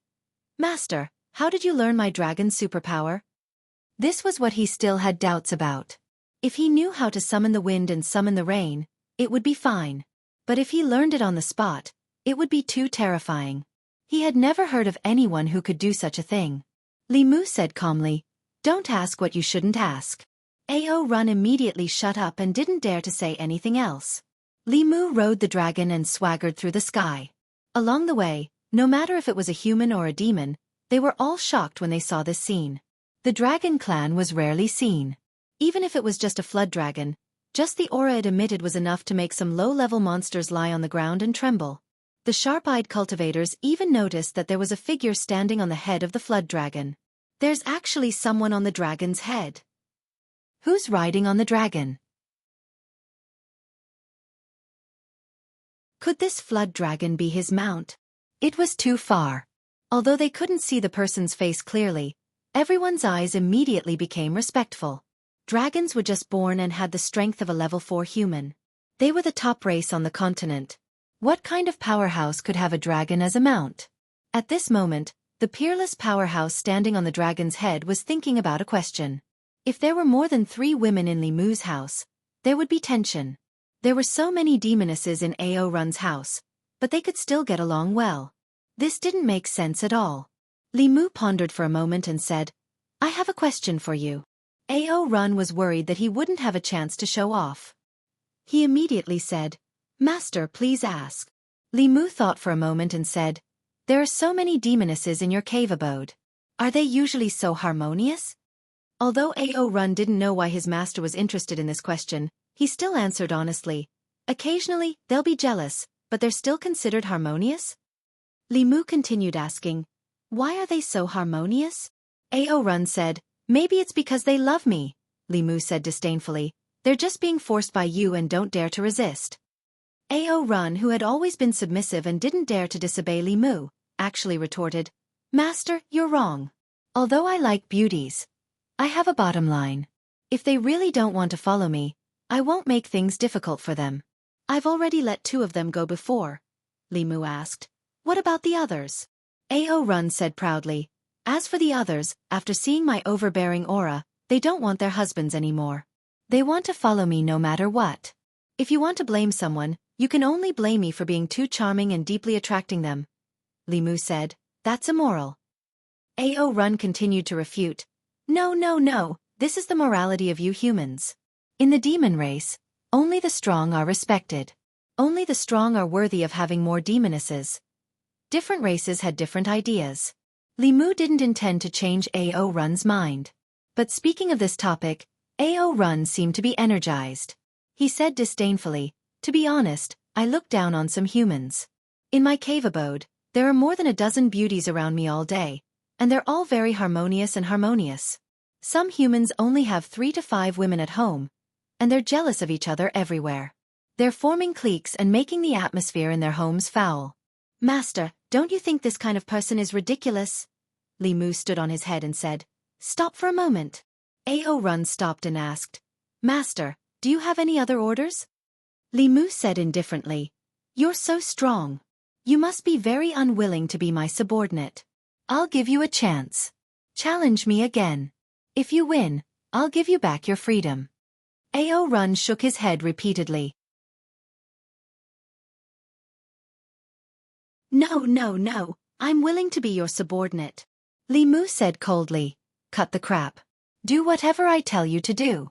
Master, how did you learn my dragon's superpower? This was what he still had doubts about. If he knew how to summon the wind and summon the rain, it would be fine. But if he learned it on the spot, it would be too terrifying. He had never heard of anyone who could do such a thing. Li Mu said calmly, Don't ask what you shouldn't ask. Ao Run immediately shut up and didn't dare to say anything else. Li Mu rode the dragon and swaggered through the sky. Along the way, no matter if it was a human or a demon, they were all shocked when they saw this scene. The dragon clan was rarely seen. Even if it was just a flood dragon, just the aura it emitted was enough to make some low-level monsters lie on the ground and tremble. The sharp-eyed cultivators even noticed that there was a figure standing on the head of the flood dragon. There's actually someone on the dragon's head. Who's riding on the dragon? Could this flood dragon be his mount? It was too far. Although they couldn't see the person's face clearly, everyone's eyes immediately became respectful. Dragons were just born and had the strength of a level 4 human. They were the top race on the continent. What kind of powerhouse could have a dragon as a mount? At this moment, the peerless powerhouse standing on the dragon's head was thinking about a question. If there were more than 3 women in Li Mu's house, there would be tension. There were so many demonesses in Ao Run's house, but they could still get along well. This didn't make sense at all. Li Mu pondered for a moment and said, I have a question for you. Ao Run was worried that he wouldn't have a chance to show off. He immediately said, Master, please ask. Li Mu thought for a moment and said, There are so many demonesses in your cave abode. Are they usually so harmonious? Although Ao Run didn't know why his master was interested in this question, he still answered honestly, Occasionally, they'll be jealous, but they're still considered harmonious? Li Mu continued asking, Why are they so harmonious? Ao Run said, Maybe it's because they love me. Li Mu said disdainfully, They're just being forced by you and don't dare to resist. Ao Run, who had always been submissive and didn't dare to disobey Li Mu, actually retorted, Master, you're wrong. Although I like beauties, I have a bottom line. If they really don't want to follow me, I won't make things difficult for them. I've already let 2 of them go before. Li Mu asked, What about the others? Ao Run said proudly, As for the others, after seeing my overbearing aura, they don't want their husbands anymore. They want to follow me no matter what. If you want to blame someone, you can only blame me for being too charming and deeply attracting them. Li Mu said, That's immoral. Ao Run continued to refute, No, this is the morality of you humans. In the demon race, only the strong are respected. Only the strong are worthy of having more demonesses. Different races had different ideas. Li Mu didn't intend to change A.O. Run's mind. But speaking of this topic, A.O. Run seemed to be energized. He said disdainfully, "To be honest, I look down on some humans. In my cave abode, there are more than a dozen beauties around me all day, and they're all very harmonious and harmonious. Some humans only have 3 to 5 women at home, and they're jealous of each other everywhere. They're forming cliques and making the atmosphere in their homes foul." "Master, don't you think this kind of person is ridiculous?" Li Mu stood on his head and said, "Stop for a moment." A.O. Run stopped and asked, "Master, do you have any other orders?" Li Mu said indifferently, "You're so strong. You must be very unwilling to be my subordinate. I'll give you a chance. Challenge me again. If you win, I'll give you back your freedom." A.O. Run shook his head repeatedly. No, I'm willing to be your subordinate." Li Mu said coldly, "Cut the crap. Do whatever I tell you to do."